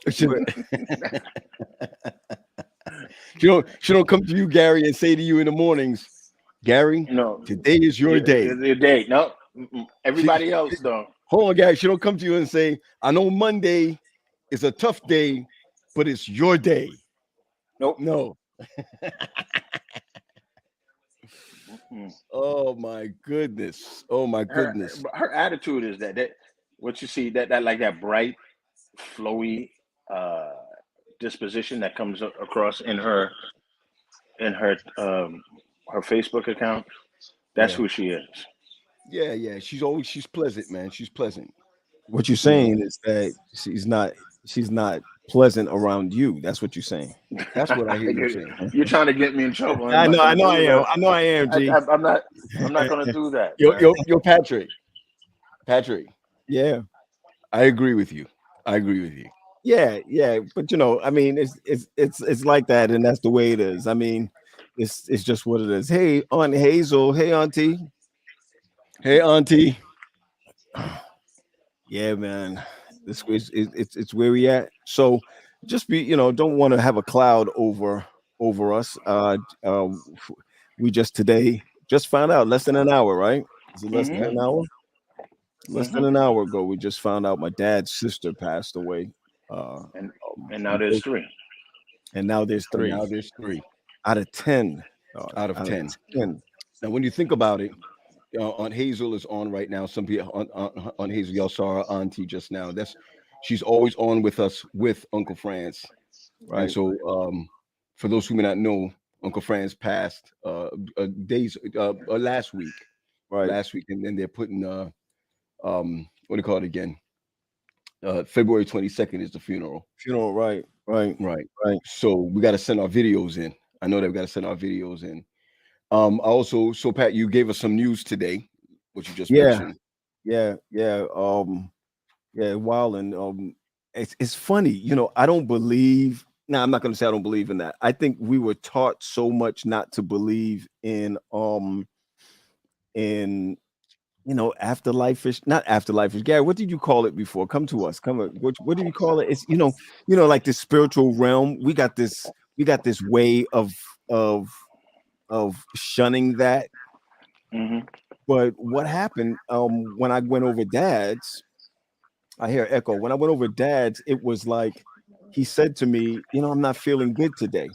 She, she don't come to you, Gary, and say to you in the mornings, Gary, No, today is your day. your day. No, She, everybody else though. hold on, Gary. She don't come to you and say, I know Monday is a tough day, but it's your day. Nope. No. Mm-mm. Oh my goodness. Oh my Her goodness. her attitude is that what you see that like that bright, flowy uh, disposition that comes across in her Facebook account. That's Yeah. who she is. Yeah, yeah. She's pleasant, man. She's pleasant. What you're Mm. saying is that she's not pleasant around you. That's what you're saying. That's what I hear you saying. You're trying to get me in trouble. I'm I not know, going to I do am. that. I know I am, G. I'm not. I'm not going to do that, yo, man. yo, yo, Patrick. Patrick, Yeah, I agree with you. I agree with you. yeah, yeah. But I mean, it's like that, and that's the way it is. I mean, it's just what it is. Hey, Aunt Hazel. Hey, Auntie. Hey, Auntie. Yeah, man. This is it's where we at. So just be, don't want to have a cloud over us. We just today just found out less than an hour, right? Is it less Hmm. than Yeah. an hour? Less Hmm. than an hour ago, we just found out my dad's sister passed away. Uh, And now there's three. and now there's And three now there's three out of 10. out of Out of 10. 10. Now, when you think about it, Aunt Hazel is on right now. Some people on Hazel, y'all saw her auntie just now. She's always on with us with Uncle France. And Right. so, for those who may not know, Uncle Franz passed days last week. Right. And then they're putting what do you call it again? February 22nd is the funeral. Funeral. Right. Right. Right. Right. So we got to send our videos in. I know that we got to send our videos in. Also, so Pat, you gave us some news today, what you just Yeah. mentioned. Yeah. Yeah. Yeah. Wild. And it's funny. I don't believe. Now, I'm not going to say I don't believe in that. I think we were taught so much not to believe in afterlife is not afterlife is Gary. What did you call it before? Come to us. Come. What did you call it? It's like this spiritual realm. We got this way of shunning that. Hmm. But what happened when I went over dad's? I hear echo. When I went over dad's, it was like he said to me, I'm not feeling good today.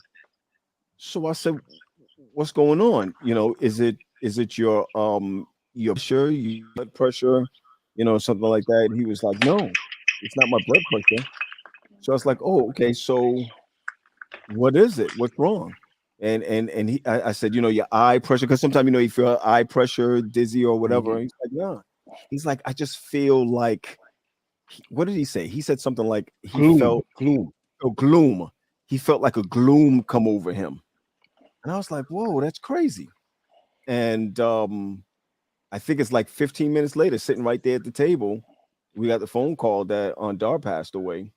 So I said, what's going on? Is it your pressure, your blood pressure, something like that? And he was like, no, it's not my blood pressure. So I was like, oh, okay. So what is it? What's wrong? And I said, your eye pressure, because sometimes you feel eye pressure, dizzy or whatever. Hmm. And he's like, yeah. He's like, I just feel like what did he say? He said something like he Gloom, felt gloom. a gloom. He felt like a gloom come over him. And I was like, whoa, that's crazy. And I think it's like 15 minutes later, sitting right there at the table, we got the phone call that Aunt Dar passed away.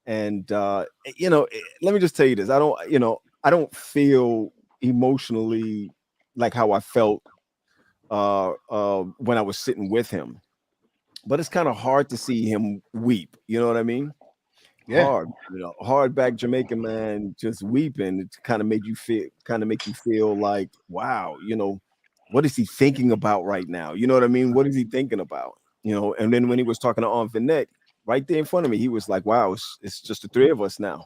And let me just tell you this. I don't feel emotionally like how I felt when I was sitting with him. But it's kind of hard to see him weep. You know what I mean? Yeah. Hardback Jamaican man just weeping. It kind of make you feel like, wow, what is he thinking about right now? You know what I mean? What is he thinking about? And then when he was talking to Aunt Vinette, right there in front of me, he was like, wow, it's just the three of us now.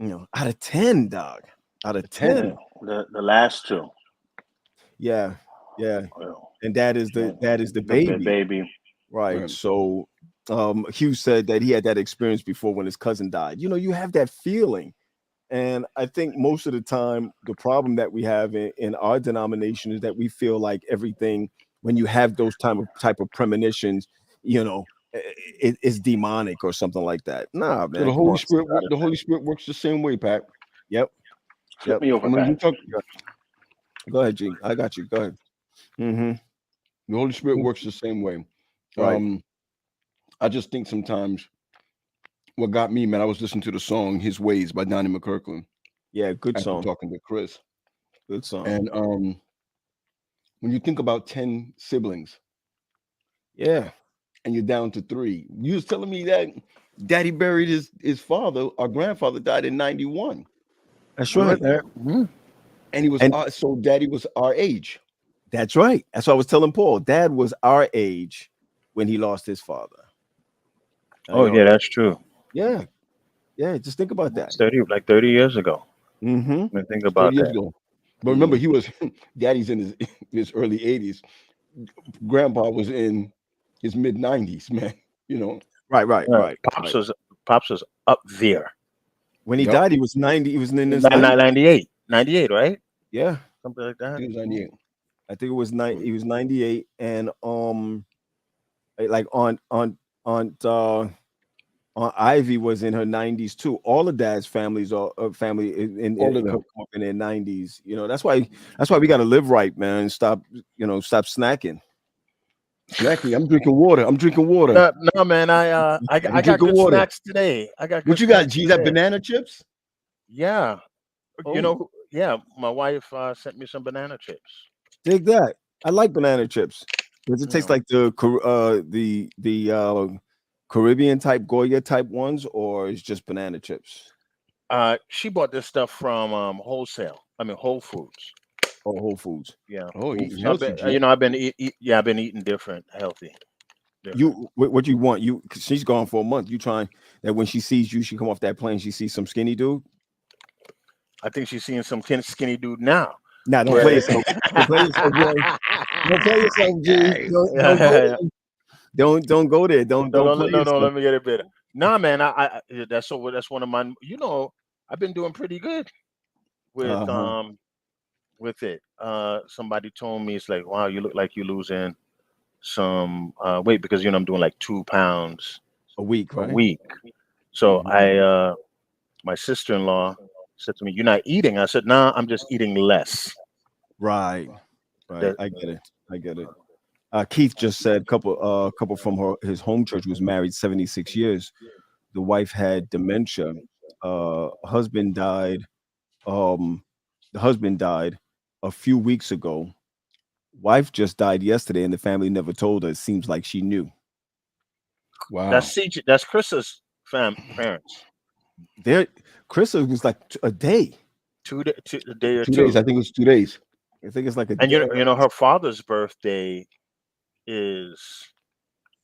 Out of 10, dog. Out of 10. The last two. Yeah, yeah. Well, And that is the the baby. baby. Right. Right. So Hugh said that he had that experience before when his cousin died. You have that feeling. And I think most of the time, the problem that we have in our denomination is that we feel like everything, when you have those type of premonitions, it's demonic or something like that. Nah, So man, come on. The Holy Spirit works the same way, Pat. Yep, Flip yep. me over, And when we Pat. talk, Go ahead, G. I got you. Go ahead. Mm-hmm. the Holy Spirit works the same way. Right. Um, I just think sometimes what got me, man, I was listening to the song "His Ways" by Donnie McKirkland Yeah, good after song. talking to Chris. Good song. And when you think about 10 siblings Yeah. and you're down to three, you was telling me that Daddy buried his father. Our grandfather died in 91, That's We were right. there. Mhm. and he was And so Daddy was our age. that's right. That's what I was telling Paul. Dad was our age when he lost his father. Oh yeah, that's true. Yeah. Yeah. Just think about that. It's 30 years ago. Mm-hmm. I mean, think 30 about years that. ago. But remember, he was Daddy's in his early 80s. Grandpa was in his mid 90s, man. You know. Right. Right. Uh, Right. pops Right. was pops was up there. When he Yep. died, he was 90. He was in his 90s. 98, right? Yeah. Something like that. He was 98. I think it was he was 98. And like Aunt Ivy was in her 90s too. All of Dad's families are family All of come them. up in their 90s. You know, that's why we got to live right, man, and stop snacking. Snacking. I'm drinking water. I'm drinking water. No, man. I I'm got drinking good water. snacks today. I got What good you got, snacks G? Is that today. banana chips? Yeah. Oh. You know, yeah. My wife sent me some banana chips. Dig that. I like banana chips. Does it taste Yeah. like the Caribbean type Goya type ones, or it's just banana chips? She bought this stuff from Whole Foods. Or Whole Foods? Yeah. Oh, eating So healthy, G. I've been I've been eating different, healthy. You what you want? 'Cause she's gone for a month. You trying that when she sees you, she come off that plane, she sees some skinny dude. I think she's seeing some skinny dude now. Nah, don't But- play yourself. Don't play yourself, boy. Don't play yourself, G. Don't go there. Don't go there. Don't play yourself. Let me get it better. Nah, man, that's one of my. You know, I've been doing pretty good with with it. Somebody told me, it's like, wow, you look like you're losing some weight, because I'm doing like 2 pounds A week, right? a week. So my sister-in-law said to me, "You're not eating." I said, "Nah, I'm just eating less." Right. That- I get it. Keith just said couple from his home church was married 76 years. The wife had dementia. Husband died. The husband died a few weeks ago. Wife just died yesterday, and the family never told her. It seems like she knew. Wow. That's Chris's parents. Chris was like a day. A day or 2 two. days. I think it was 2 days. I think it's like a And day. you know her father's birthday is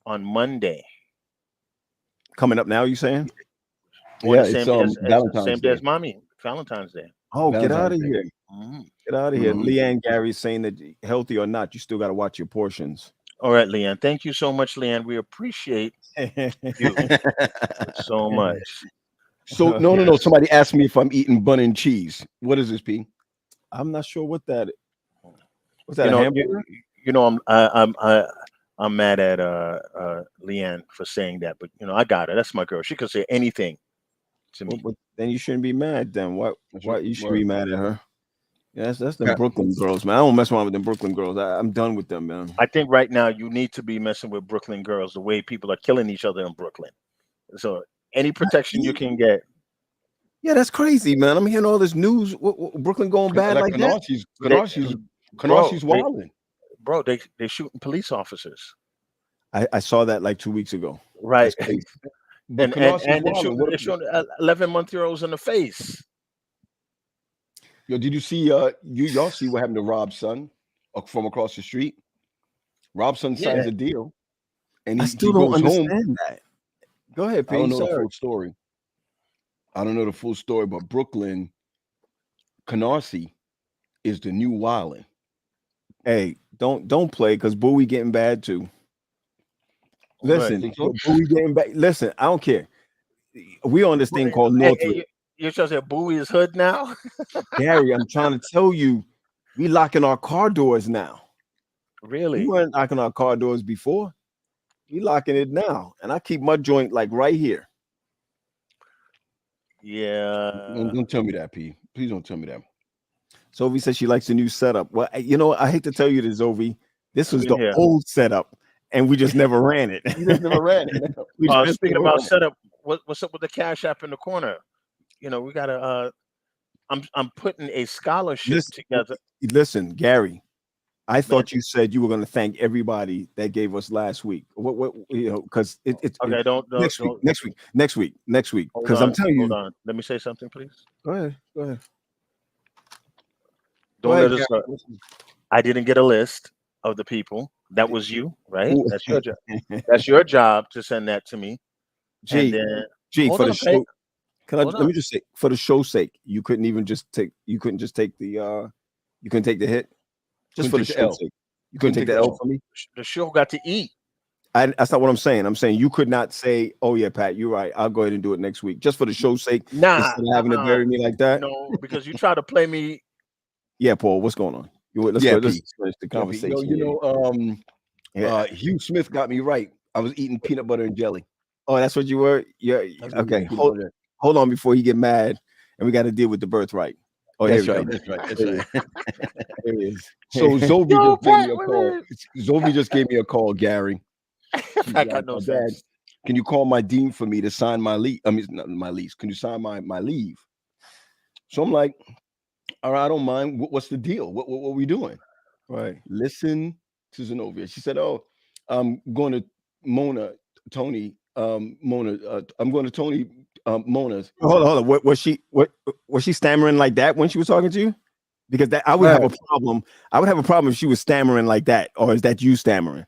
on Monday. Coming up now, you saying? Or Yeah, the it's Valentine's Valentine's day as Day. mommy. Valentine's Day. Oh, get out of Valentine's Day. here. Mhm. Get out of here. Mhm. Leanne Gary's saying that healthy or not, you still got to watch your portions. All right, Leanne. Thank you so much, Leanne. We appreciate you so much. So no. Somebody asked me if I'm eating bun and cheese. What is this, P? I'm not sure what that is. What's that? You A know, hamburger? I'm mad at Leanne for saying that, but I got her. That's my girl. She could say anything to me. Well, then you shouldn't be mad. Then why you should be Word. mad at her? Yeah, that's them Yeah. Brooklyn girls, man. I don't mess around with them Brooklyn girls. I'm done with them, man. I think right now you need to be messing with Brooklyn girls the way people are killing each other in Brooklyn. So any protection you can get. Yeah, that's crazy, man. I'm hearing all this news. Brooklyn going bad like that? Canarsi's wilding. Bro, they shooting police officers. I saw that like 2 weeks ago. Right. That's crazy. But And Canarsi's they're shooting 11-month-olds in the face. Yo, did you see? Y'all see what happened to Rob's son from across the street? Rob's son signs a deal, and I he still don't goes home. understand that. Go ahead, P. I don't know the Sorry. full story. I don't know the full story, but Brooklyn, Canarsie is the new wilding. Hey, don't play because Bowie getting bad too. Listen, Think so? Bowie getting bad. Listen, I don't care. We on this thing called Northwood. You're trying to say Bowie is hood now? Gary, I'm trying to tell you, we locking our car doors now. Really? We weren't locking our car doors before. We locking it now, and I keep my joint like right here. Yeah. Don't tell me that, P. Please don't tell me that. Sophie says she likes the new setup. Well, I hate to tell you this, Zoe. This was Been the here. old setup, and we just never ran it. You just never ran it. We just Speaking never about ran it. setup, what's up with the Cash App in the corner? We gotta. I'm putting a scholarship together. Listen, Gary, I thought you said you were going to thank everybody that gave us last week. What because it's Okay, don't next week, hold because I'm on, telling hold you. on. Let me say something, please. Go ahead. Don't Go let ahead, us. I didn't get a list of the people. That was you, right? Ooh. That's your job. That's your job to send that to me. And G, then for the on, show. Can I Hold let on. me just say, for the show's sake, you couldn't just take the you couldn't take the hit just Couldn't for the take the show's L. sake. You couldn't take the L for me. The show got to eat. That's not what I'm saying. I'm saying you could not say, "Oh yeah, Pat, you're right. I'll go ahead and do it next week," just for the show's sake. Nah, Instead of having to bury me like that. No, because you try to play me. Yeah, Paul, what's going on? Let's Yeah, go. Let's Pete. finish the Yo, conversation. Hugh Smith got me right. I was eating peanut butter and jelly. Oh, that's what you were. Yeah. I was eating Okay. peanut butter. Hold on before he get mad, and we got to deal with the birthright. Oh, That's here we right. go. That's right. That's There right. There he is. So Zovi Yo, just gave Pat, me a wait a call. minute. Zovi just gave me a call, Gary. She's I got no Dad, sense. can you call my dean for me to sign my leave? I mean, not my lease. Can you sign my leave? So I'm like, all right, I don't mind. What's the deal? What are we doing? Right. Listen to Zenobia. She said, "Oh, I'm going to Tony. Mona. I'm going to Tony. Mona's." Hold on. What was she stammering like that when she was talking to you? Because I would have a problem. I would have a problem if she was stammering like that, or is that you stammering?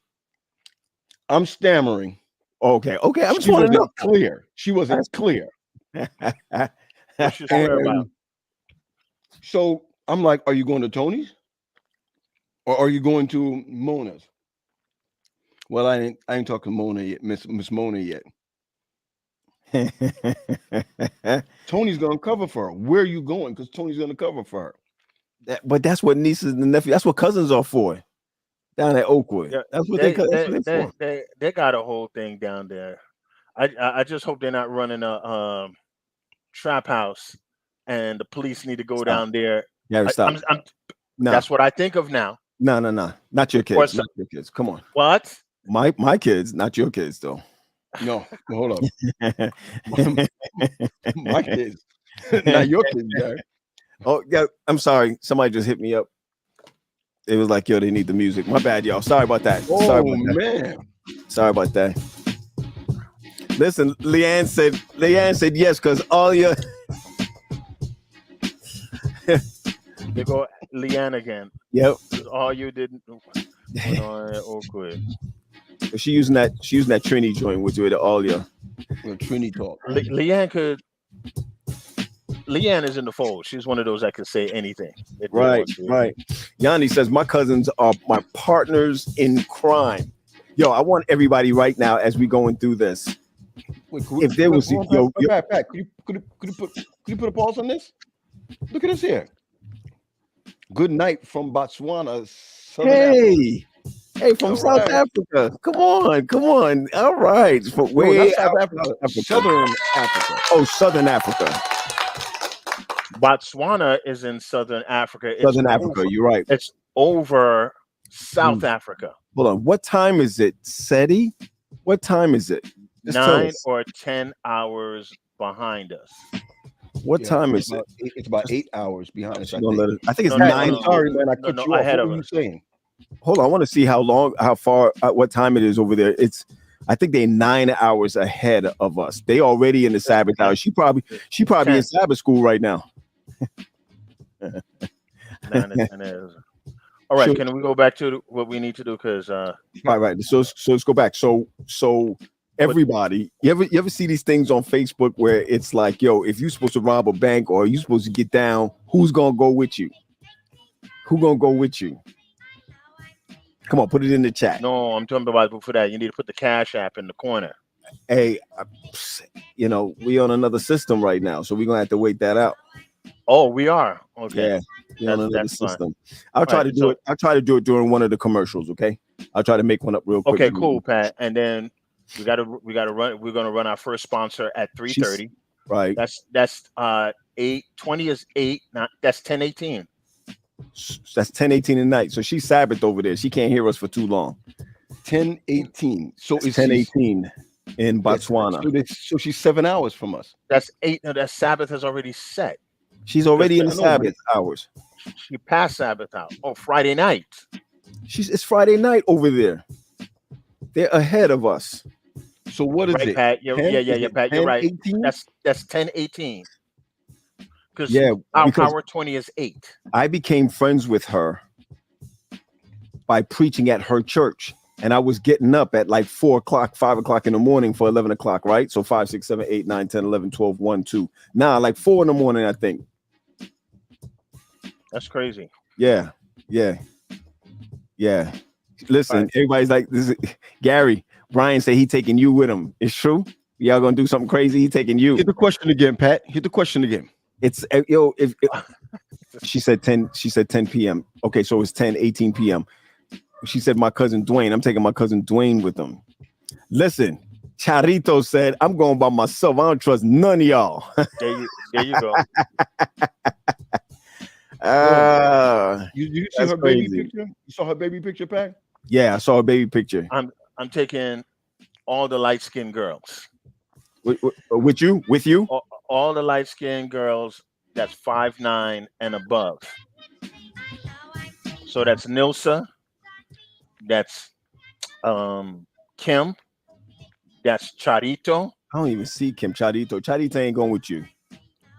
I'm stammering. Okay. I just She want to know. wasn't clear. She wasn't clear. What you swear about? So I'm like, "Are you going to Tony's, or are you going to Mona's?" Well, I ain't talking Mona yet, Miss Mona yet. Tony's gonna cover for her. Where are you going? Because Tony's gonna cover for her. But that's what nieces and nephews. That's what cousins are for. Down at Oakwood. Yeah, That's what they're for. they got a whole thing down there. I just hope they're not running a trap house, and the police need to go down there. Yeah, stop. No. That's what I think of now. No. Not your kids. Not your kids. Come on. What? My kids, not your kids, though. No, hold up. My kids, not your kids, Gary. Oh yeah, I'm sorry. Somebody just hit me up. It was like, yo, they need the music. My bad, y'all. Sorry about that. Man. Sorry about that. Listen, Leanne said yes, because all your They go Leanne again. Yep. All you didn't Oakwood. She using that Trini joint with all your Trini talk. Leanne is in the fold. She's one of those that can say anything. Right. Yanni says my cousins are my partners in crime. Yo, I want everybody right now as we going through this. Wait, if there was Pat, could you put a pause on this? Look at this here. Good night from Botswana. Hey, from South Africa. Come on. All right. South Africa. Southern Africa. Oh, Southern Africa. Botswana is in Southern Africa. Africa, you're right. It's over South Africa. Hold on. What time is it, Seti? What time is it? Just 9 or 10 hours behind us. What time is it? It's about 8 hours behind us. I think it's 9. Sorry, man. I cut you off. What are you saying? Hold on. I want to see how far, what time it is over there. I think they're 9 hours ahead of us. They already in the Sabbath hour. She probably in Sabbath school right now. 9 to 10 hours. All right, can we go back to what we need to do? Because right. So let's go back. So everybody, you ever see these things on Facebook where it's like, yo, if you're supposed to rob a bank or you're supposed to get down, who's gonna go with you? Who gonna go with you? Come on, put it in the chat. No, I'm talking about for that. You need to put the Cash App in the corner. Hey, we on another system right now, so we're gonna have to wait that out. Oh, we are. Okay. Yeah, on another system. I'll try to do it. I'll try to do it during one of the commercials. Okay. I'll try to make one up real quick. Okay, cool, Pat. And then we gotta run. We're gonna run our first sponsor at 3:30. Right. That's 8:20 is 8. That's 10:18. That's 10:18 at night. So she's Sabbath over there. She can't hear us for too long. 10:18. So it's 10:18 in Botswana. So she's 7 hours from us. That's 8. No, that Sabbath has already set. She's already in the Sabbath hours. She passed Sabbath out. Oh, Friday night. It's Friday night over there. They're ahead of us. So what is Right, it? Pat. 10? Yeah, Is it Pat. You're 10, right. 18? That's 10:18. Because Yeah, because our 20 is 8. I became friends with her by preaching at her church. And I was getting up at like 4 o'clock, 5 o'clock in the morning for 11 o'clock, right? So 5, 6, 7, 8, 9, 10, 11, 12, 1, 2. Nah, like 4 in the morning, I think. That's crazy. Yeah. Listen, Right. everybody's like, this is Gary. Brian said he taking you with him. It's true. Y'all gonna do something crazy? He taking you. Hit the question again, Pat. Hit the question again. It's if she said 10 p.m. Okay, so it's 10:18 p.m. She said my cousin Dwayne. I'm taking my cousin Dwayne with them. Listen, Charito said I'm going by myself. I don't trust none of y'all. There you go. You see That's her baby crazy. picture? You saw her baby picture, Pat? Yeah, I saw a baby picture. I'm taking all the light skinned girls. With you? All the light skinned girls that's 5'9" and above. So that's Nilsa, that's Kim, that's Charito. I don't even see Kim Charito. Charito ain't going with you.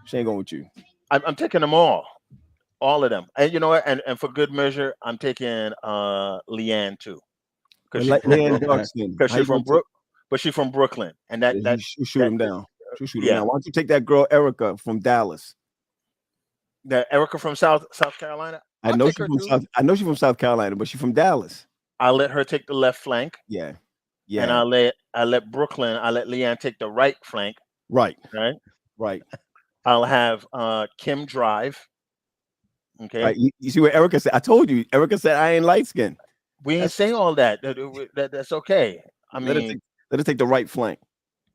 She ain't going with you. I'm taking them all of them. And you know what? And for good measure, I'm taking Leanne too. Because Leanne Darkskin. she's from Brooklyn. And you shoot him down. Yeah. Why don't you take that girl Erica from Dallas? That Erica from South Carolina. I know she's from South Carolina, but she's from Dallas. I'll let her take the left flank. Yeah. And I'll let Leanne take the right flank. Right. I'll have Kim drive. Okay. Right. You see what Erica said? I told you. Erica said I ain't light skinned. We ain't saying all that. That's okay. I let mean, her take the right flank.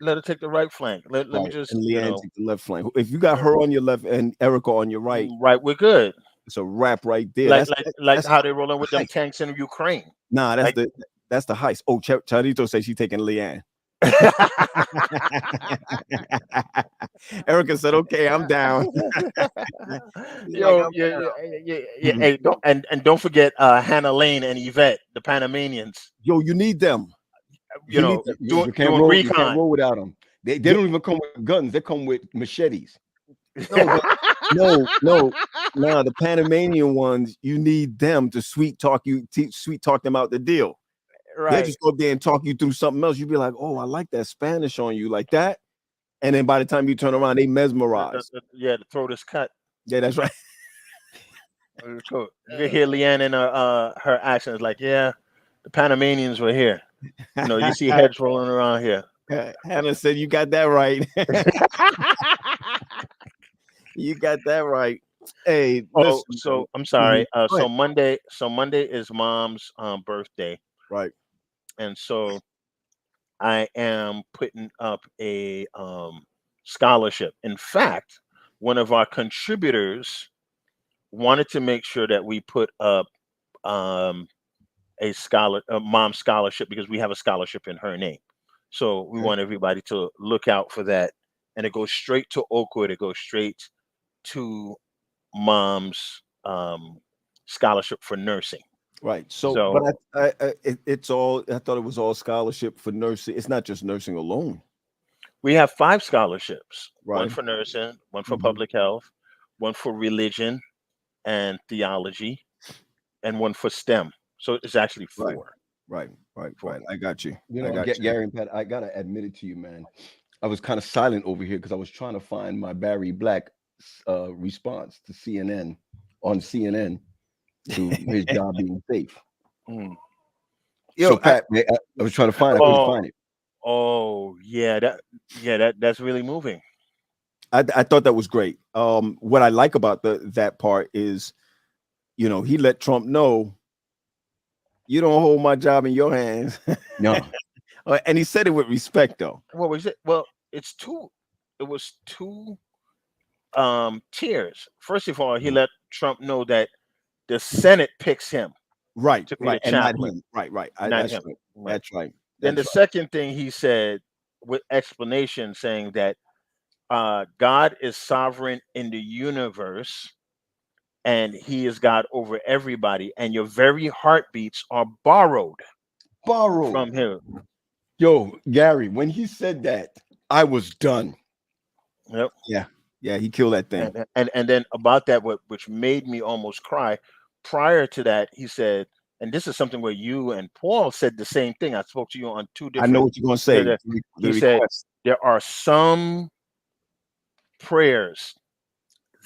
Let her take the right flank. Let me just and Leanne take the left flank. If you got her on your left and Erica on your right, we're good. It's a wrap right there. Like how they rolling with them tanks in Ukraine. Nah, that's the heist. Oh, Charito says she's taking Leanne. Erica said, "Okay, I'm down." Hey, don't forget Hannah Lane and Yvette, the Panamanians. Yo, you need them. You can't roll without them. They don't even come with guns. They come with machetes. No. The Panamanian ones, you need them to sweet talk them out the deal. Right. They just go up there and talk you through something else. You'd be like, "Oh, I like that Spanish on you," like that. And then by the time you turn around, they mesmerize. Yeah, the throat is cut. Yeah, that's right. Cool. You hear Leanne in her actions like, yeah, the Panamanians were here. You know, you see heads rolling around here. Hannah said, "You got that right." You got that right. Hey, listen, so I'm sorry. So Monday is Mom's birthday. Right. And so I am putting up a scholarship. In fact, one of our contributors wanted to make sure that we put up a mom scholarship because we have a scholarship in her name. So we want everybody to look out for that. And it goes straight to Oakwood. It goes straight to Mom's scholarship for nursing. Right. So but it's all. I thought it was all scholarship for nursing. It's not just nursing alone. We have 5 scholarships. Right. One for nursing, one for public health, one for religion and theology, and one for STEM. So it's actually 4. Right. I got you. Gary and Pat, I gotta admit it to you, man. I was kind of silent over here because I was trying to find my Barry Black response to CNN on CNN to his job being safe. So Pat, I was trying to find it. I couldn't find it. Oh yeah, that's really moving. I thought that was great. What I like about that part is, he let Trump know, you don't hold my job in your hands. No. And he said it with respect, though. What was it? Well, it was two tiers. First of all, he let Trump know that the Senate picks him. Right. And not him. Right. Not him. That's right. Then the second thing he said with explanation saying that God is sovereign in the universe and he is God over everybody, and your very heartbeats are borrowed Borrow. from him. Yo, Gary, when he said that, I was done. Yep. Yeah, he killed that thing. And then about that, which made me almost cry. Prior to that, he said, and this is something where you and Paul said the same thing. I spoke to you on two I different. know what you're gonna say. He said there are some prayers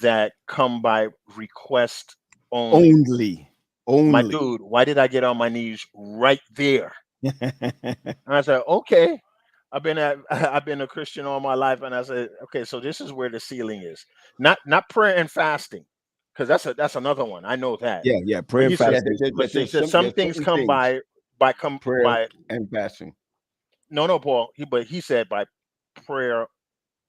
that come by request only. My dude, why did I get on my knees right there? And I said, okay. I've been a Christian all my life, and I said, okay, so this is where the ceiling is. Not prayer and fasting, because that's another one. I know that. Yeah, prayer and fasting. But he said some things come by prayer and fasting. No, Paul. He said by prayer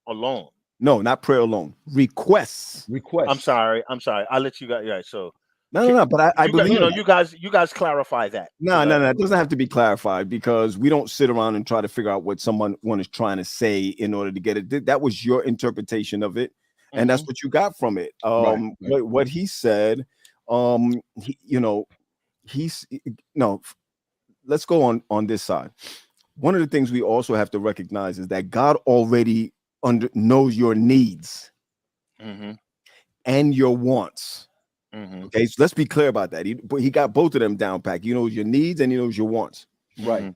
alone. No, not prayer alone. Requests. I'm sorry. I'll let you guys. Yeah. So no. But I believe you guys clarify that. No. It doesn't have to be clarified, because we don't sit around and try to figure out what someone is trying to say in order to get it. That was your interpretation of it, and that's what you got from it. What he said. Let's go on this side. One of the things we also have to recognize is that God already knows your needs and your wants. Okay, so let's be clear about that. He got both of them down pat. He knows your needs and he knows your wants. Right.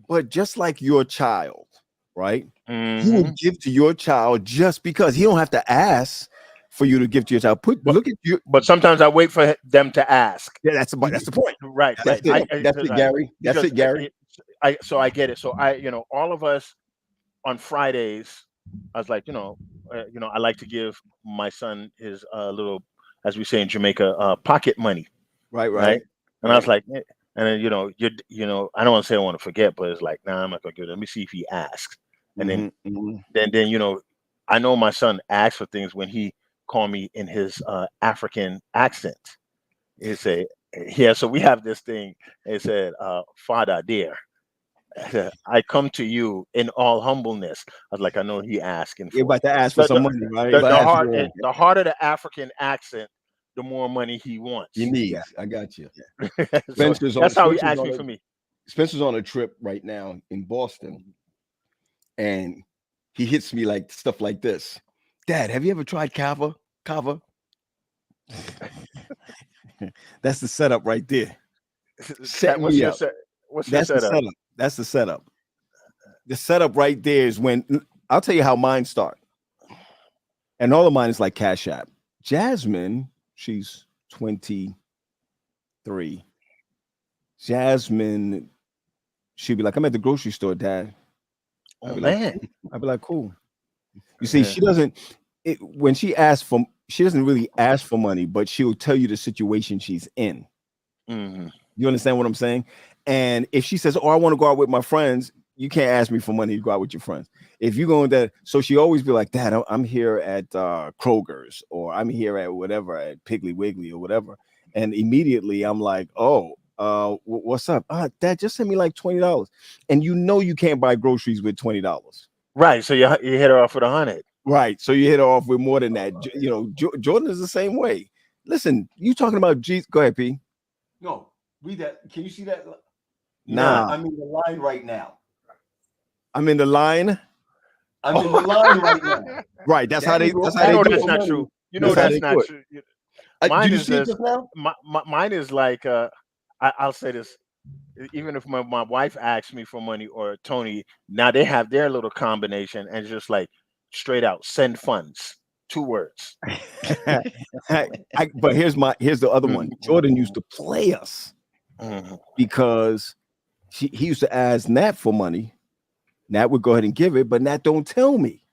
But just like your child, right? You will give to your child just because. He don't have to ask for you to give to your child. Look at you. But sometimes I wait for them to ask. Yeah, that's the point. Right. That's it, Gary. That's it, Gary. So I get it. So all of us on Fridays, I was like, I like to give my son his little, as we say in Jamaica, pocket money. Right. And I was like, and then I don't want to say I want to forget, but it's like, nah, I'm not gonna give it. Let me see if he asks. And then I know my son asks for things when he called me in his African accent. He say, yeah. So we have this thing. It said, Father dear, I come to you in all humbleness. I was like, I know he asking for. You're about to ask for some money, right? The harder the African accent, the more money he wants. He needs. I got you. So that's how he asking for me. Spencer's on a trip right now in Boston, and he hits me like stuff like this. Dad, have you ever tried kava? That's the setup right there. What's your setup? That's the setup. The setup right there is when I'll tell you how mine start. And all of mine is like Cash App. Jasmine, she's 23. Jasmine, she'd be like, I'm at the grocery store, Dad. I'd be like, cool. You see, she doesn't when she asks for, she doesn't really ask for money, but she'll tell you the situation she's in. You understand what I'm saying? And if she says, oh, I want to go out with my friends, you can't ask me for money to go out with your friends. If you go in there, so she always be like, Dad, I'm here at Kroger's, or I'm here at whatever, at Piggly Wiggly or whatever. And immediately I'm like, oh, what's up? Dad, just send me like $20. And you can't buy groceries with $20. Right. So you hit her off with 100. Right. So you hit her off with more than that. Jordan is the same way. Listen, you talking about Jesus. Go ahead, P. No, read that. Can you see that? Nah. I'm in the line right now. I'm in the line. I'm in the line right now. Right. That's how they do that's not true. That's not true. Mine is just now? Mine is like I'll say this. Even if my wife asks me for money, or Tony, now they have their little combination, and it's just like straight out send funds. 2 words. But here's the other one. Jordan used to play us because he used to ask Nat for money. Nat would go ahead and give it, but Nat don't tell me.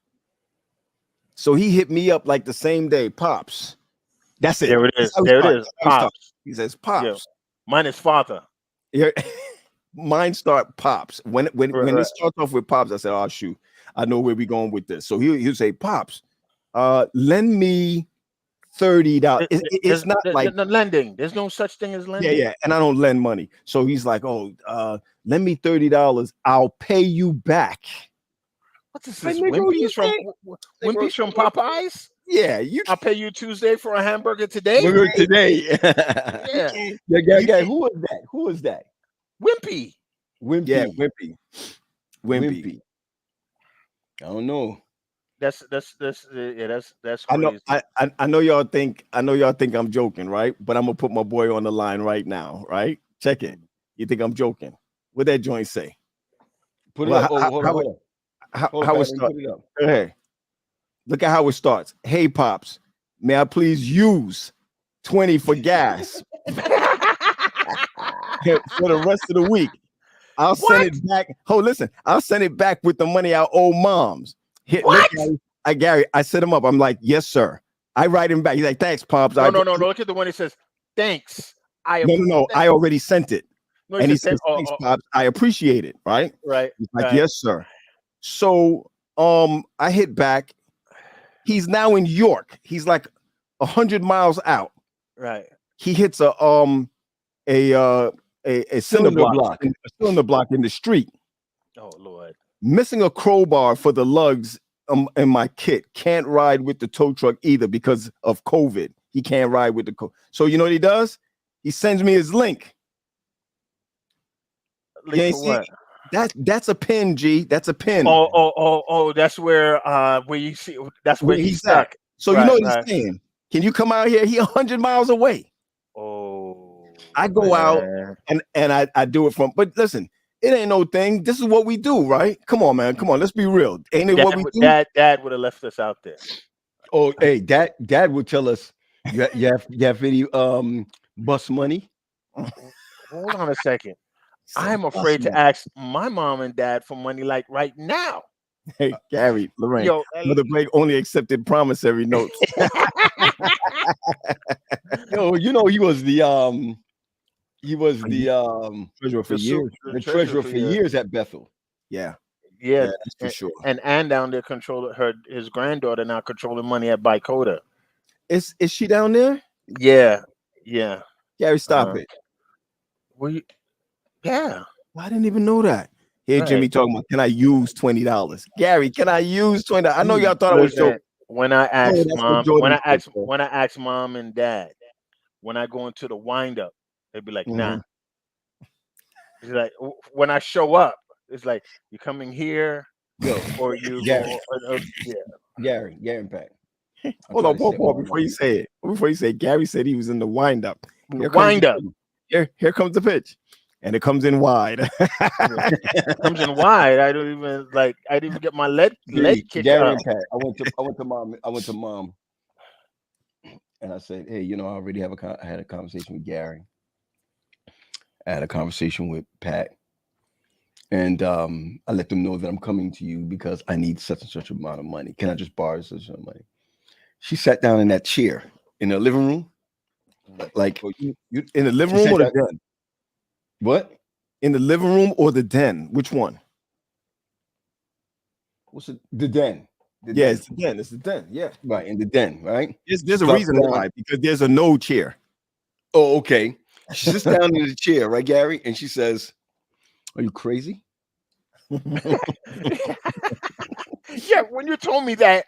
So he hit me up like the same day. Pops. That's it. There it is. There it is. Pops. He says, Pops. Yeah. Mine is father. Yeah. Mine start Pops. When it starts off with Pops, I said, oh shoot, I know where we're going with this. So he'll say, Pops, lend me $30. It's not like lending. There's no such thing as lending. Yeah. And I don't lend money. So he's like, oh, lend me $30. I'll pay you back. What is this? Wimpy's from Popeyes? Yeah, you I'll pay you Tuesday for a hamburger today. Burger today. Yeah. Yeah. Who was that? Who was that? Wimpy. Wimpy. yeah, Wimpy. I don't know. That's I know. crazy. I know y'all think I'm joking, right? But I'm gonna put my boy on the line right now, right? Check it. You think I'm joking? What that joint say? Put it Well, up. Oh, hold on. How Hold on, it Pat, let me start? put it up. Go ahead. Look at how it starts. Hey, Pops, may I please use 20 for gas for the rest of the week? I'll send it back. Oh, listen, I'll send it back with the money I owe moms. What? Look, Gary, I set him up. I'm like, yes, sir. I write him back. He's like, thanks, Pops. No. Look at the one that says, thanks. No. I already sent it. No, And he says, thanks, Pops. I appreciate it. Right? Right. He's like, yes, sir. So I hit back. He's now in York. He's like 100 miles out. Right. He hits a cinder block in the street. Oh Lord. Missing a crowbar for the lugs in my kit. Can't ride with the tow truck either because of COVID. He can't ride with the So you know what he does? He sends me his link. Link for what? That's a pin, G. That's a pin. Oh, that's where you see that's where he's stuck. So you know what he's saying? Can you come out here? He 100 miles away. Oh, I go out and I do it from, but listen, it ain't no thing. This is what we do, right? Come on, man. Come on, let's be real. Ain't it what we do? Dad would have left us out there. Oh, hey, Dad would tell us you have any bus money. Hold on a second. I'm afraid to ask my mom and dad for money like right now. Hey, Gary, Lorraine, Mother Blake only accepted promissory notes. Yo, you know he was the treasurer for years. The treasurer for years at Bethel. Yeah, that's for sure. And down there his granddaughter now controlling money at Bicota. Is she down there? Yeah. Gary, stop it. Yeah. Well, I didn't even know that. Here, right. Jimmy talking about, can I use $20? Gary, can I use $20? I know y'all thought I was joking. When I asked mom and dad, when I go into the windup, they'd be like, nah. It's like when I show up, it's like you coming here, or you Gary. Gary Impact. Hold on, before you say it. Before you say it, Gary said he was in the windup. Here comes the pitch. And it comes in wide. It comes in wide. I didn't even get my leg kicked Gary up. Impact. I went to mom. And I said, hey, I already I had a conversation with Gary. I had a conversation with Pat. And I let them know that I'm coming to you because I need such and such amount of money. Can I just borrow such amount of money? She sat down in that chair in the living room. Like you in the living room or the den? What? In the living room or the den? Which one? What's it? The den. It's the den. It's the den. Yeah. Right, in the den, right? There's a reason why, because there's a no chair. Oh, okay. She sits down in the chair, right, Gary? And she says, are you crazy? Yeah, when you told me that,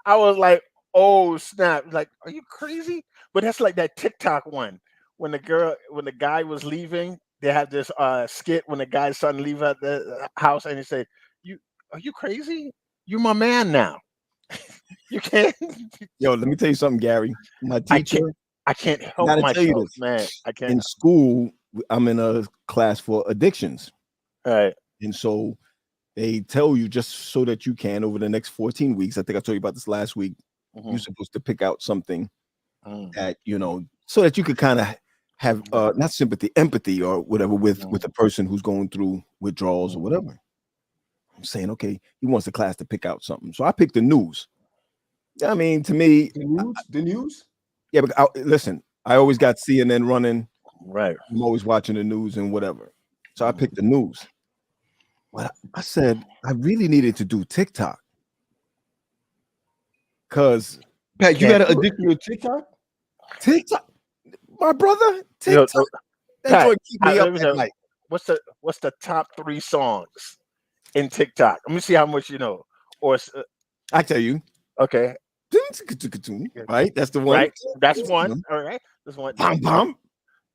I was like, oh, snap. Like, are you crazy? But that's like that TikTok one. When the guy was leaving, they had this skit when the guy's son leave out the house and he said, are you crazy? You're my man now. You can't. Yo, let me tell you something, Gary. My teacher, I can't help myself, man. I can't. In school, I'm in a class for addictions. All right. And so they tell you just so that you can, over the next 14 weeks, I think I told you about this last week, you're supposed to pick out something that, so that you could kind of have not sympathy, empathy or whatever with a person who's going through withdrawals or whatever. I'm saying, okay, he wants the class to pick out something. So I picked the news. I mean, to me, the news? Yeah, but listen, I always got CNN running. Right. I'm always watching the news and whatever. So I picked the news. Well, I said I really needed to do TikTok. Cause Pat, you got an addiction to TikTok? TikTok, my brother. TikTok. That joint keep me up at night. What's the top 3 songs in TikTok? Let me see how much you know. Or I tell you. Okay. Right, that's the one. Right, that's one. All right, that's one. Bum, bum.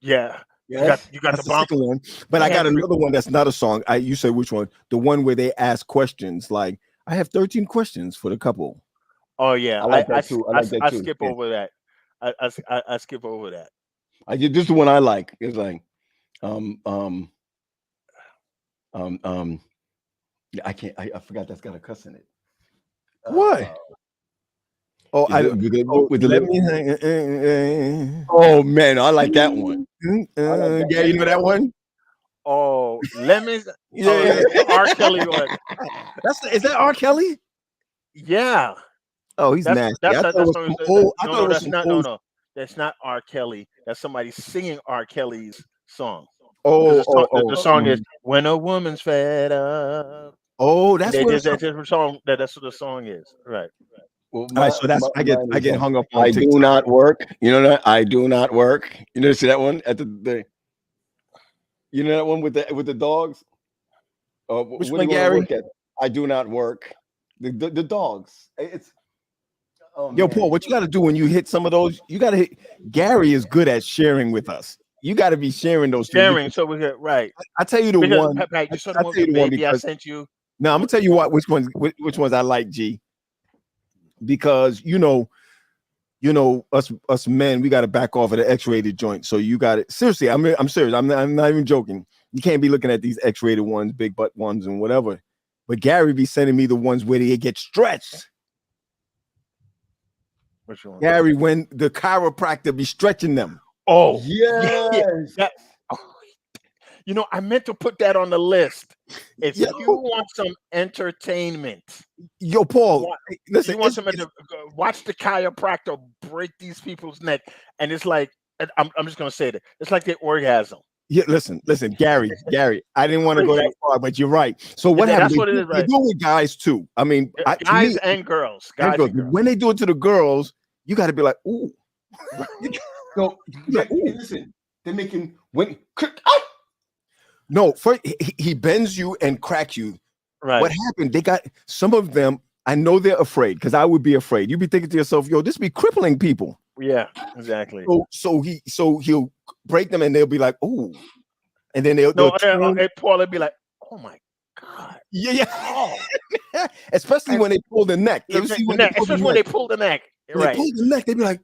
Yeah, Yes. you got That's the the bump. second one. But I got Every- another one that's not a song. You said which one? The one where they ask questions. Like, I have 13 questions for the couple. Oh yeah, I like that too. I like that I too. skip Yeah. over that. I skip over that. This is the one I like. It's like, yeah, I can't. I forgot that's got a cuss in it. What? Oh, Is it with the, with the let lip- me hang. Oh man, I like that one. that Yeah, you know that one. Oh, lemons. Yeah, Oh, yeah. the R. Kelly one. Is that R. Kelly? Yeah, Oh, he's nasty. I thought it was some old. I thought it was some old. no. That's not R. Kelly. That's somebody singing R. Kelly's song. Oh, The song is "When a Woman's Fed Up." Oh, that's what. That's a song. That's what the song is. Right. Well, All right, so that's I get hung up on I TikTok. do not work. You know that I do not work. You know, see that one at the you know that one with the dogs. Which what one, do you wanna Gary? work at? I do not work. The dogs. It's Yo, man. Paul, what you got to do when you hit some of those? You got to hit. Gary is good at sharing with us. You got to be sharing those things. Sharing, so we get right. I tell you the Because, one. Pat, you saw the I'll one tell you with the one baby I because- sent you. No, I'm gonna tell you which ones I like, G. Because you know, us men, we got to back off of the X-rated joint. So you got it. Seriously, I'm serious. I'm not even joking. You can't be looking at these X-rated ones, big butt ones, and whatever. But Gary be sending me the ones where they get stretched. Which one? Gary, when the chiropractor be stretching them. Oh, Yes. that, you know, I meant to put that on the list. If Yo. you want some entertainment, Yo, Paul, listen. you want some watch the chiropractor break these people's neck, and it's like I'm just gonna say that it's like their orgasm. Yeah, listen, Gary. I didn't want to go that far, but you're right. So what happens? That's what it is, right? They do it with guys too. I mean, Guys and girls. Guys and girls. When they do it to the girls, you got to be like, ooh. No, Like, ooh. listen. They're making when No, first he bends you and cracks you. Right. What happened? They got some of them. I know they're afraid because I would be afraid. You'd be thinking to yourself, yo, this be crippling people. Yeah, exactly. So he'll break them and they'll be like, ooh. And then they'll and Paul will be like, oh my God. Yeah. Oh. Especially when they pull the neck. Especially when they pull the neck. When they pull the neck, they be like,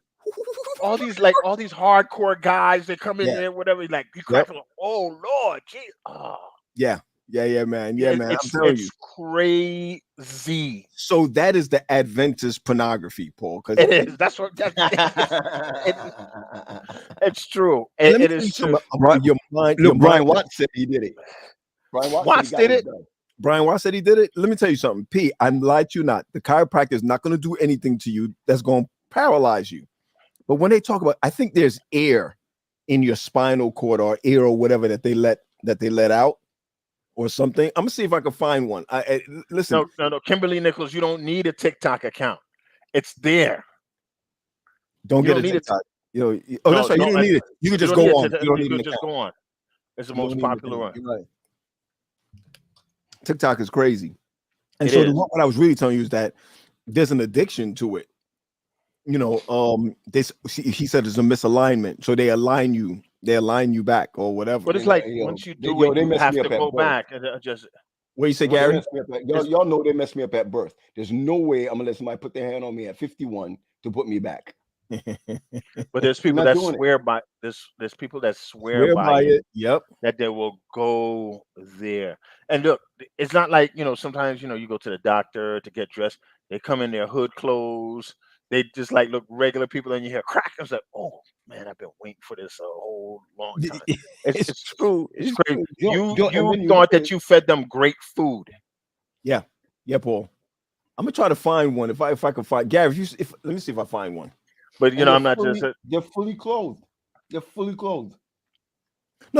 all these hardcore guys that come in there, whatever, like you crack them, oh Lord, geez. Oh. Yeah, man. Yeah, man. I'm telling you. Crazy. So that is the Adventist pornography, Paul. Because it is. That's what it's true. It is true. Your mind. Look, Brian Watts said he did it. Brian Watts did it. Brian Watts said he did it. Let me tell you something, P. I'm lied to you not. The chiropractor is not going to do anything to you that's going to paralyze you. But when they talk about, I think there's air in your spinal cord or air or whatever that they let out or something. I'm gonna see if I can find one. Listen. No. Kimberly Nichols, you don't need a TikTok account. It's there. Don't get a TikTok. That's right. You don't need it. You can just go on. You don't need to just go on. It's the most popular one. Right. TikTok is crazy. And so what I was really telling you is that there's an addiction to it. He said there's a misalignment. So they align you back or whatever. But it's like once you do it, you have to go back and just. What you say, Gary? Y'all know they messed me up at birth. There's no way I'm gonna let somebody put their hand on me at 51 to put me back. But there's people that swear by there's people that swear by it. Yep. That they will go there. And look, it's not like, sometimes, you go to the doctor to get dressed. They come in their hood clothes. They just like look regular people, and you hear crack. I was like, oh man, I've been waiting for this a whole long time. It's true. It's crazy. You thought that you fed them great food. Yeah, Paul. I'm gonna try to find one if I can find Gary. Let me see if I find one. But I'm not just. They're fully clothed. No.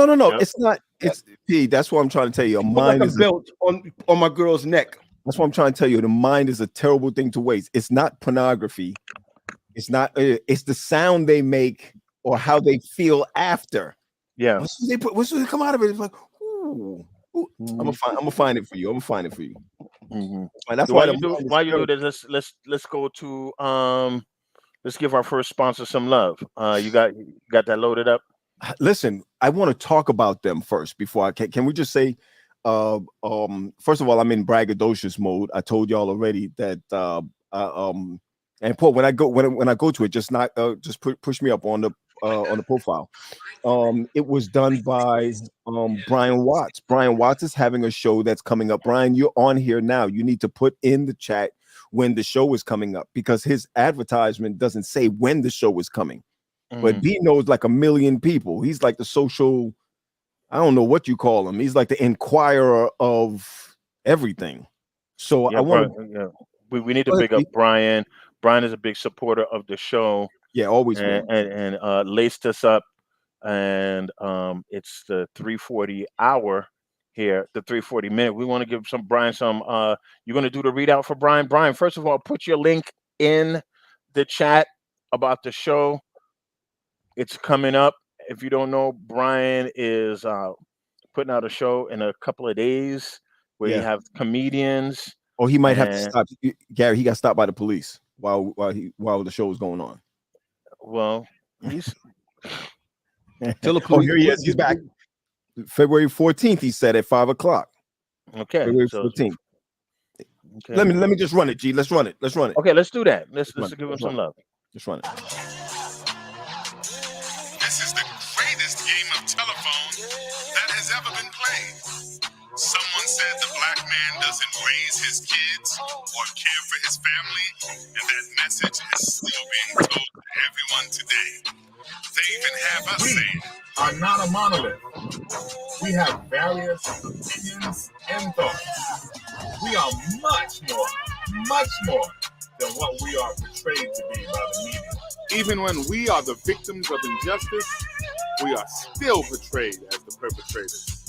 Yep. It's not. It's P. That's what I'm trying to tell you. Mine is a belt on my girl's neck. That's what I'm trying to tell you. The mind is a terrible thing to waste. It's not pornography. It's not. It's the sound they make or how they feel after. Yeah. Once they come out of it, it's like, ooh. I'm gonna find it for you. I'm gonna find it for you. Mm-hmm. And that's So why while you do this, let's go to let's give our first sponsor some love. You got that loaded up? Listen, I want to talk about them first before I can we just say first of all, I'm in braggadocious mode. I told y'all already that and Paul, when I go to it, just push me up on the profile. It was done by Brian Watts. Brian Watts is having a show that's coming up. Brian, you're on here now. You need to put in the chat when the show is coming up, because his advertisement doesn't say when the show is coming. But B knows like a million people. He's like the social, I don't know what you call him. He's like the inquirer of everything. So yeah, I want to. We need to big up Brian. Brian is a big supporter of the show. Yeah, always. And laced us up. And it's the 3:40 hour here, the 3:40 minute. We want to give Brian some. You're going to do the readout for Brian. Brian, first of all, put your link in the chat about the show. It's coming up. If you don't know, Brian is putting out a show in a couple of days where you have comedians. Oh, he might have to stop. Gary, he got stopped by the police while the show was going on. Well, he's oh, here he is. He's back. February 14th, he said at 5:00. Okay. February 14th. Okay. Let me just run it, G. Let's run it. Okay, let's do that. Let's give him some love. Let's run it. This is the greatest game of telephone that has ever been played. Someone said the black man doesn't raise his kids or care for his family, and that message is still being told to everyone today. They even have us saying, are not a monolith. We have various opinions and thoughts. We are much more than what we are portrayed to be by the media. Even when we are the victims of injustice, we are still portrayed as the perpetrators.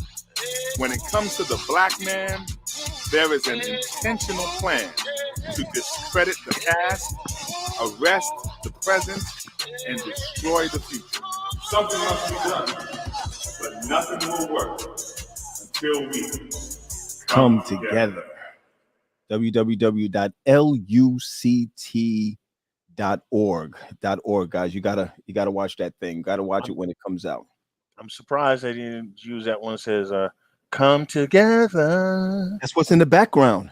When it comes to the black man, there is an intentional plan to discredit the past, arrest the present, and destroy the future. Something must be done, but nothing will work until we come together. www.luct.org, guys. You gotta watch that thing. Gotta watch it when it comes out. I'm surprised they didn't use that one that says come together. That's what's in the background.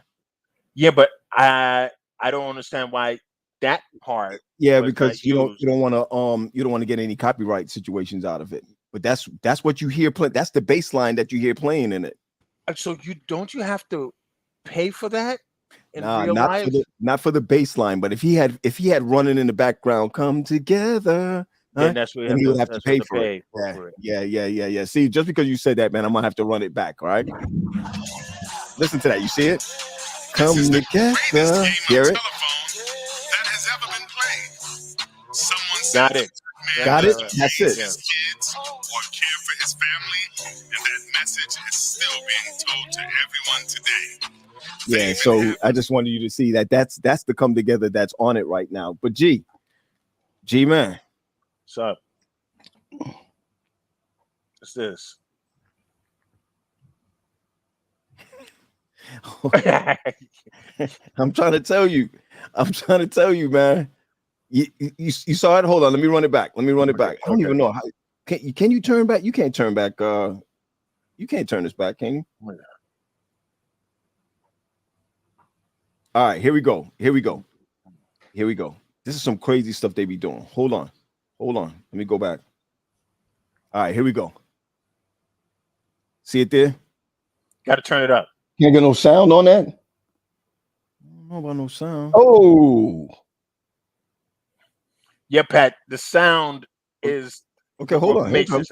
Yeah, but I don't understand why that part. Yeah, because you don't want to get any copyright situations out of it. But that's what you hear play. That's the bass line that you hear playing in it. So you have to pay for that in nah, real life? Not for the bass line, but if he had running in the background, come together, then that's what he would have to pay for it. Yeah. See, just because you said that, man, I'm gonna have to run it back. All right. Listen to that. You see it? Come together. Hear it? That has ever been played. Someone got it. Got it. That's it. His kids or care for his family, and that message is still being told to everyone today. Yeah. So I just wanted you to see that that's the come together that's on it right now. But G man, what's up? What's this? I'm trying to tell you, man. You saw it. Hold on, let me run it back. I don't even know how. Can you turn back? You can't turn back. You can't turn this back, can you? All right, here we go. This is some crazy stuff they be doing. Hold on. Let me go back. All right, here we go. See it there? Got to turn it up. Can't get no sound on that. I don't know about no sound. Oh, yeah, Pat. The sound is okay. Hold on. Okay. I'm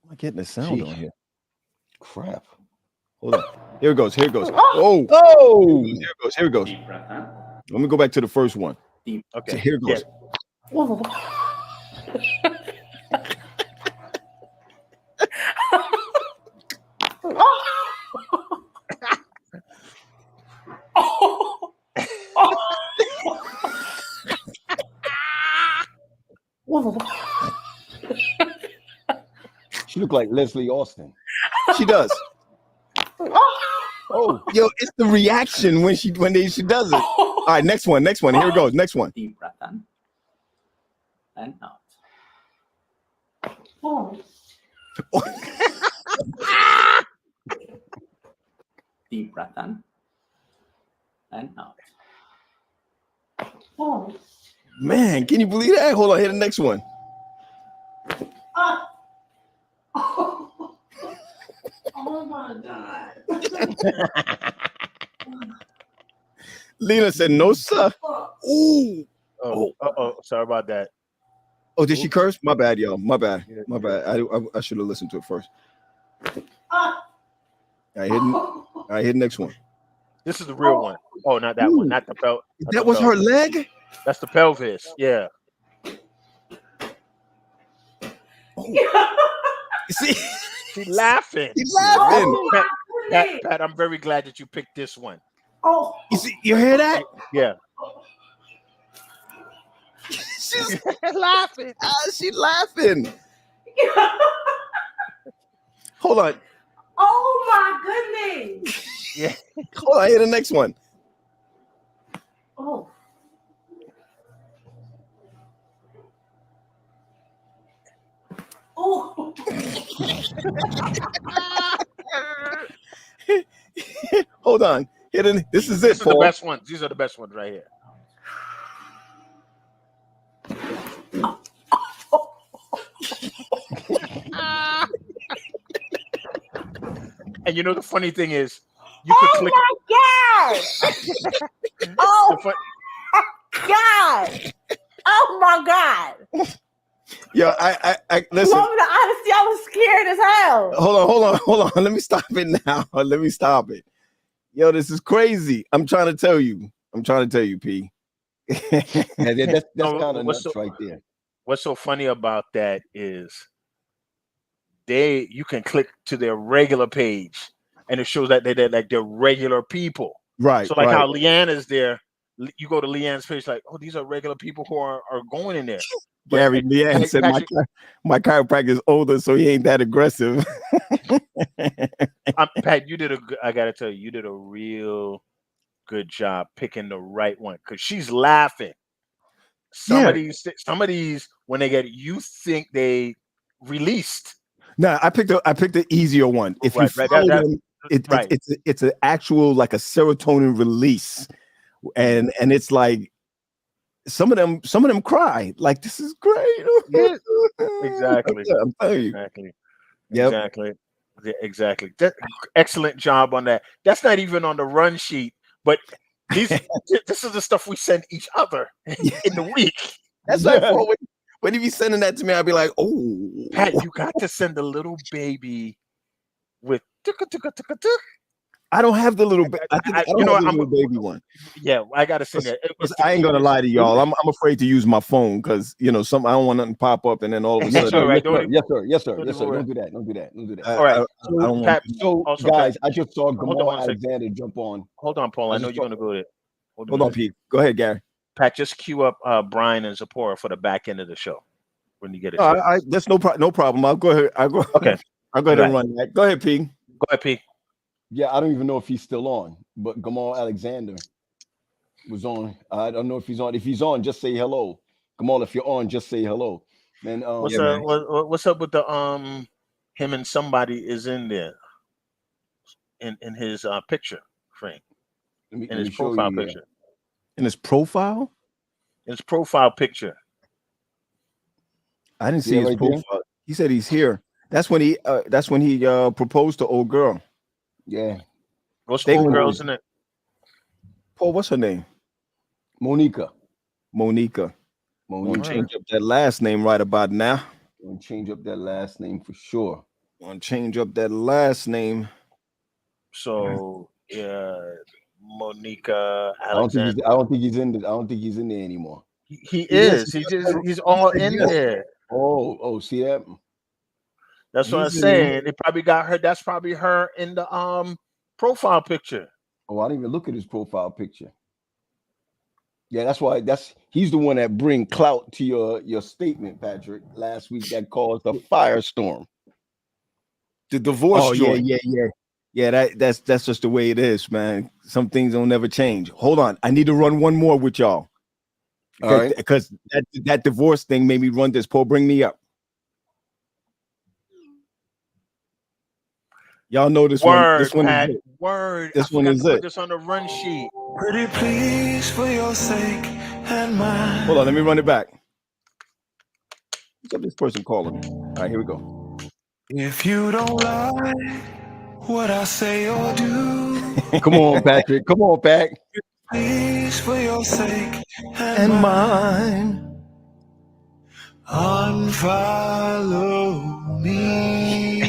not getting the sound on here. Crap. Hold on. Here it goes. Oh. Here it goes. Let me go back to the first one. Okay. So here it goes. Yeah. look like Leslie Austin. She does. Oh, Yo, it's the reaction when she does it. All right, next one. Here it goes. Next one. Deep breath in and out. Oh. Deep breath in and out. Oh. Man, can you believe that? Hold on, here the next one. Oh my God. Lena said, no, sir. Ooh. Oh, sorry about that. Oh, did she curse? My bad, y'all. My bad. I should have listened to it first. All right, hit the next one. This is the real one. Oh, not that one. Not the belt. That was her leg? That's the pelvis. Yeah. See, She's laughing. he's laughing. Pat, I'm very glad that you picked this one. Oh. You see, you hear that? Yeah. She's laughing. she's laughing. Hold on. Oh my goodness. Yeah. Hold on, hit the next one. Oh. Oh. Hold on. This is it. This is the best ones. These are the best ones right here. And you know the funny thing is, you could click. God. Oh God. Oh my God. Yo, I listen. Moment of honesty, I was scared as hell. Hold on. Let me stop it now. Let me stop it. Yo, this is crazy. I'm trying to tell you, P. yeah, that's No, kind of what's nuts so- right there. What's so funny about that is you can click to their regular page and it shows that they're regular people. Right. So like right. how Leanne is there, you go to Leanne's page like, oh, these are regular people who are going in there. Gary Leanne said my chiropractor is older, so he ain't that aggressive. Pat, I gotta tell you did a real good job picking the right one because she's laughing. Some of these when they get you think they released. No, I picked the easier one. If you Right, follow them, it's an actual like a serotonin release, and it's like some of them cry like this is great. Yeah, exactly. I'm telling you. Exactly. Yep. Exactly. Yeah, exactly. Excellent job on that. That's not even on the run sheet, but this is the stuff we send each other in the week. That's like when you be sending that to me, I'd be like, oh, Pat, you got to send a little baby with I don't have the little baby. I don't have the little baby one. Yeah, I gotta send that. I ain't gonna lie to y'all. I'm afraid to use my phone because I don't want nothing to pop up and then all of a sudden. Yes, sir. Don't do that. All right. So guys, I just saw Gamal Alexander jump on. Hold on, Paul. I know you're gonna go there. Hold on, Pete. Go ahead, Gary. Pat, just queue up Brian and Zipporah for the back end of the show when you get it. That's no problem. I'll go ahead. Okay. I'll go ahead and run that. Go ahead, P. Go ahead, P. Yeah, I don't even know if he's still on, but Gamal Alexander was on. I don't know if he's on. If he's on, just say hello. Gamal, if you're on, just say hello. Man, what's up with the him and somebody is in there in his picture frame. In his profile picture. In his profile? His profile picture. I didn't see his profile. There? He said he's here. That's when he proposed to old girl. Yeah. What's the old girls in it? Paul, what's her name? Monica. Gonna change up that last name right about now. Gonna change up that last name for sure. Gonna change up that last name. So yeah, Monica Alexander. I don't think he's in there anymore. He is. He's all in there. Oh, see that? That's what I'm saying. They probably got her. That's probably her in the profile picture. Oh, I didn't even look at his profile picture. Yeah, that's why. He's the one that bring clout to your statement, Patrick. Last week that caused a firestorm. The divorce Oh, joint. Yeah, that's just the way it is, man. Some things don't never change. Hold on. I need to run one more with y'all. All right. Because that divorce thing made me run this. Paul, bring me up. Y'all know this one. This one Pat, is it. word. This I one forgot is to put it. this on the run sheet. Pretty please for your sake and mine. Hold on, let me run it back. What's up, this person calling me? All right, here we go. If you don't like what I say or do, Come on, Patrick. Come on, Pat. please for your sake And mine. unfollow me.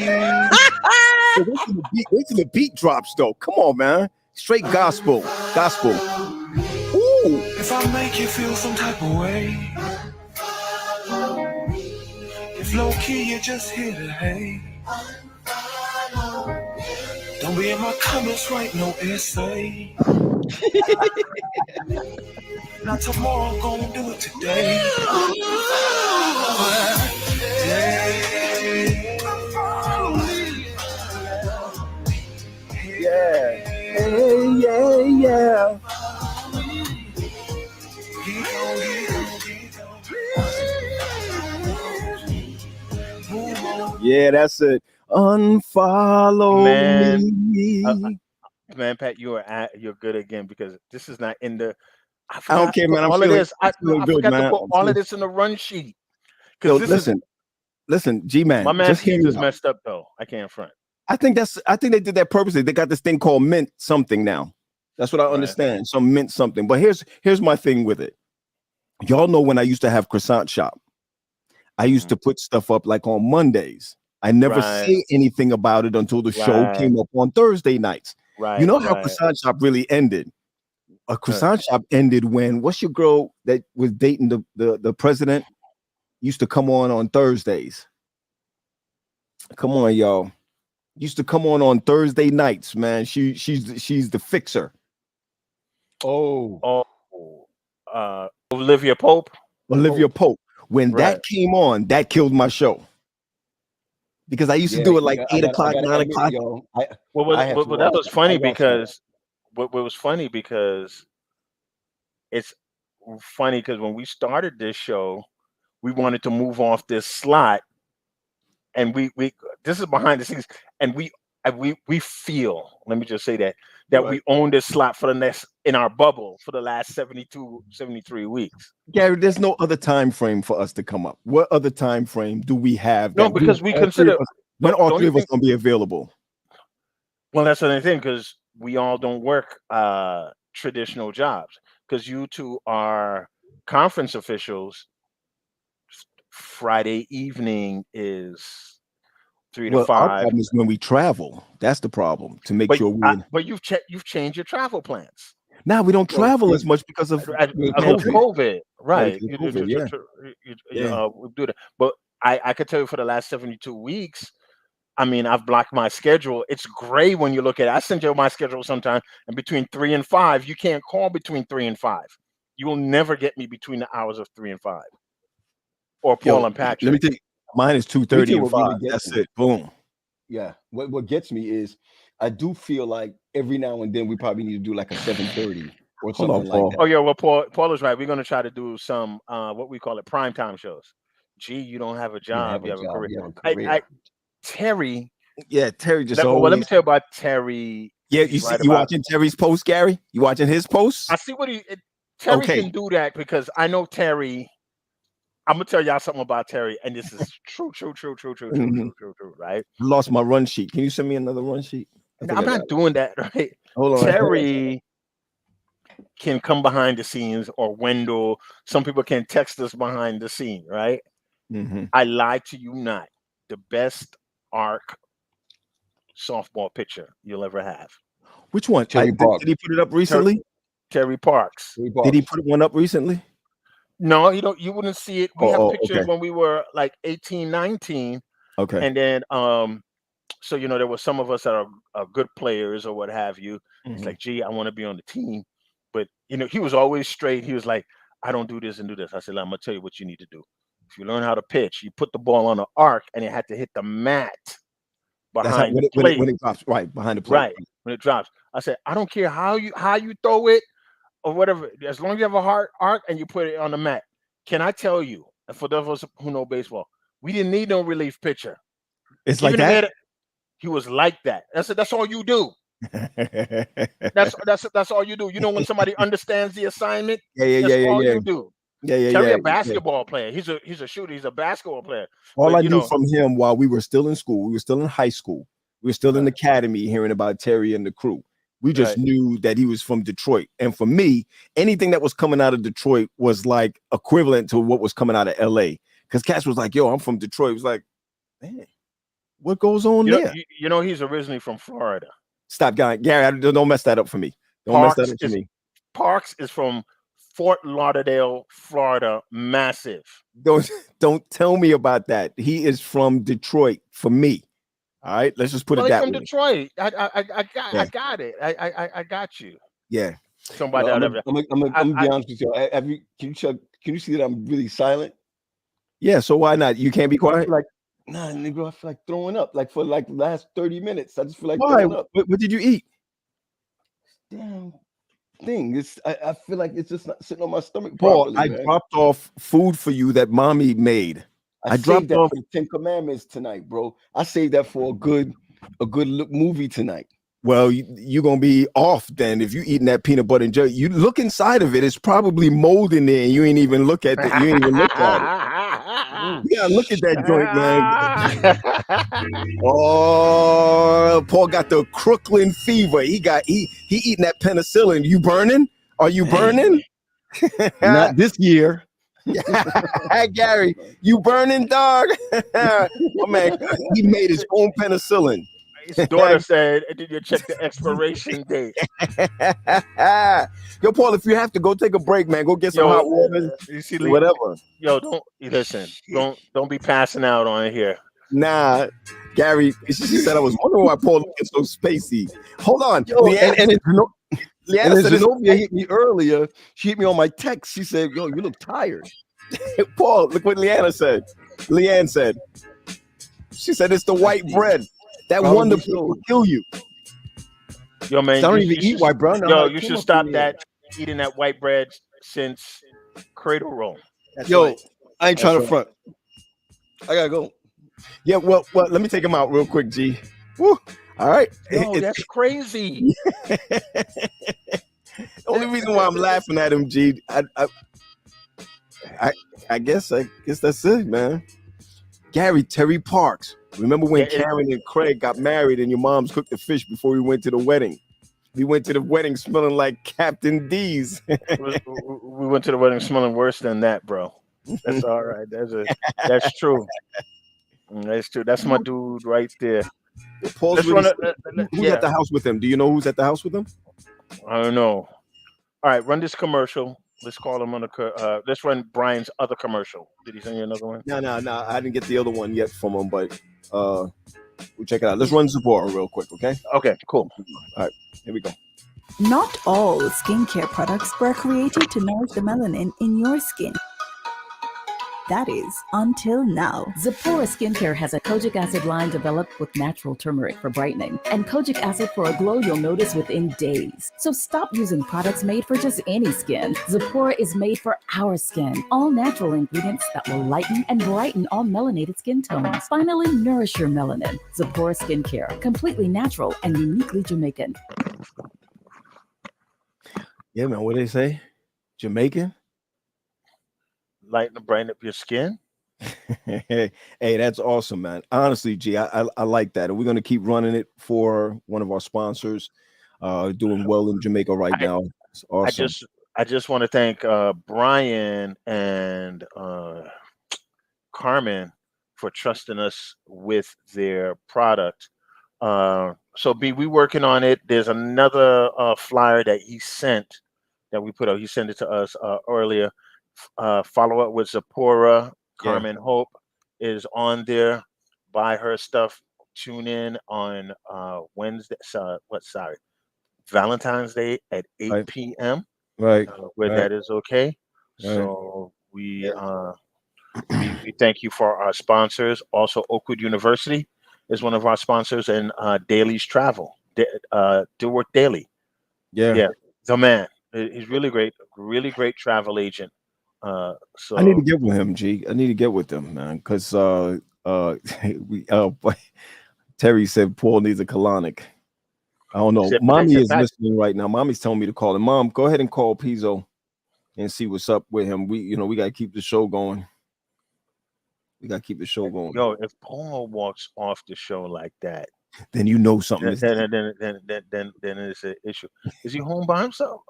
Wait till the beat drops, though. Come on, man. Straight gospel. Ooh. If I make you feel some type of way, if low key you're just here to hate, don't be in my comments, write no essay. Not tomorrow, gonna do it today. Yeah. Yeah, that's it. Unfollow me. Man, Pat, you're good again because this is not in the. I don't care, man. All of this. I good, forgot man. to put all of this in the run sheet. Yo, listen, G-Man. My man just hear Steve me is out. messed up though. I can't front. I think they did that purposely. They got this thing called mint something now. That's what I understand. Some mint something. But here's my thing with it. Y'all know when I used to have Croissant Shop, I used to put stuff up like on Mondays. I never say anything about it until the show came up on Thursday nights. Right. You know how Croissant Shop really ended? A Croissant Shop ended when what's your girl that was dating the president used to come on Thursdays. Come on, y'all. Used to come on Thursday nights, man. She's the fixer. Olivia Pope. When that came on, that killed my show. Because I used to do it like 8 o'clock, 9 o'clock. That was funny because what was funny because it's funny because when we started this show, we wanted to move off this slot, and we this is behind the scenes, and we feel, let me just say that we own this slot for the next in our bubble for the last 73 weeks. Gary, there's no other time frame for us to come up. What other time frame do we have? No, because we consider when all three of us gonna be available. Well, that's another thing because we all don't work traditional jobs. Because you two are conference officials. Friday evening is 3 to 5. Our problem is when we travel. That's the problem. To make sure but you've changed your travel plans. Now we don't travel as much because of COVID. Right. COVID, We do that. But I could tell you for the last 72 weeks, I mean, I've blocked my schedule. It's gray when you look at it. I send you my schedule sometime, and between 3 and 5, you can't call between 3 and 5. You will never get me between the hours of 3 and 5. Or Paul and Patrick. Let me tell you, mine is 2:30 and 5. That's it. Boom. Yeah. What gets me is I do feel like every now and then we probably need to do like a 7:30 or something like that. Oh yeah, well Paul is right. We're gonna try to do some what we call it primetime shows. Gee, you don't have a job, you have a career. Terry. Yeah, Terry just well, let me tell you about Terry. Yeah, you watching Terry's post, Gary? You watching his posts? I see what Terry can do that because I know Terry. I'm gonna tell y'all something about Terry, and this is true, right? I lost my run sheet. Can you send me another run sheet? I'm not doing that, right? Hold on. Terry can come behind the scenes, or Wendell. Some people can text us behind the scene, right? Mm-hmm. I lie to you not. The best arc softball pitcher you'll ever have. Which one? Did he put it up recently? Terry Parks. Did he put one up recently? No, you wouldn't see it. We have pictures when we were like 18, 19. Okay. And then so there were some of us that are good players or what have you. Mm-hmm. It's like, gee, I want to be on the team. But he was always straight. He was like, I don't do this and do this. I said, I'm gonna tell you what you need to do. If you learn how to pitch, you put the ball on the arc and it had to hit the mat. behind the when plate. it drops, right behind the plate. Right, when it drops. I said, I don't care how you throw it or whatever, as long as you have a hard arc and you put it on the mat. Can I tell you, and for those of us who know baseball, we didn't need no relief pitcher. It's like that. He was like that. That's all you do. That's all you do. You know, when somebody understands the assignment, that's all you do. Terry, a basketball player. He's a shooter. He's a basketball player. All I knew from him while we were still in school, we were still in high school, we were still in the academy hearing about Terry and the crew. We just knew that he was from Detroit. And for me, anything that was coming out of Detroit was like equivalent to what was coming out of LA. Because Cass was like, yo, I'm from Detroit. It was like, man, what goes on there? You know, he's originally from Florida. Stop, Gary. Don't mess that up for me. Parks is from Fort Lauderdale, Florida. Massive. Don't tell me about that. He is from Detroit for me. All right, let's just put it that way. From Detroit. I got it. I got you. Yeah. Somebody. I'm gonna be honest with you. Can you see that I'm really silent? Yeah. So why not? You can't be quiet. Nah, nigga, I feel like throwing up. Like for like the last 30 minutes, I just feel like why? Throwing up. What did you eat? Damn thing. I feel like it's just not sitting on my stomach. Paul, properly, I dropped off food for you that mommy made. I dropped that for the 10 Commandments tonight, bro. I saved that for a good movie tonight. Well, you're gonna be off then if you eating that peanut butter and jelly. You look inside of it; it's probably mold in there, and you ain't even look at it. You ain't even look at it. You gotta look at that joint, man. Oh, Paul got the Crooklyn fever. He eating that penicillin. You burning? Are you burning? Not this year. Gary, you burning, dog? Oh, man, he made his own penicillin. His daughter said, "Did you check the expiration date?" Yo, Paul, if you have to go take a break, man, go get some hot water. You see, whatever. Yo, don't be passing out on here. Nah, Gary. She said I was wondering why Paul looking so spacey. Hold on. Yo, and Zenobia hit me earlier. She hit me on my text. She said, "Yo, you look tired." Paul, look what Leanne said. Leanne said, she said it's the white bread. That wonder will kill you. Yo, man, I don't even eat white bread. Yo, you should stop eating that white bread since Cradle Roll. Yo, I ain't trying to front. I gotta go. Yeah, well, let me take him out real quick, G. Woo. All right. Yo, that's crazy. The only reason why I'm laughing at him, G, I guess that's it, man. Gary, Terry Parks. Remember when Karen and Craig got married and your mom's cooked the fish before we went to the wedding? We went to the wedding smelling like Captain D's. We went to the wedding smelling worse than that, bro. That's all right. That's true. That's true. That's my dude right there. Paul's who's at the house with him? Do you know who's at the house with him? I don't know. All right, run this commercial. Let's call him on the. Let's run Brian's other commercial. Did he send you another one? No. I didn't get the other one yet from him, but we'll check it out. Let's run Sephora real quick, okay? Okay, cool. All right, here we go. Not all skincare products were created to nourish the melanin in your skin. That is, until now. Zephora Skincare has a kojic acid line developed with natural turmeric for brightening and kojic acid for a glow you'll notice within days. So stop using products made for just any skin. Zephora is made for our skin. All natural ingredients that will lighten and brighten all melanated skin tones. Finally, nourish your melanin. Zephora Skincare, completely natural and uniquely Jamaican. Yeah, man, what do they say? Jamaican? Lighten and brighten up your skin. Hey, that's awesome, man. Honestly, G, I like that. And we're going to keep running it for one of our sponsors. Doing well in Jamaica right now. It's awesome. I just want to thank Brian and Carmen for trusting us with their product. So B, we working on it. There's another flyer that he sent that we put out. He sent it to us earlier. Follow up with Zephora. Carmen Hope is on there. Buy her stuff. Tune in on Wednesday. Valentine's Day at 8 p.m. Right. That is okay. Right. So we thank you for our sponsors. Also, Oakwood University is one of our sponsors, and Daly's Travel, Dilworth Daly. Yeah, the man. He's really great travel agent. So I need to get with him, G. I need to get with him, man, because Terry said Paul needs a colonic. I don't know. Mommy is listening right now. Mommy's telling me to call him. Mom, go ahead and call Pizzo and see what's up with him. We got to keep the show going. Yo, if Paul walks off the show like that, then you know something. Then it's an issue. Is he home by himself?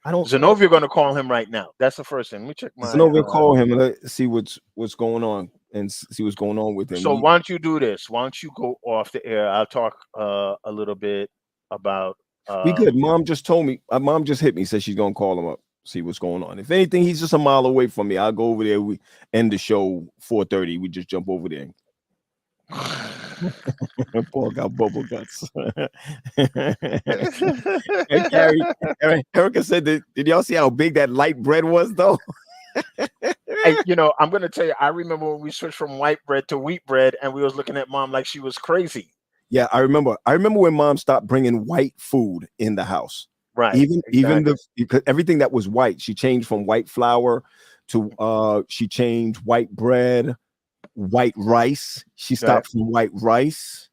I don't. Zenobia going to call him right now. That's the first thing. Let me check my. Zenobia call him and let's see what's going on and see what's going on with him. So why don't you do this? Why don't you go off the air? I'll talk a little bit about. We good. Mom just told me. Mom just hit me. Said she's gonna call him up. See what's going on. If anything, he's just a mile away from me. I'll go over there. We end the show 4:30. We just jump over there. Paul got bubble guts. And Carrie, Erica said that. Did y'all see how big that light bread was, though? Hey, I'm gonna tell you. I remember when we switched from white bread to wheat bread, and we was looking at Mom like she was crazy. Yeah, I remember. I remember when Mom stopped bringing white food in the house. Right. Even because everything that was white, she changed from white flour to she changed white bread, white rice. She stopped from white rice.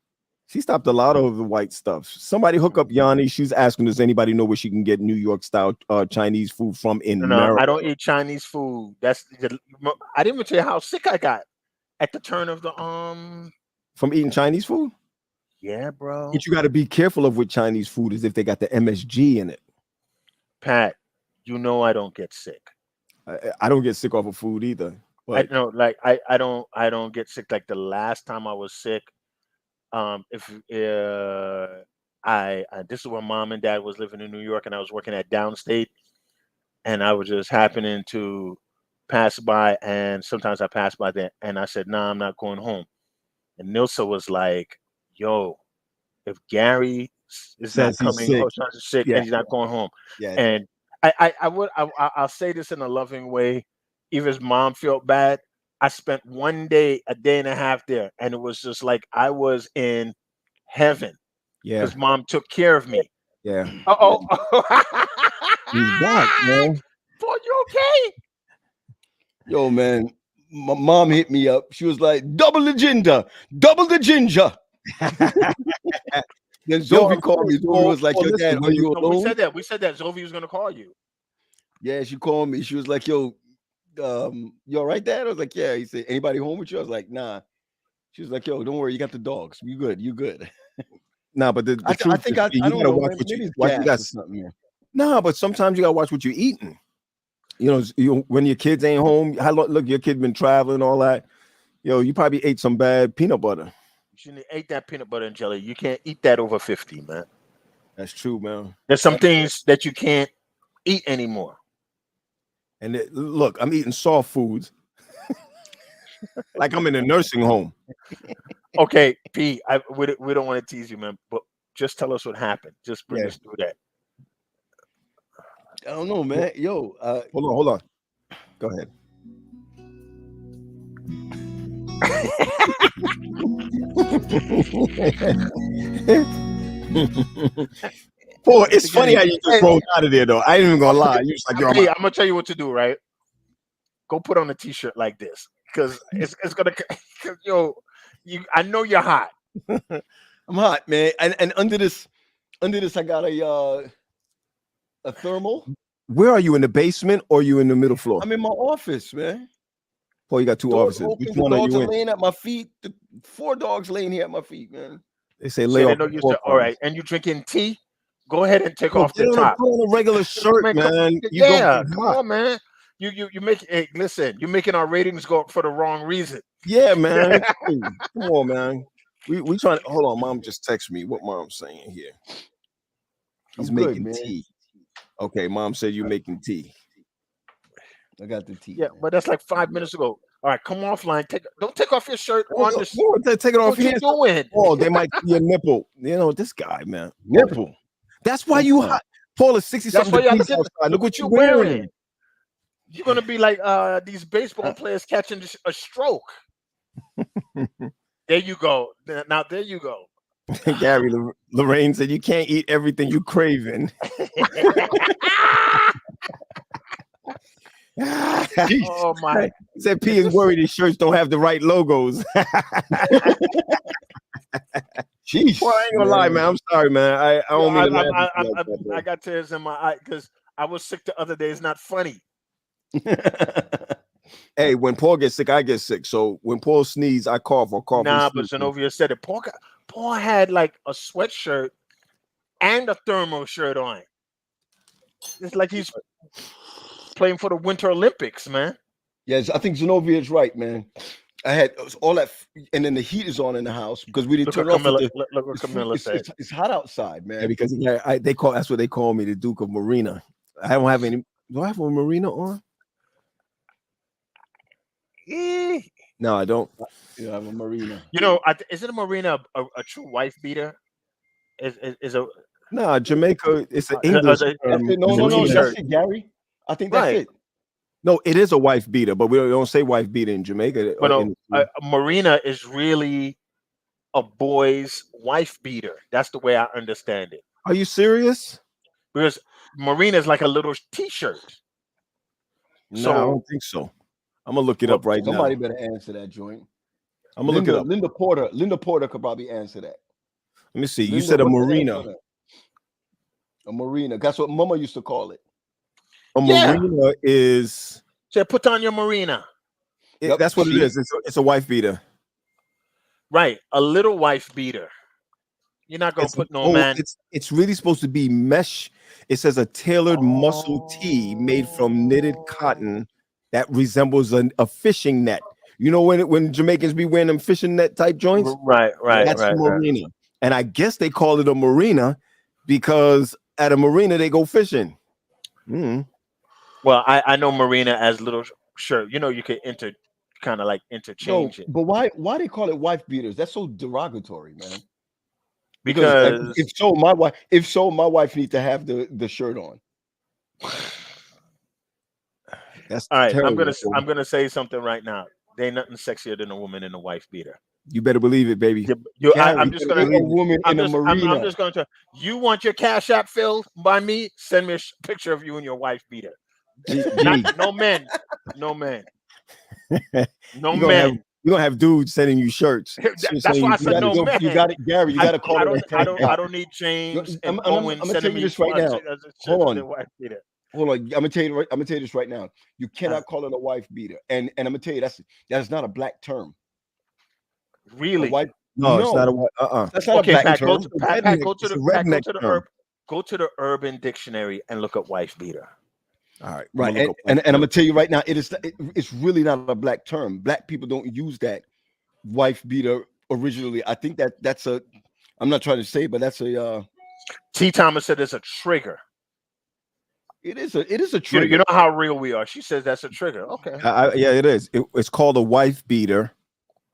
She stopped a lot of the white stuff. Somebody hook up Yanni. She's asking, does anybody know where she can get New York style Chinese food from in America? I don't eat Chinese food. I didn't even tell you how sick I got at the turn of the from eating Chinese food. Yeah, bro. But you got to be careful of with Chinese food is if they got the MSG in it. Pat, I don't get sick. I don't get sick off of food either. But I don't get sick. Like the last time I was sick, this is when Mom and Dad was living in New York and I was working at Downstate, and I was just happening to pass by, and sometimes I pass by there, and I said, "Nah, I'm not going home." And Nilsa was like, "Yo, if Gary is not coming, sick, and he's not going home." Yeah. And I'll say this in a loving way. Even his mom felt bad. I spent a day and a half there, and it was just like I was in heaven. Yeah. Because Mom took care of me. Yeah. He's back, man. Boy, you okay? Yo, man. My mom hit me up. She was like, double the ginger. Then Zoe called me. Zoe was like, yo, Dad, are you alone? We said that Zoe was going to call you. Yeah, she called me. She was like, yo, you all right, Dad? I was like, yeah. He said, anybody home with you? I was like, nah. She was like, yo, don't worry. You got the dogs. You good. Nah, but I think I don't know. Watch what you got. Nah, but sometimes you got to watch what you're eating. When your kids ain't home, look, your kid been traveling, all that. You probably ate some bad peanut butter. You shouldn't have ate that peanut butter and jelly. You can't eat that over 50, man. That's true, man. There's some things that you can't eat anymore. And look, I'm eating soft foods like I'm in a nursing home. Okay, P, we don't want to tease you, man, but just tell us what happened. Just bring us through that. I don't know, man. Yo, hold on. Go ahead. Boy, it's funny how you just rolled out of there, though. I ain't even gonna lie. You like, I'm gonna tell you what to do, right? Go put on a t-shirt like this, because it's gonna. I know you're hot. I'm hot, man. And under this, I got a thermal. Where are you, in the basement or you in the middle floor? I'm in my office, man. Oh, you got two offices. Which one are you in? Laying at my feet. 4 dogs laying here at my feet, man. They say lay off. All right, and you drinking tea? Go ahead and take off the top. Put on a regular shirt, man. Come on, man. You make. Hey, listen, you're making our ratings go up for the wrong reason. Yeah, man. Come on, man. We trying to hold on. Mom just texted me. What Mom's saying here? He's making tea. Okay, Mom said you're making tea. I got the tea. Yeah, but that's like 5 minutes ago. All right, come offline. Don't take off your shirt on this. Take it off. What you doing? Oh, they might see a nipple. This guy, man. Nipple. That's why you hot. Paul is 60-something degrees outside. Look what you're wearing. You're gonna be like these baseball players catching a stroke. There you go. Now there you go. Gary, Lorraine said you can't eat everything you craving. Oh my! He said P is worried his shirts don't have the right logos. Jeez, Well, I ain't gonna lie, man. I'm sorry, man. I don't mean to laugh at you like that, I got tears in my eye because I was sick the other day. It's not funny. Hey, when Paul gets sick, I get sick. So when Paul sneezes, I cough or cough. Nah, but Zenobia said it. Paul had like a sweatshirt and a thermal shirt on. It's like he's playing for the Winter Olympics, man. Yes, I think Zenobia is right, man. I had all that, and then the heat is on in the house because we didn't turn off. Look what Camilla said. It's hot outside, man. Yeah, because they call that's what they call me, the Duke of Marina. I don't have any. Do I have a Marina on? No, I don't. You have a Marina. You know, isn't a Marina a true wife beater? Is a Jamaica? It's an English. No, that's it, Gary. I think that's it. No, it is a wife beater, but we don't say wife beater in Jamaica. But a Marina is really a boy's wife beater. That's the way I understand it. Are you Because Marina is like a little t-shirt. No, I don't think so. I'm gonna look it up right now. Somebody better answer that joint. I'm gonna look it up. Linda Porter could probably answer that. Let me see. You said a Marina. A Marina. That's what Mama used to call it. A Marina is. So put on your Marina. That's what it is. It's a wife beater. Right, a little wife beater. You're not gonna put no man. It's really supposed to be mesh. It says a tailored muscle tee made from knitted cotton that resembles a fishing net. You know when Jamaicans be wearing them fishing net type joints? Right. That's a Marina. Right. And I guess they call it a Marina because at a Marina they go fishing. Well, I know Marina as little shirt. You know, you could kind of like interchange it. But why they call it wife beaters? That's so derogatory, man. Because if so, my wife needs to have the shirt on. That's all right. Terrible. I'm gonna say something right now. There ain't nothing sexier than a woman in a wife beater. You better believe it, baby. I'm just gonna a woman in a Marina. I'm just going to. You want your Cash App filled by me? Send me a picture of you and your wife beater. No men. You're gonna have dudes sending you shirts. That's why I said no man. You got it, Gary. You got to call it. I don't need James and Owen sending me this right now. Hold on. Wife beater. Hold on. I'm gonna tell you this right now. You cannot call it a wife beater, and I'm gonna tell you that's not a black term. Really? No, it's not a. That's not a black term. Go to the Urban Dictionary and look up wife beater. All right, right, and I'm gonna tell you right now, it's really not a black term. Black people don't use that wife beater originally. I think that's a. I'm not trying to say, but that's a. T. Thomas said it's a trigger. It is a trigger. You know how real we are. She says that's a trigger. Okay. Yeah, it is. It's called a wife beater.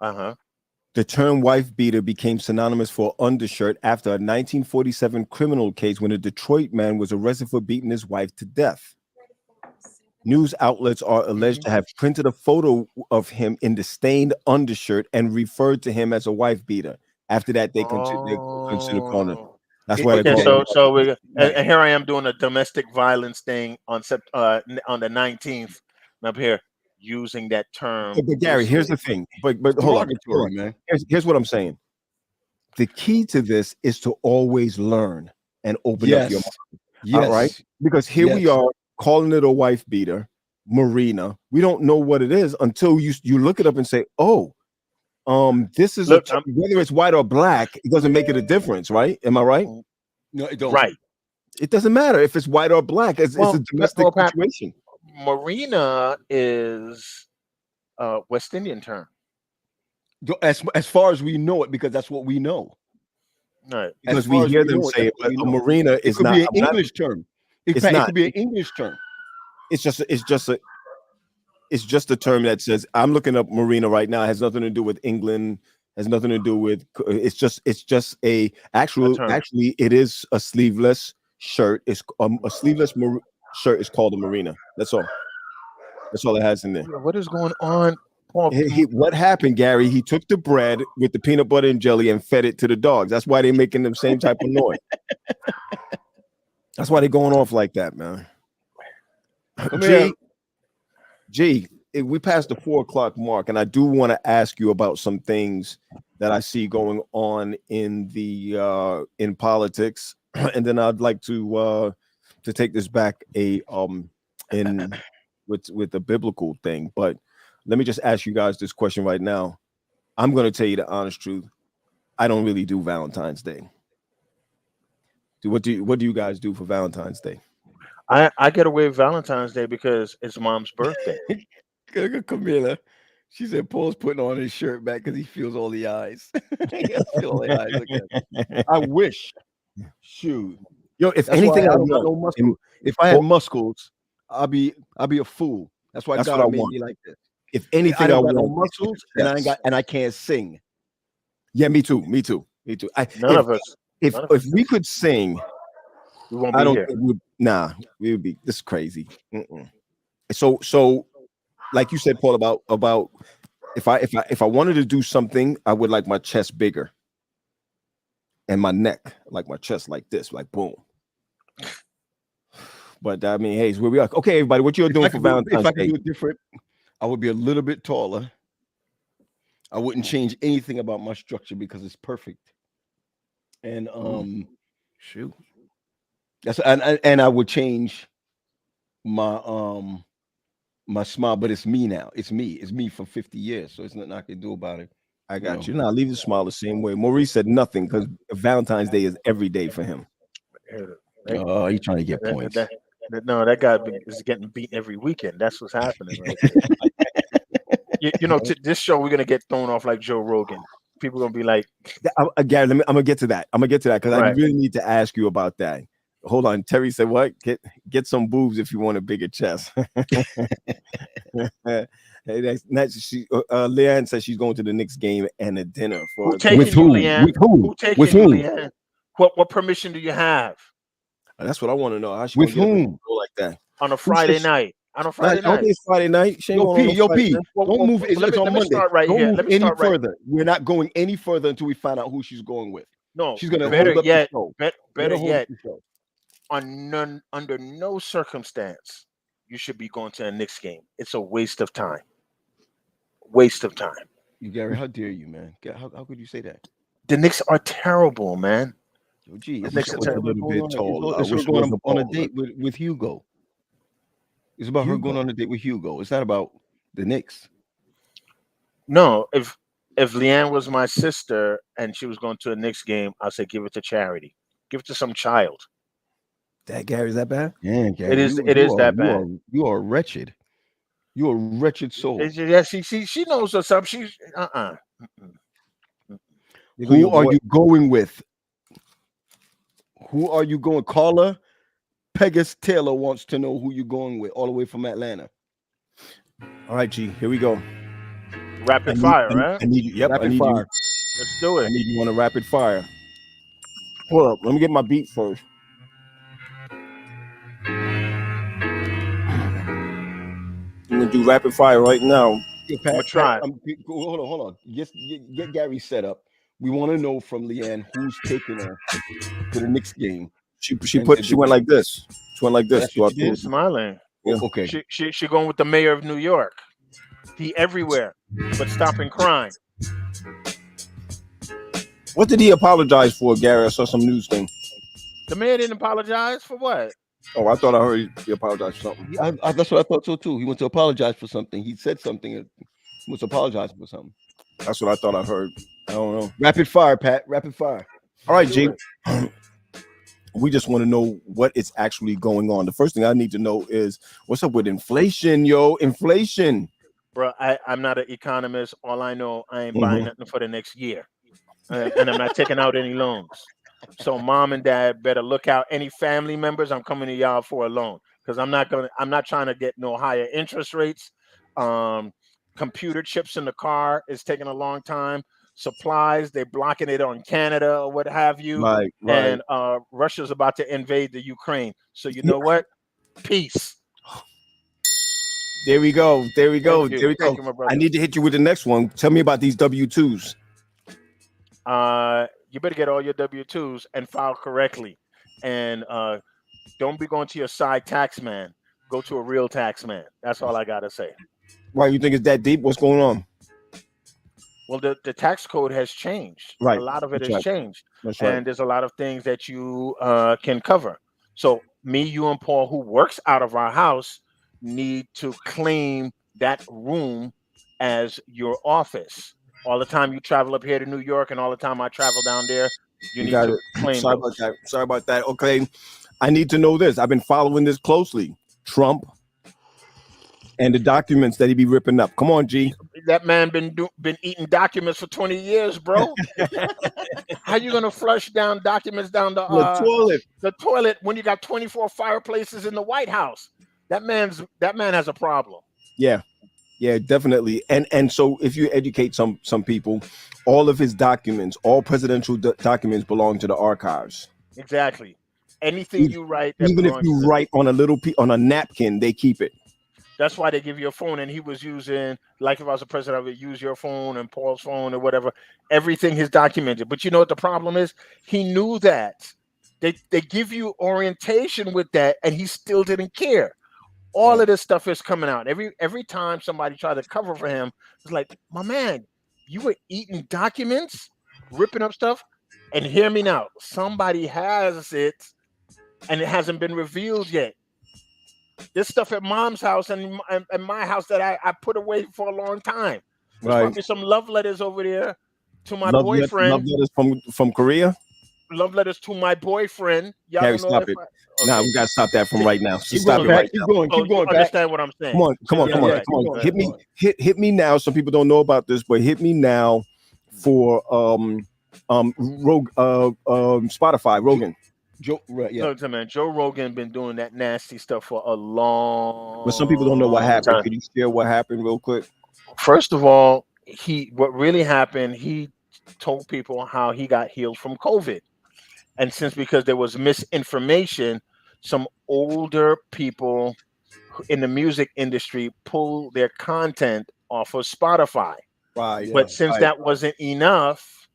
The term wife beater became synonymous for undershirt after a 1947 criminal case when a Detroit man was arrested for beating his wife to death. News outlets are alleged to have printed a photo of him in the stained undershirt and referred to him as a wife beater. After that, they consider calling it. That's why. And here I am doing a domestic violence thing on the 19th. Up here using that term. But Gary, here's the thing. But hold on, man. Here's what I'm saying. The key to this is to always learn and open up your mind. Yes. All right. Because here we are calling it a wife beater, Marina. We don't know what it is until you look it up and say, this is whether it's white or black, it doesn't make it a difference, right? Am I right? No, it don't. Right. It doesn't matter if it's white or black. It's a domestic situation. Marina is a West Indian term. As far as we know it, because that's what we know. Right. Because we hear them say a marina is not an English term. It could be an English term. It's just a term that says, I'm looking up marina right now. It has nothing to do with England. Has nothing to do with. It's just actually it is a sleeveless shirt. It's a sleeveless shirt is called a marina. That's all. That's all it has in there. What is going on? What happened, Gary? He took the bread with the peanut butter and jelly and fed it to the dogs. That's why they're making the same type of noise. That's why they're going off like that, man. G, we passed the 4 o'clock mark, and I do want to ask you about some things that I see going on in the in politics, and then I'd like to take this back with a biblical thing. But let me just ask you guys this question right now. I'm going to tell you the honest truth. I don't really do Valentine's Day. What do you guys do for Valentine's Day? I get away with Valentine's Day because it's Mom's birthday. Camila, she said Paul's putting on his shirt back because he feels all the eyes. Feel all the eyes. Look at it. I wish. Shoot. Yo, if That's anything, I don't got no muscle. If I had muscles, I'll be a fool. That's why God made me like this. If anything, I don't got no muscles, yes. and I can't sing. Yeah, me too. None of us. If we could sing, we won't be here. We would be. This is crazy. So, like you said, Paul, about if I wanted to do something, I would like my chest bigger, and my neck, like my chest, like this, like boom. But I mean, hey, it's where we are. Okay, everybody, what you're doing for Valentine's Day? If I could do it different, I would be a little bit taller. I wouldn't change anything about my structure because it's perfect. And shoot. That's and I would change my my smile, but it's me now. It's me for 50 years, so it's nothing I can do about it. I got you. Now leave the smile the same way. Maurice said nothing because Valentine's Day is every day for him. Oh, he's trying to get points. That guy is getting beat every weekend. That's what's happening. Right this show we're gonna get thrown off like Joe Rogan. People gonna be like, Gary, I'm gonna get to that. because I really need to ask you about that. Hold on. Terry said, "What? Get some boobs if you want a bigger chest." Leanne says she's going to the Knicks game and a dinner for with who? With whom? Leanne? What permission do you have? That's what I want to know. How she with whom? Go like that on a Friday night. On a Friday night. Okay, it's Friday night. Yo, P. Don't move. It's on Monday. Don't move any further. We're not going any further until we find out who she's going with. No, she's gonna better hold yet. Up better yet. Under no circumstance you should be going to a Knicks game. It's a waste of time. You, Gary, how dare you, man? How could you say that? The Knicks are terrible, man. Oh, gee, the Knicks are a little bit tall. It's going on a date with Hugo. It's about her going on a date with Hugo. It's not about the Knicks. No, if Leanne was my sister and she was going to a Knicks game, I'd say give it to charity. Give it to some child. That Gary, is that bad? Yeah, Gary, it is that bad. You are wretched. You are a wretched soul. Yeah, she knows what's up. She's Who are you going with? Who are you going? Caller Pegasus Taylor wants to know who you're going with, all the way from Atlanta. All right, G, here we go. Rapid fire, right? I need you. Yep, rapid fire. Let's do it. I need you on a rapid fire. Hold up, let me get my beat first. I'm gonna do rapid fire right now. Yeah, Pat, I'm gonna try. Hold on. Get Gary set up. We want to know from Leanne who's taking her to the Knicks game. She went like this. She went like this. She's smiling. Yeah. Okay. She going with the mayor of New York. He everywhere, but stopping crime. What did he apologize for, Gary? I saw some news thing. The mayor didn't apologize for what? Oh, I thought I heard he apologized for something. That's what I thought so too. He went to apologize for something. He said something. He was apologizing for something. That's what I thought I heard. I don't know. Rapid fire, Pat. Rapid fire. All right, G. We just want to know what is actually going on. The first thing I need to know is what's up with inflation, yo? Inflation. Bro, I'm not an economist. All I know, I ain't buying nothing for the next year. And I'm not taking out any loans. So mom and dad better look out. Any family members, I'm coming to y'all for a loan because I'm not trying to get no higher interest rates. Computer chips in the car is taking a long time. Supplies, they're blocking it on Canada or what have you. Right. And Russia's about to invade the Ukraine. So you know what? Peace. There we go. There we go. Thank you. There we Thank go. you, my brother. I need to hit you with the next one. Tell me about these W-2s. You better get all your W-2s and file correctly. And don't be going to your side tax man. Go to a real tax man. That's all I gotta say. Why you think it's that deep? What's going on? Well, the tax code has changed. Right. A lot of it That's has right. changed. That's right. And there's a lot of things that you can cover. So me, you, and Paul, who works out of our house, need to claim that room as your office. All the time you travel up here to New York and all the time I travel down there, you need got to it. claim Sorry those. about that. Sorry about that. Okay. I need to know this. I've been following this closely. Trump and the documents that he be ripping up. Come on, G. That man been eating documents for 20 years, bro. How you gonna flush down documents down the toilet when you got 24 fireplaces in the White House? That man has a problem. Yeah, definitely. And so if you educate some people, all of his documents, all presidential documents belong to the archives. Exactly. Anything you write, even if you write on a little on a napkin, they keep it. That's why they give you a phone. And he was using, like if I was a president, I would use your phone and Paul's phone or whatever. Everything is documented. But you know what the problem is? He knew that. They give you orientation with that, and he still didn't care. All of this stuff is coming out. Every time somebody tried to cover for him, it's like, my man, you were eating documents, ripping up stuff, and hear me now. Somebody has it, and it hasn't been revealed yet. This stuff at mom's house and my house that I put away for a long time. There's probably some love letters over there to my boyfriend. Love letters from Korea. Love letters to my boyfriend. Y'all Harry, don't know stop it. Nah, we gotta stop that from right now. Keep Stop going, it right keep now. going, keep going. Understand what I'm saying? Come on. Hit me, hit me now. Some people don't know about this, but hit me now for Spotify, Rogan. Joe, right, yeah. Look, man, Joe Rogan been doing that nasty stuff for a long. But some people don't know what happened. time. Could you share what happened real quick? First of all, what really happened, he told people how he got healed from COVID. And because there was misinformation, some older people in the music industry pulled their content off of Spotify. Right. But since that wasn't enough,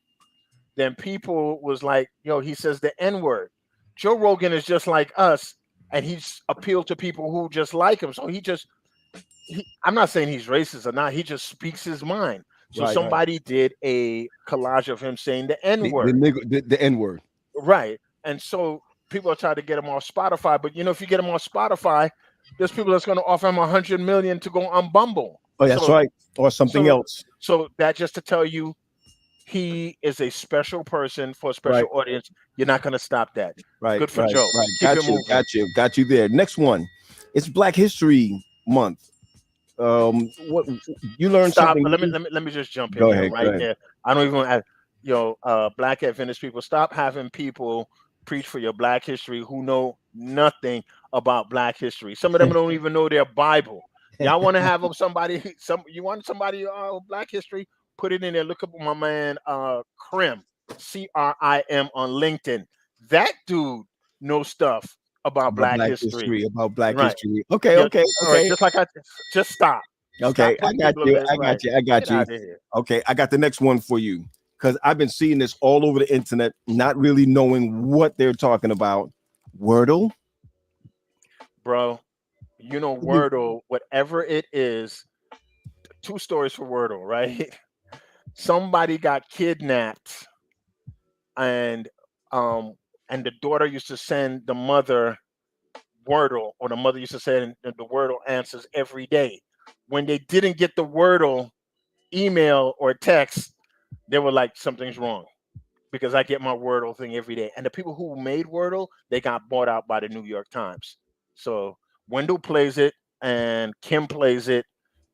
then people was like, yo, he says the N-word. Joe Rogan is just like us, and he's appealed to people who just like him. So I'm not saying he's racist or not. He just speaks his mind. So somebody did a collage of him saying the N-word. The N-word. Right. And so people are trying to get him off Spotify. But, if you get him off Spotify, there's people that's going to offer him $100 million to go on Bumble. Oh, that's right. Or something else. So that just to tell you, he is a special person for a special audience. You're not going to stop that. Right. Good for Joe. Right. Got you there. Next one. It's Black History Month. What you learned something? Let me just jump in go there ahead. there. I don't even want to, Black Adventist people, stop having people preach for your Black history who know nothing about Black history. Some of them don't even know their Bible. Y'all want to have you want somebody Black history? Put it in there. Look up my man Krim, CRIM on LinkedIn. That dude knows stuff about Black history. About Black Right. history. Okay. All right, just like just stop. Okay, Stop I got putting people you. in- I got Get you. outta here. Okay, I got the next one for you because I've been seeing this all over the internet, not really knowing what they're talking about. Wordle, Bro, Wordle, whatever it is, 2 stories for Wordle, right? Somebody got kidnapped, and the daughter used to send the mother Wordle, or the mother used to send the Wordle answers every day. When they didn't get the Wordle email or text, they were like, something's wrong, because I get my Wordle thing every day. And the people who made Wordle, they got bought out by the New York Times. So Wendell plays it and Kim plays it.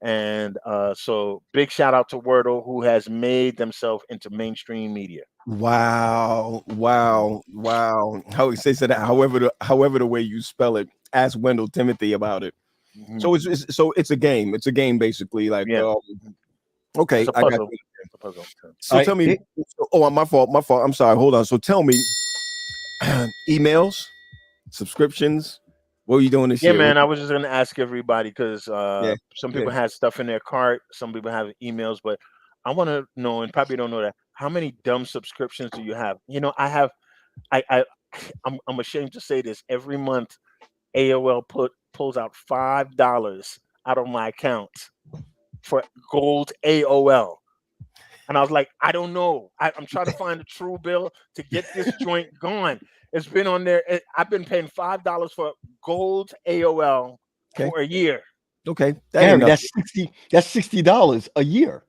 And so big shout out to Wordle, who has made themselves into mainstream media. Wow. How he says that? However the way you spell it, ask Wendell Timothy about it. Mm-hmm. So it's a game. It's a game basically. Like okay, It's a I got puzzle. you. It's a puzzle. So tell me. Oh, my fault. I'm sorry. Hold on. So tell me, emails, subscriptions, What are you doing this Yeah, year? man. I was just gonna ask everybody because Yeah, some people yeah. had stuff in their cart, some people have emails, but I want to know, and probably don't know that. How many dumb subscriptions do you have? You know, I have. I'm ashamed to say this. Every month, AOL pulls out $5 out of my account for gold AOL. And I was like, I don't know. I'm trying to find a true bill to get this joint going. It's been on there. I've been paying $5 for gold AOL for a year. Okay, Gary, that's $60 a year.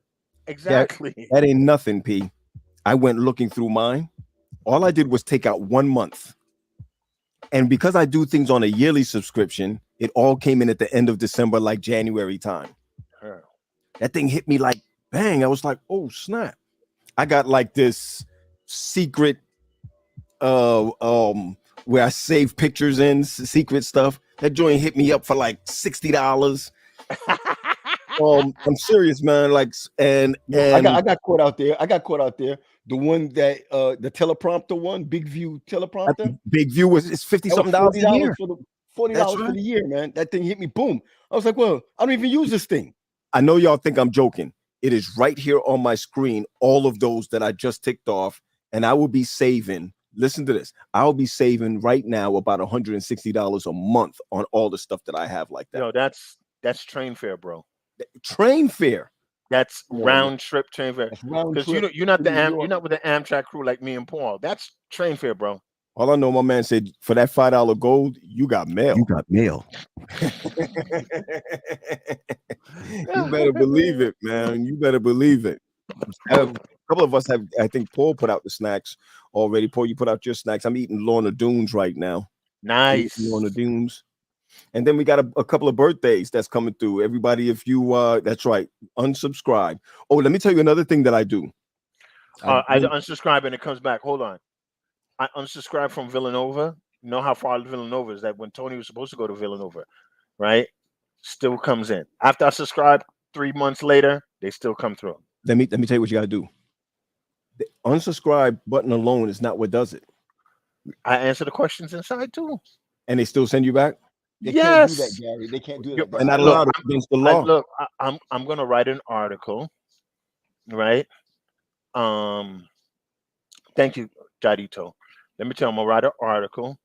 Exactly. That ain't nothing, P. I went looking through mine. All I did was take out 1 month. And because I do things on a yearly subscription, it all came in at the end of December, like January time. That thing hit me like bang. I was like, oh snap. I got like this secret where I save pictures in secret stuff. That joint hit me up for like $60. I'm serious, man. Like, and I got caught out there. The one that the teleprompter one, Big View teleprompter. Big View it's $50-something a year. $40 for the year, man. That thing hit me. Boom. I was like, well, I don't even use this thing. I know y'all think I'm joking. It is right here on my screen, all of those that I just ticked off, and I will be saving. Listen to this. I'll be saving right now about $160 a month on all the stuff that I have like that. Yo, that's train fare, bro. Train fare. That's round trip train fare. Because you're not with the Amtrak crew like me and Paul. That's train fare, bro. All I know, my man said, for that $5 gold, you got mail. You got mail. You better believe it, man. You better believe it. A couple of us have, I think Paul put out the snacks already. Paul, you put out your snacks. I'm eating Lorna Doones right now. Nice. Lorna Doones. And then we got a couple of birthdays that's coming through. Everybody, if you that's right, unsubscribe. Oh, let me tell you another thing that I do. I unsubscribe and it comes back. Hold on. I unsubscribed from Villanova. You know how far Villanova is? That when Tony was supposed to go to Villanova, right? Still comes in. After I subscribe, 3 months later, they still come through. Let me tell you what you got to do. The unsubscribe button alone is not what does it. I answer the questions inside too. And they still send you back? They yes. can't do that, Gary. They can't do that. They're not allowed against the law. Look, I'm gonna write an article, right? Thank you, Jadito. Let me tell you, I'm gonna write an article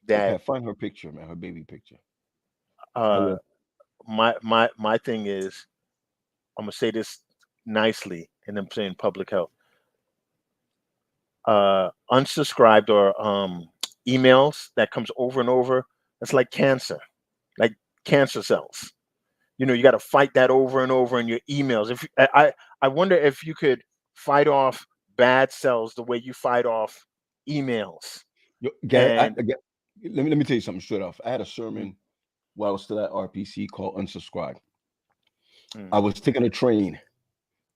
that find her picture, man, her baby picture. My thing is, I'm gonna say this nicely, and I'm saying public health. Unsubscribed or emails that comes over and over. That's like cancer, like cancer cells. You know, you got to fight that over and over in your emails. If I wonder if you could fight off bad cells the way you fight off emails. Gary, let me tell you something straight off. I had a sermon while I was still at RPC called Unsubscribe. I was taking a train,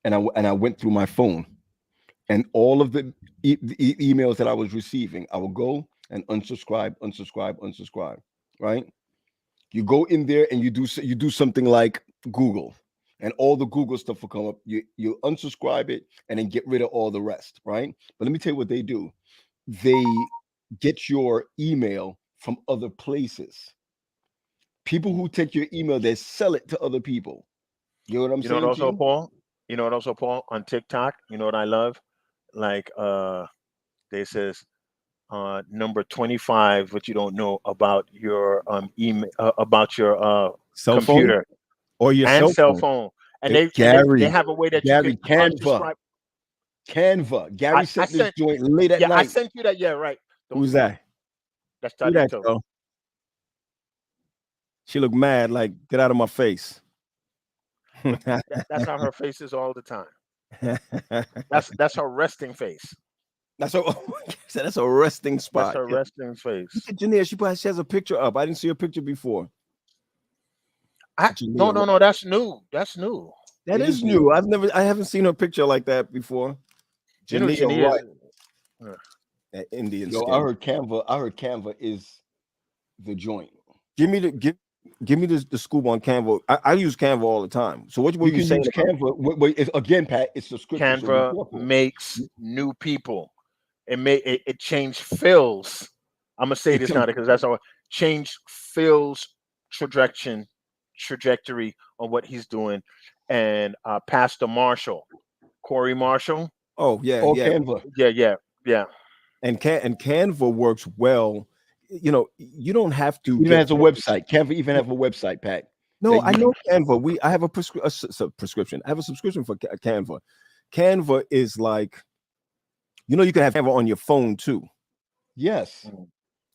and I went through my phone, and all of the emails that I was receiving, I would go and unsubscribe. Right? You go in there and you do something like Google, and all the Google stuff will come up. You unsubscribe it and then get rid of all the rest, right? But let me tell you what they do. They get your email from other places. People who take your email, they sell it to other people. You know what I'm saying? You know what also, Paul? You know what also, Paul? On TikTok, you know what I love? Like they says number 25, what you don't know about your email, about your cell computer phone? Or your and cell phone. And Hey, they have a way that Gary, you can unsubscribe. Canva. Gary sent this joint late at night. I sent you that. Yeah, right. Who's that? That's Who that, Tadito. Joe? She looked mad, like, get out of my face. That's how her face is all the time. That's her resting face. That's a resting spot. That's her resting face. Look at Jania. She has a picture up. I didn't see her picture before. No. That's new. That's new. That is new. I haven't seen her picture like that before. Jania, right? That Indian. Yo, skin. I heard Canva is the joint. Give me the scoop on Canva. I use Canva all the time. So what were you saying? Canva. Again, Pat, it's subscription. Canva makes new people. It change fills. I'm gonna say this now because that's all. changed Phil's trajectory on what he's doing, and Pastor Marshall, Corey Marshall. Oh yeah, Or yeah, Canva. Yeah. and Canva works well. You know, you don't have to. Even has a website. Canva even have a website, Pat. No, that I you- know Canva. I have a prescription. I have a subscription for Canva. Canva is like, you know, you can have Canva on your phone too. Yes.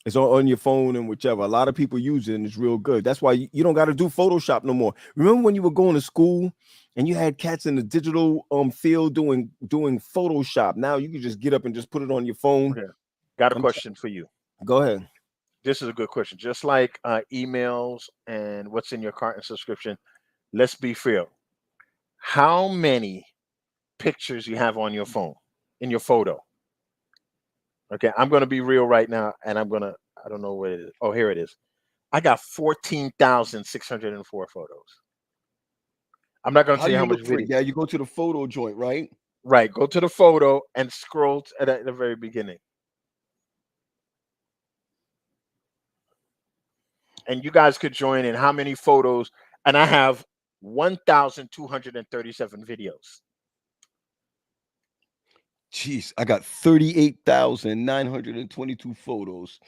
It's on your phone and whichever. A lot of people use it and it's real good. That's why you don't got to do Photoshop no more. Remember when you were going to school and you had cats in the digital field doing Photoshop? Now you can just get up and just put it on your phone. Okay. Got a question for you. Go ahead. This is a good question. Just like emails and what's in your cart and subscription, let's be fair. How many pictures you have on your phone, in your photo? Okay, I'm going to be real right now, and I don't know where it is. Oh, here it is. I got 14,604 photos. I'm not going to tell you how much video. Yeah, you go to the photo joint, right? Right, go to the photo and scroll at the very beginning. And you guys could join in how many photos, and I have 1,237 videos. Jeez, I got 38,922 photos,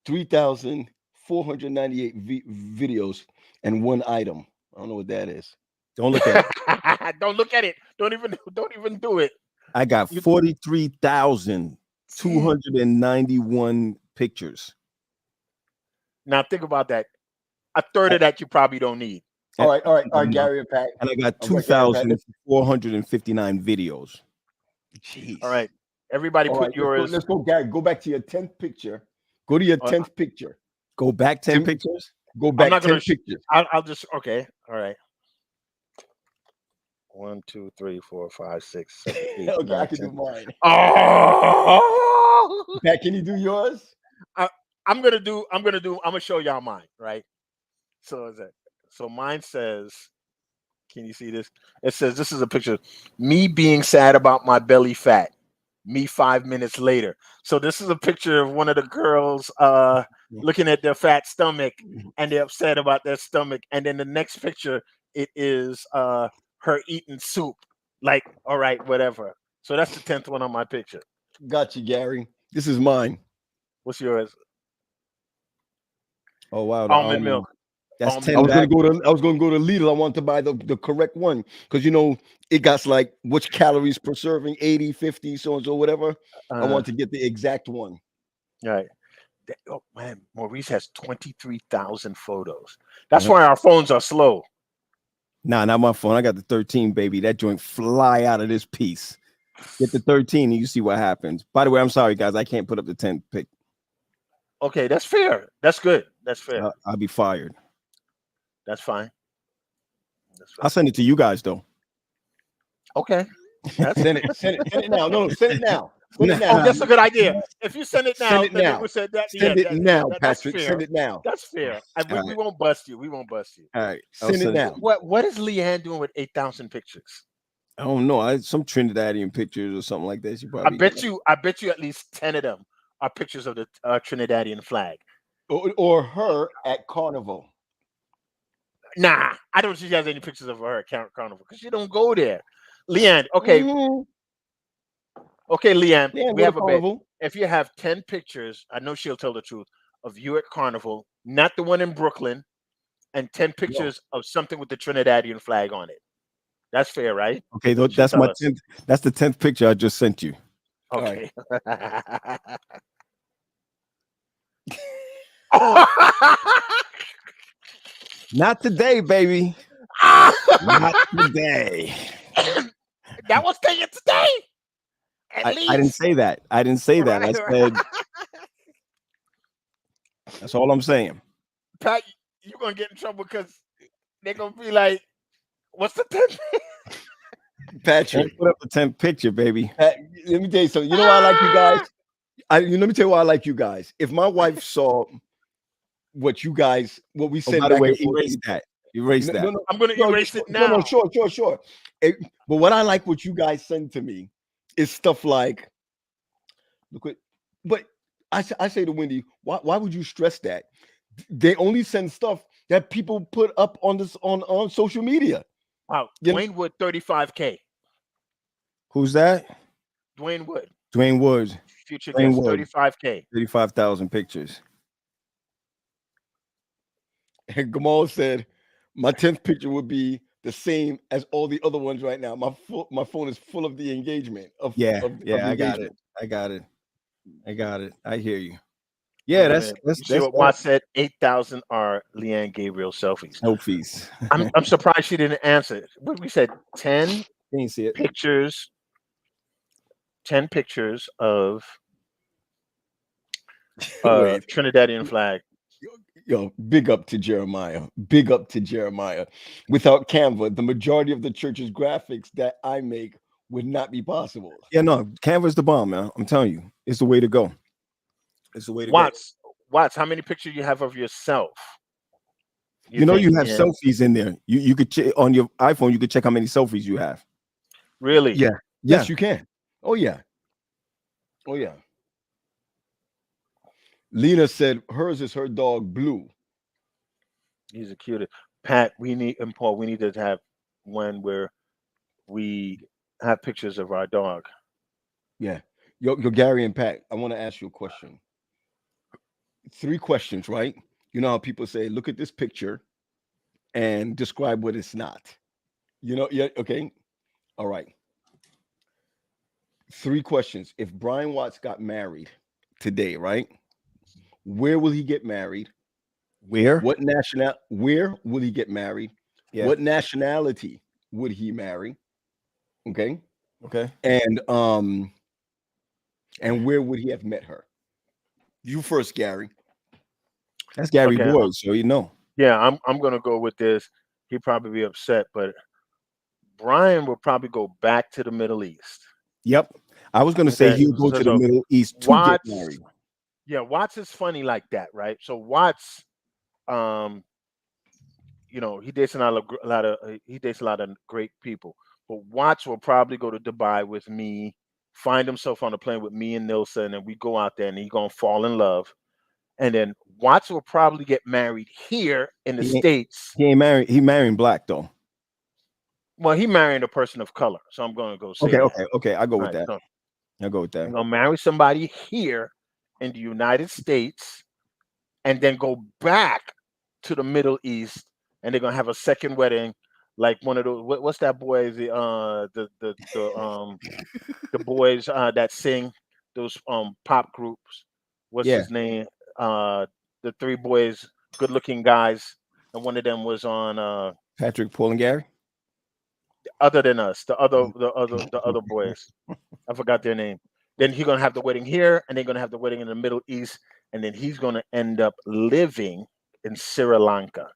3,498 videos, and one item. I don't know what that is. Don't look at it. Don't look at it. Don't even do it. I got 43,291 pictures. Now think about that. A third of that you probably don't need. All right, Gary and Pat. And I got All right, Gary and Pat, 2,459 videos. Jeez. All right. Everybody All put right, yours. Let's go, Gary. Go back to your 10th picture. Go to your 10th picture. Go back 10 pictures? Go back I'm not 10 gonna pictures. I'll just okay. All right. 1, 2, 3, 4, 5, 6, 7, 8, Okay, 9, I can 10. do mine. Oh, Pat, can you do yours? I'm gonna show y'all mine, right? So mine says, can you see this? It says this is a picture of me being sad about my belly fat. Me 5 minutes later. So this is a picture of one of the girls looking at their fat stomach, and they're upset about their stomach. And then the next picture, it is her eating soup. Like, all right, whatever. So that's the 10th one on my picture. Got you, Gary. This is mine. What's yours? Oh wow. Almond milk. That's Almond 10 I was back. gonna go to Lidl. I want to buy the correct one because you know it got like which calories per serving, 80, 50, so and so, whatever. I want to get the exact one. All right. Oh man, Maurice has 23,000 photos. That's why our phones are slow. Nah, not my phone. I got the 13, baby. That joint fly out of this piece. Get the 13 and you see what happens. By the way, I'm sorry, guys. I can't put up the 10th pic. Okay, that's fair. That's good. That's fair. I'll be fired. That's fine. I'll send it to you guys though. Okay. Send it now. No, send it now. Send it Oh, now. that's a good idea. If you send it now, Send it then now. we said that, Send it now, that's Patrick. fair. Send it now. That's fair. We right. won't bust you. We won't bust you. All right. Send it now. What is Leanne doing with 8,000 pictures? I don't know. Some Trinidadian pictures or something like that. She probably. I bet you at least 10 of them are pictures of the Trinidadian flag. Or her at Carnival. Nah, I don't think she has any pictures of her at Carnival because she don't go there. Leanne, okay. Okay, Leanne, we have a bet. If you have 10 pictures, I know she'll tell the truth, of you at Carnival, not the one in Brooklyn, and 10 pictures of something with the Trinidadian flag on it. That's fair, right? Okay, that's my 10th. That's the 10th picture I just sent you. Okay. Not today, baby. Not today. That was taken today. I didn't say that. I didn't say that. I said that's all I'm saying. Pat, you're gonna get in trouble because they're gonna be like, "What's the 10th?" Patrick, put up the 10th picture, baby. Let me tell you something. You know why I like you guys? Let me tell you why I like you guys. If my wife saw what we said, by the back way, and forth, erase that. Erase that. No, I'm gonna erase it now. No, sure. But what I like what you guys send to me is stuff like, look what. But I say to Wendy, why would you stress that? They only send stuff that people put up on this on social media. Wow, You know- Dwayne Wood, 35K. Who's that? Dwayne Wood, Dwayne Woods. future Dwayne guest, Wood. 35K. 35,000 pictures. And Gamal said, my 10th picture would be the same as all the other ones right now. My phone is full of the engagement. Yeah, of I got engagement. it. I got it. I hear you. Yeah, that's You see what Watts said? 8,000 are Leanne Gabriel selfies. selfies. I'm surprised she didn't answer. What we said, 10 Can't see it. pictures. 10 pictures of Wait. Trinidadian flag. Yo, big up to Jeremiah. Big up to Jeremiah. Without Canva, the majority of the church's graphics that I make would not be possible. Yeah, no, Canva's the bomb, man. I'm telling you, it's the way to go. It's the way to Watts, how many pictures you have of yourself? You know, you have selfies in there. You could check on your iPhone. You could check how many selfies you have. Really? Yeah. Yes, you can. Oh yeah. Oh yeah. Lena said hers is her dog Blue. He's a cutie. Pat, we need and Paul, we need to have one where we have pictures of our dog. Yeah. Yo, Gary and Pat, I want to ask you a question. 3 questions, right? You know how people say, look at this picture and describe what it's not. You know, yeah, okay. All right. 3 questions. If Brian Watts got married today, right? Where will he get married? Where? Where will he get married? Yeah. What nationality would he marry? Okay. Okay. And where would he have met her? You first, Gary. That's Gary Okay. Boyd, so you know. Yeah, I'm gonna go with this. He'd probably be upset, but Brian will probably go back to the Middle East. Yep. I was gonna say Okay, he'll go to the so Middle East to Watts, get married. yeah, Watts is funny like that, right? So Watts, you know, he dates a lot of great people. But Watts will probably go to Dubai with me, find himself on a plane with me and Nilsa, and we go out there and he's gonna fall in love. And then Watts will probably get married here in the States. He ain't married. He marrying black though. Well, he marrying a person of color, so I'm gonna go say Okay. I go with that. So I'll go with that. he's gonna marry somebody here in the United States, and then go back to the Middle East, and they're gonna have a second wedding, like one of those. What's that boy? The boys that sing those pop groups. What's his name? The 3 boys, good-looking guys, and one of them was on Patrick, Paul, and Gary. Other than us, the other boys. I forgot their name. Then he's gonna have the wedding here, and they're gonna have the wedding in the Middle East, and then he's gonna end up living in Sri Lanka.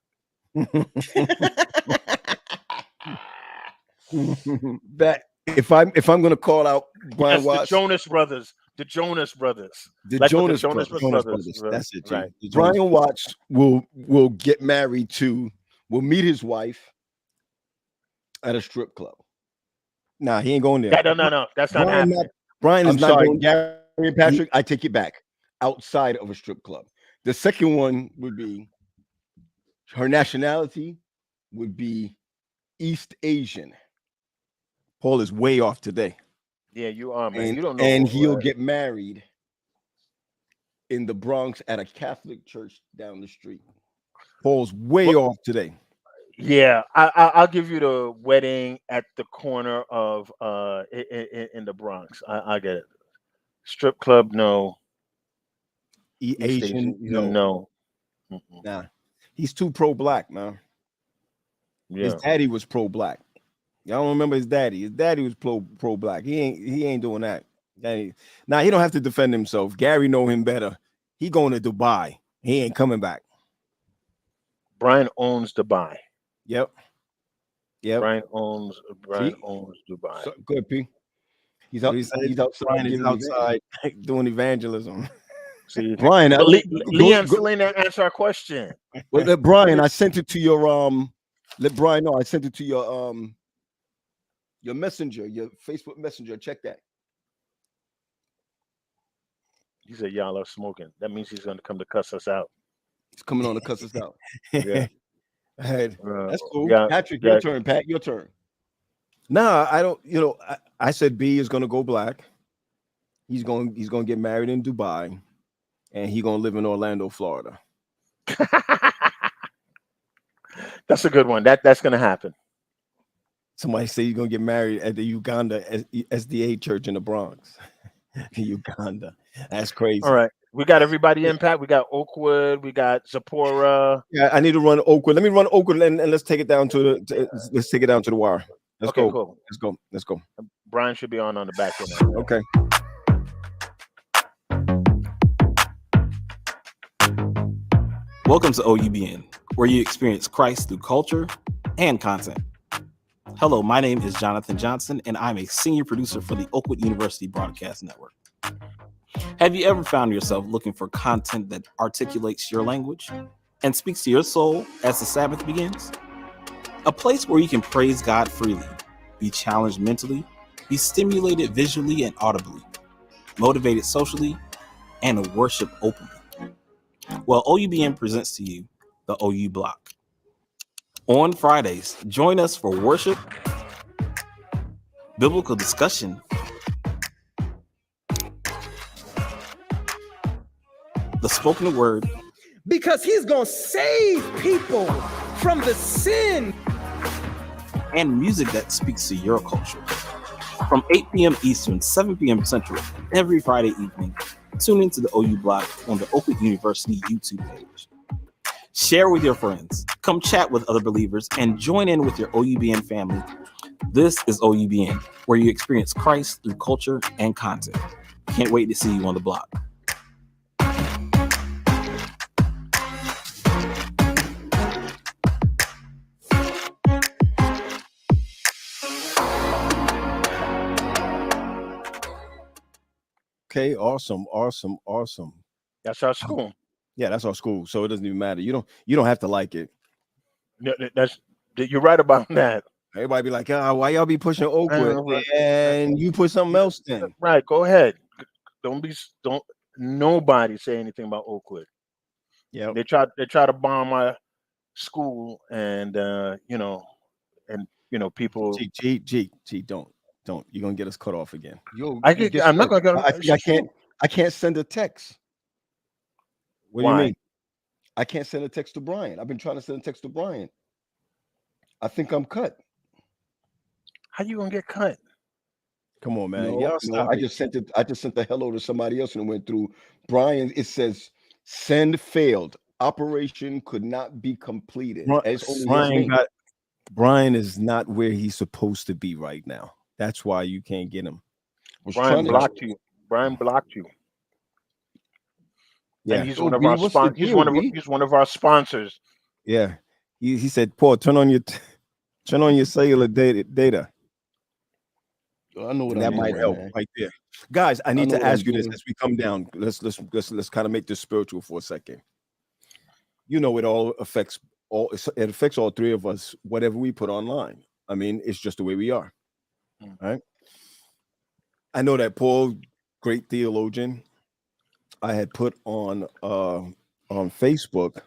That if I'm gonna call out Brian Watts, the Jonas Brothers. The Jonas Brothers. The Like Jonas Brothers. Brothers. That's it, right. Brian Watts will get married to, will meet his wife at a strip club. Nah, he ain't going there. No. That's not happening. Brian is I'm not sorry, going. Gary and Patrick, I take it back. Outside of a strip club. The second one would be her nationality would be East Asian. Paul is way off today. Yeah, you are, man. And, You don't know. and he'll get married in the Bronx at a Catholic church down the street. Paul's way off today. Yeah, I'll give you the wedding at the corner of in the Bronx. I get it. Strip club, no. Asian, no. Nah, he's too pro-black, man. Yeah. His daddy was pro-black. Y'all don't remember his daddy. His daddy was pro-black. He ain't doing that. Now he don't have to defend himself. Gary know him better. He going to Dubai. He ain't coming back. Brian owns Dubai. Yep. Brian owns Dubai. So, good, P. He's outside. Brian is outside doing evangelism. See, Brian, Leon Selena, answer our question. Well, Brian, I sent it to your let Brian know I sent it to your messenger, your Facebook messenger. Check that. He said y'all are smoking. That means he's going to come to cuss us out. He's coming on to cuss us out. Yeah. That's cool. Patrick, your turn. Pat, your turn. Nah, I don't. You know, I said B is gonna go black. He's gonna get married in Dubai, and he's gonna live in Orlando, Florida. That's a good one. That's gonna happen. Somebody say you're gonna get married at the Uganda SDA church in the Bronx. Uganda. That's crazy. All right. We got everybody in, Pat. We got Oakwood. We got Zipporah. Yeah, I need to run Oakwood. Let me run Oakwood and let's take it down to let's take it down to the wire. Let's go. Cool. Let's go. Brian should be on the back end. Okay. Welcome to OUBN, where you experience Christ through culture and content. Hello, my name is Jonathan Johnson, and I'm a senior producer for the Oakwood University Broadcast Network. Have you ever found yourself looking for content that articulates your language and speaks to your soul as the Sabbath begins? A place where you can praise God freely, be challenged mentally, be stimulated visually and audibly, motivated socially, and worship openly. Well, OUBN presents to you the OU Block. On Fridays, join us for worship, biblical discussion, the spoken word, because he's going to save people from the sin, and music that speaks to your culture. From 8 p.m. Eastern, 7 p.m. Central, every Friday evening, tune into the OU Block on the Oakwood University YouTube page. Share with your friends, come chat with other believers, and join in with your OUBN family. This is OUBN, where you experience Christ through culture and content. Can't wait to see you on the block. Okay, awesome. That's our school. Yeah, that's our school. So it doesn't even matter. You don't have to like it. You're right about that. Everybody be like, why y'all be pushing Oakwood? And you put something else in. Right, go ahead. Don't nobody say anything about Oakwood. Yeah. They try to bomb my school and people. G, don't. You're gonna get us cut off again. Yo, I'm not gonna I can't send a text. What do you mean? I can't send a text to Brian. I've been trying to send a text to Brian. I think I'm cut. How you gonna get cut? Come on, man. I just sent the hello to somebody else and it went through. Brian, it says send failed. Operation could not be completed. Brian is not where he's supposed to be right now. That's why you can't get him. Brian blocked you. Brian blocked you. Yeah, and he's one of our sponsors. He's one of our sponsors. Yeah, he said, "Paul, turn on your cellular data." I know what that might help right there, guys. I need to ask you this as we come down. Let's kind of make this spiritual for a second. You know, it affects all three of us. Whatever we put online, I mean, it's just the way we are. Right? I know that Paul, great theologian, I had put on Facebook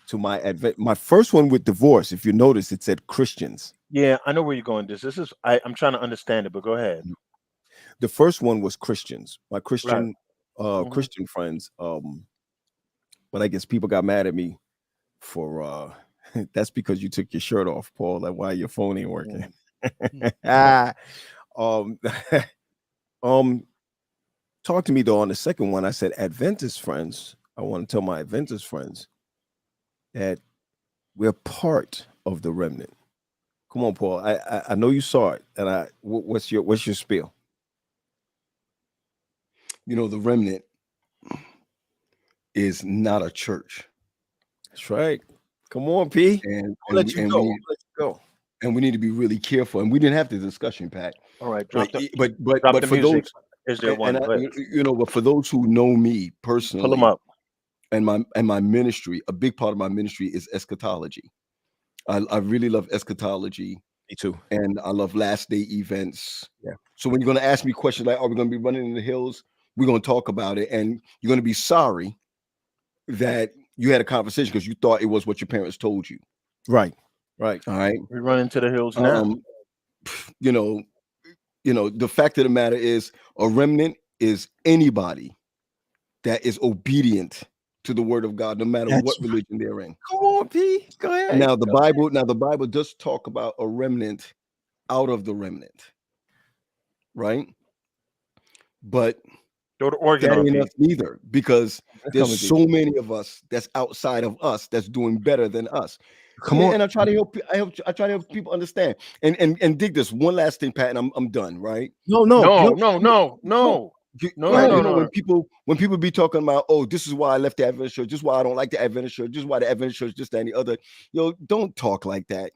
to my first one with divorce. If you notice, it said Christians. Yeah, I know where you're going. I'm trying to understand it, but go ahead. The first one was Christians, my Christian Christian friends. But I guess people got mad at me for that's because you took your shirt off, Paul. Like, why your phone ain't working? Talk to me though on the second one. I said Adventist friends. I want to tell my Adventist friends that we're part of the remnant. Come on, Paul. I know you saw it, and what's your spiel? You know, the remnant is not a church. That's right. Come on, P. And let you go. And we need to be really careful. And we didn't have the discussion, Pat. All right, but for music. Those, is there one? But for those who know me personally, pull them up. And my ministry, a big part of my ministry is eschatology. I really love eschatology. Me too. And I love last day events. Yeah. So when you're going to ask me questions like, are we going to be running in the hills? We're going to talk about it. And you're going to be sorry that, you had a conversation because you thought it was what your parents told you. Right. Right. All right. We run into the hills now. You know, the fact of the matter is a remnant is anybody that is obedient to the word of God, no matter what religion they're in. Come on, P. Go ahead. Now the Bible does talk about a remnant out of the remnant, right? But Go to Oregon. that ain't us neither, because there's coming, so many of us that's outside of us that's doing better than us. Come on. And I try to help. I try to help people understand. And dig this one last thing, Pat, and I'm done. Right? No. When people be talking about, oh, this is why I left the Adventist church, this is why I don't like the Adventist church, this is why the Adventist church, this, that, and the other. Don't talk like that.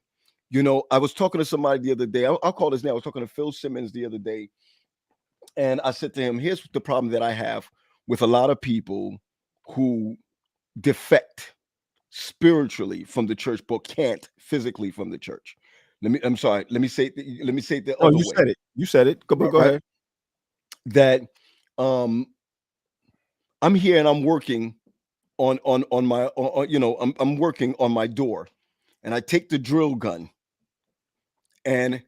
I was talking to somebody the other day. I'll call his name. I was talking to Phil Simmons the other day, and I said to him, here's the problem that I have with a lot of people who defect spiritually from the church, but can't physically from the church. Let me say it the other way. You said it. Go ahead. That I'm here and I'm working on my I'm working on my door, and I take the drill gun, and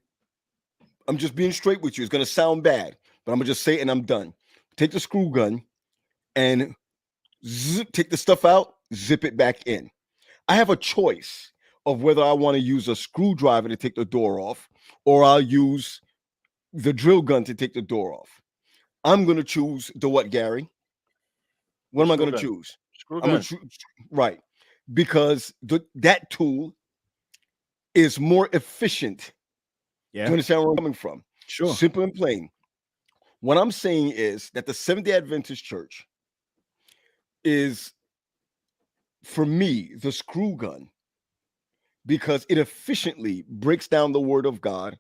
I'm just being straight with you. It's gonna sound bad, but I'm gonna just say it and I'm done. Take the screw gun and take the stuff out, zip it back in. I have a choice of whether I want to use a screwdriver to take the door off, or I'll use the drill gun to take the door off. I'm going to choose the what, Gary? What am I going to choose? Screw gun. Right. Because that tool is more efficient. Yeah. Do you understand where I'm coming from? Sure. Simple and plain. What I'm saying is that the Seventh-day Adventist Church is, for me, the screw gun, because it efficiently breaks down the word of God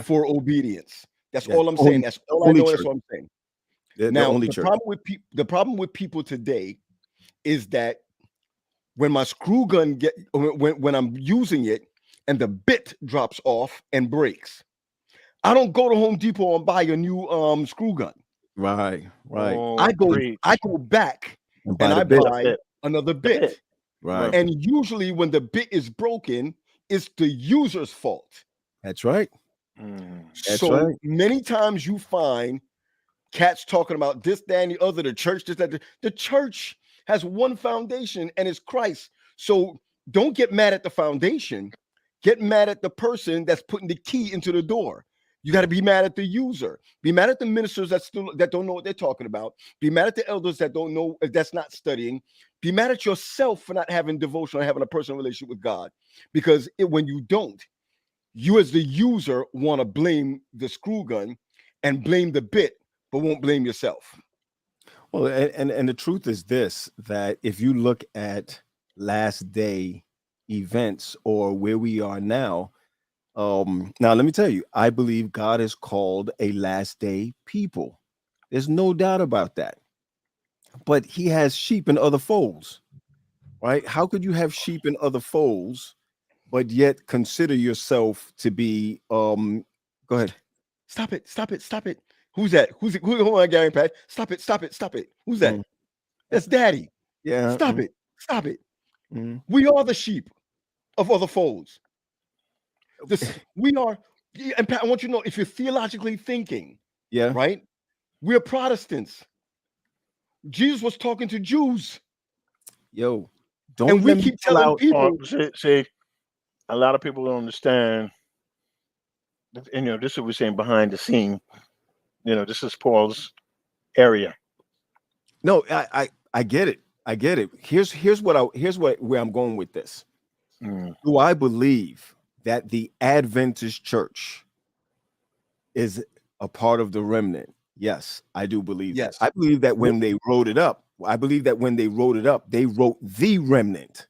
for obedience. That's all I'm saying. That's all I know. That's what I'm saying. The problem with people today is that when my screw gun when I'm using it and the bit drops off and breaks, I don't go to Home Depot and buy a new screw gun. Right. Oh, I go back and I buy another bit. Right. And usually when the bit is broken, it's the user's fault. That's right. So many times you find cats talking about this, that, and the other, the church, this, that. The church has one foundation, and it's Christ. So don't get mad at the foundation. Get mad at the person that's putting the key into the door. You got to be mad at the user. Be mad at the ministers that don't know what they're talking about. Be mad at the elders that don't know, that's not studying. Be mad at yourself for not having devotion or having a personal relationship with God. Because when you don't, you as the user want to blame the screw gun and blame the bit, but won't blame yourself. Well, and the truth is this, that if you look at last day events or where we are now, now let me tell you, I believe God has called a last day people. There's no doubt about that. But he has sheep in other folds, right? How could you have sheep in other folds, but yet consider yourself to be go ahead. Stop it. Who's that? Who am I, Gary Pat? Stop it. Who's that? That's Daddy. Yeah. Stop it. We are the sheep of other folds. We are, and Pat, I want you to know, if you're theologically thinking, right? We're Protestants. Jesus was talking to Jews. Don't. And we keep telling people. See, a lot of people don't understand. And this is what we're saying behind the scene. This is Paul's area. No, I get it. Here's where I'm going with this. Do I believe that the Adventist church is a part of the remnant? Yes, I do believe that. I believe that when they wrote it up, they wrote the remnant.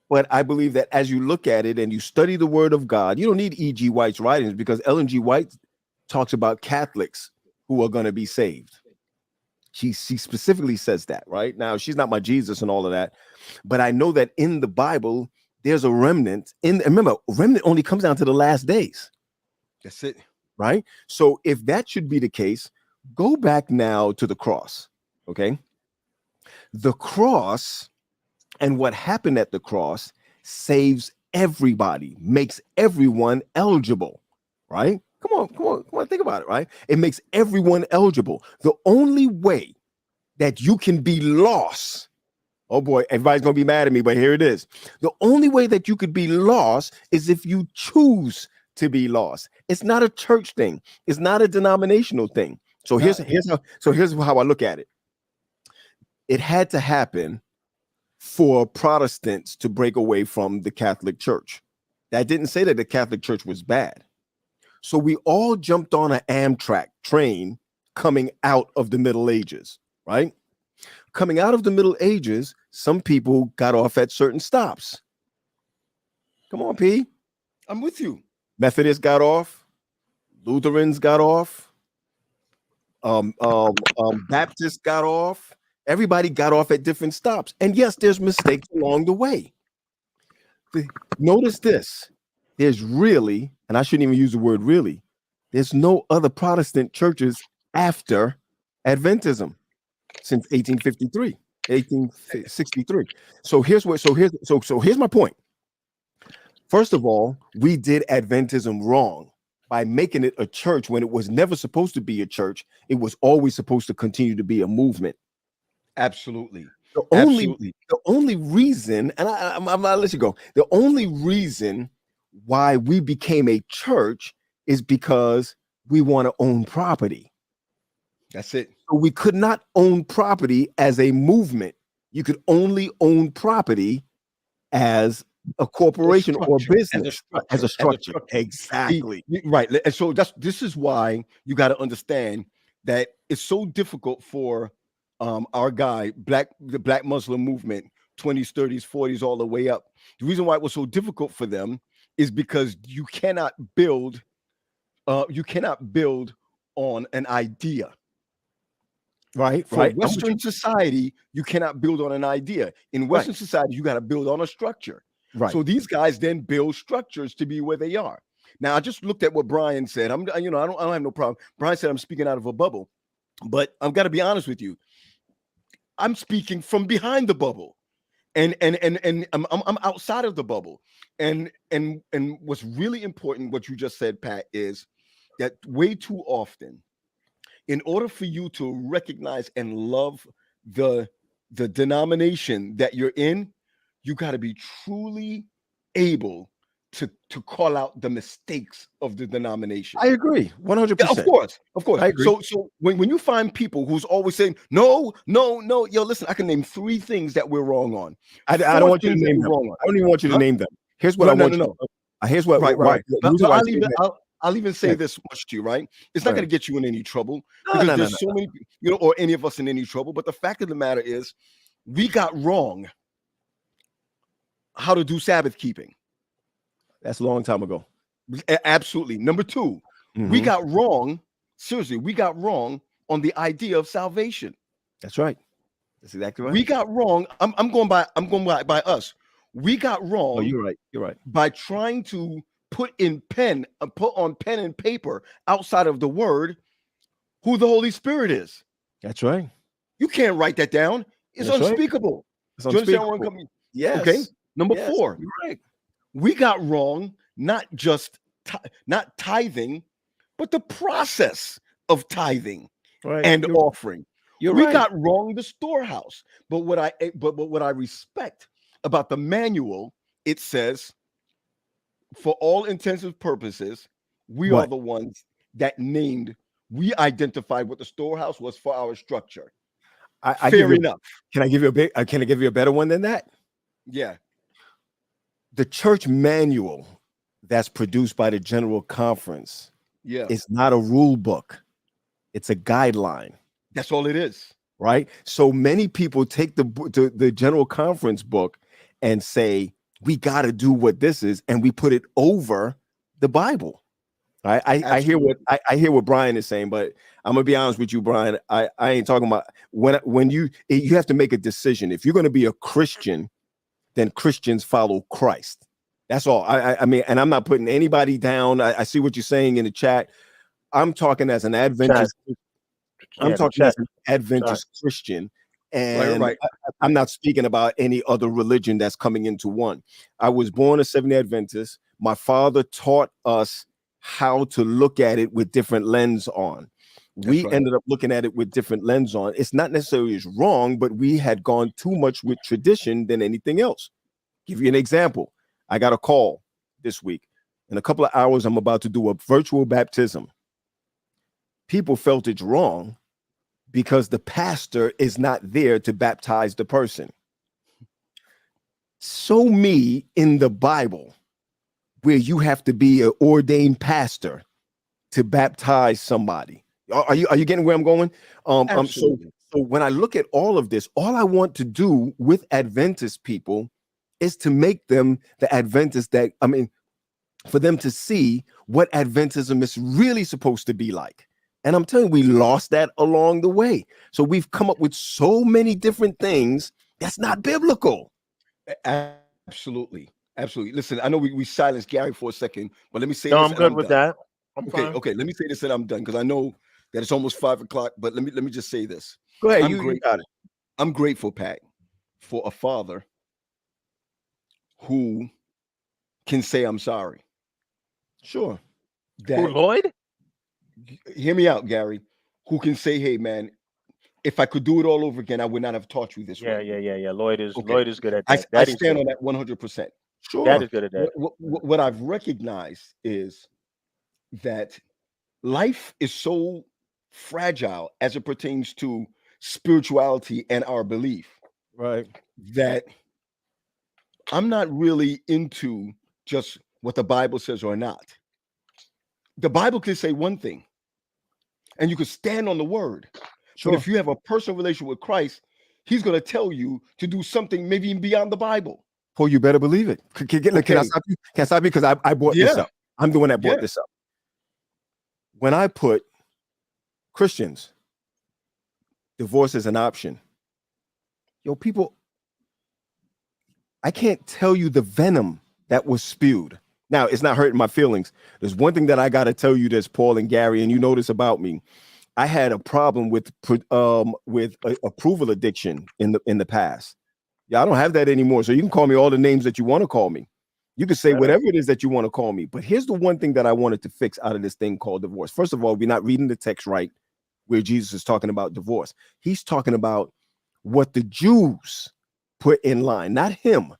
But I believe that as you look at it and you study the word of God, you don't need E.G. White's writings, because Ellen G. White talks about Catholics who are going to be saved. She specifically says that, right? Now, she's not my Jesus and all of that, but I know that in the Bible, there's a remnant. Remember, remnant only comes down to the last days. That's it. Right? So if that should be the case, go back now to the cross, okay? The cross And what happened at the cross saves everybody, makes everyone eligible, right? Come on, think about it, right? It makes everyone eligible. The only way that you can be lost, oh boy, everybody's gonna be mad at me, but here it is. The only way that you could be lost is if you choose to be lost. It's not a church thing. It's not a denominational thing. So here's how I look at it. It had to happen for Protestants to break away from the Catholic Church. That didn't say that the Catholic Church was bad. So we all jumped on an Amtrak train coming out of the Middle Ages, right? Coming out of the Middle Ages, some people got off at certain stops. Come on, P. I'm with you. Methodists got off. Lutherans got off. Baptists got off. Everybody got off at different stops. And yes, there's mistakes along the way. Notice this. There's really, and I shouldn't even use the word really, there's no other Protestant churches after Adventism since 1863. So here's my point. First of all, we did Adventism wrong by making it a church when it was never supposed to be a church. It was always supposed to continue to be a movement. Absolutely. The only reason, and I'm gonna let you go. The only reason why we became a church is because we want to own property. That's it. So we could not own property as a movement. You could only own property as a corporation or a business, as a structure. Exactly. Right. And so this is why you got to understand that it's so difficult for our guy, the Black Muslim movement, 20s, 30s, 40s, all the way up. The reason why it was so difficult for them is because you cannot build on an idea. Right. For Western society, you cannot build on an idea. In Western society, you got to build on a structure. Right. So these guys then build structures to be where they are. Now, I just looked at what Brian said. I don't have no problem. Brian said I'm speaking out of a bubble, but I've got to be honest with you. I'm speaking from behind the bubble, and I'm outside of the bubble. And what's really important, what you just said, Pat, is that way too often, in order for you to recognize and love the denomination that you're in, you got to be truly able to call out the mistakes of the denomination. I agree, 100%. Yeah, of course. I agree. So when you find people who's always saying no, yo, listen, I can name 3 things that we're wrong on. I don't want you to name them. I don't even want you to name them. Here's what I want you to know. Here's what. Right. I'll even say this much to you, right? It's not going to get you in any trouble because there's so many, or any of us in any trouble. But the fact of the matter is, we got wrong how to do Sabbath keeping. That's a long time ago. Absolutely. Number 2, we got wrong. Seriously, we got wrong on the idea of salvation. That's right. That's exactly right. We got wrong. I'm going by us. We got wrong. Oh, you're right. You're right. By trying to put on pen and paper outside of the word who the Holy Spirit is. That's right. You can't write that down. It's unspeakable. It's Do you understand where I'm coming? Yes. Okay. Number 4. You're right. We got wrong not just not tithing, but the process of tithing and offering. We got wrong the storehouse. But what I respect about the manual, it says, for all intents and purposes, we are the ones that we identified what the storehouse was for our structure. Fair enough. Can I give you a better one than that? Yeah. The church manual that's produced by the General Conference is not a rule book. It's a guideline. That's all it is. Right? So many people take the General Conference book and say, we got to do what this is, and we put it over the Bible. Right? I hear what Brian is saying, but I'm gonna be honest with you, Brian. I ain't talking about when you have to make a decision. If you're going to be a Christian, then Christians follow Christ. That's all. I mean, and I'm not putting anybody down. I see what you're saying in the chat. I'm talking as an Adventist. I'm talking as an Adventist Christian. And Right. I'm not speaking about any other religion that's coming into one. I was born a Seventh-day Adventist. My father taught us how to look at it with different lens on. We right. ended up looking at it with different lens on. It's not necessarily as wrong, but we had gone too much with tradition than anything else. Give you an example. I got a call this week. In a couple of hours, I'm about to do a virtual baptism. People felt it's wrong because the pastor is not there to baptize the person. Show me in the Bible where you have to be an ordained pastor to baptize somebody. Are you getting where I'm going? So when I look at all of this, all I want to do with Adventist people is to make them the Adventists that, for them to see what Adventism is really supposed to be like. And I'm telling you, we lost that along the way. So we've come up with so many different things that's not biblical. Absolutely. Listen, I know we silenced Gary for a second, but let me say No, this. I'm good with that. Okay. Let me say this and I'm done because I know that it's almost 5 o'clock. But let me just say this. Go ahead. You got it. I'm grateful, Pat, for a father who can say I'm sorry. Sure. Who, Lloyd? Hear me out, Gary. Who can say, hey, man, if I could do it all over again, I would not have taught you this way. Yeah. Lloyd is good at that. I stand on that 100%. Sure. That is good at that. What I've recognized is that life is so fragile as it pertains to spirituality and our belief. Right. That I'm not really into just what the Bible says or not. The Bible can say one thing, and you can stand on the word. Sure. But if you have a personal relationship with Christ, he's going to tell you to do something maybe even beyond the Bible. Oh, you better believe it. Can I stop you? Can I stop you? Because I brought this up. I'm the one that brought this up. When I put Christians, divorce is an option. People, I can't tell you the venom that was spewed. Now, it's not hurting my feelings. There's one thing that I got to tell you, this, Paul and Gary, and you know this about me. I had a problem with approval addiction in the past. Yeah, I don't have that anymore. So you can call me all the names that you want to call me. You can say whatever it is that you want to call me. But here's the one thing that I wanted to fix out of this thing called divorce. First of all, we're not reading the text right where Jesus is talking about divorce. He's talking about what the Jews put in line, not him.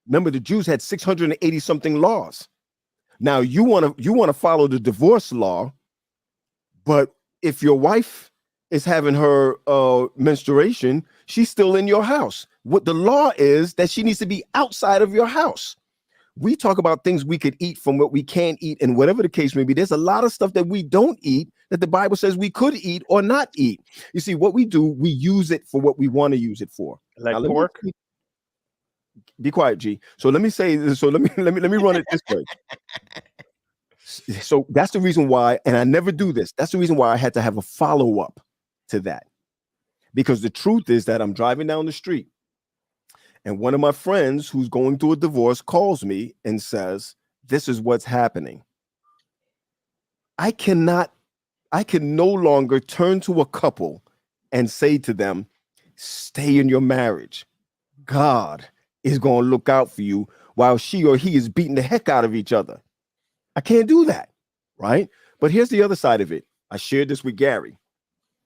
Remember, the Jews had 680 something laws. Now you want to follow the divorce law, but if your wife is having her menstruation, she's still in your house. What the law is that she needs to be outside of your house. We talk about things we could eat from what we can't eat, and whatever the case may be, there's a lot of stuff that we don't eat that the Bible says we could eat or not eat. You see, what we do, we use it for what we want to use it for. Like pork. Be quiet, G. So let me say this. So let me run it this way. So that's the reason why, and I never do this. That's the reason why I had to have a follow-up to that. Because the truth is that I'm driving down the street and one of my friends who's going through a divorce calls me and says, this is what's happening. I can no longer turn to a couple and say to them, stay in your marriage. God is going to look out for you while she or he is beating the heck out of each other. I can't do that, right? But here's the other side of it. I shared this with Gary.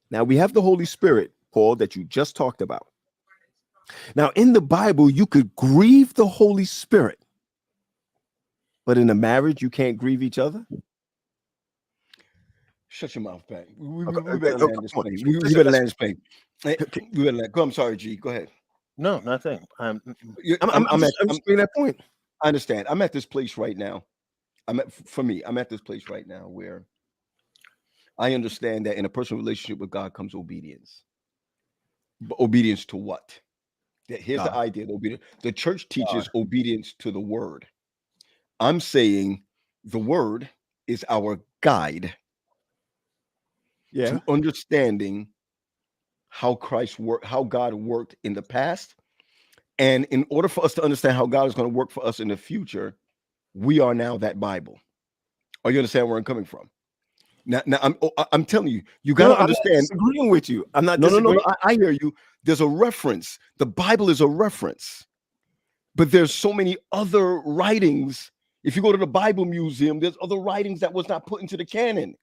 Now we have the Holy Spirit, Paul, that you just talked about. Now in the Bible, you could grieve the Holy Spirit, but in a marriage, you can't grieve each other. Shut your mouth, Pat. We better land this plane. We better land this plane. We better land. Go. I'm sorry, G. Go ahead. No, nothing. I'm explaining that point. I understand. I'm at this place right now. I'm at this place right now where I understand that in a personal relationship with God comes obedience. But obedience to what? Here's the idea of obedience. The church teaches obedience to the word. I'm saying the word is our guide to understanding how God worked in the past. And in order for us to understand how God is going to work for us in the future, we are now that Bible. Are you understand where I'm coming from? Now I'm telling you, you got to understand. I'm not disagreeing with you. I'm not No. disagreeing. I hear you. There's a reference. The Bible is a reference, but there's so many other writings. If you go to the Bible Museum, there's other writings that was not put into the canon.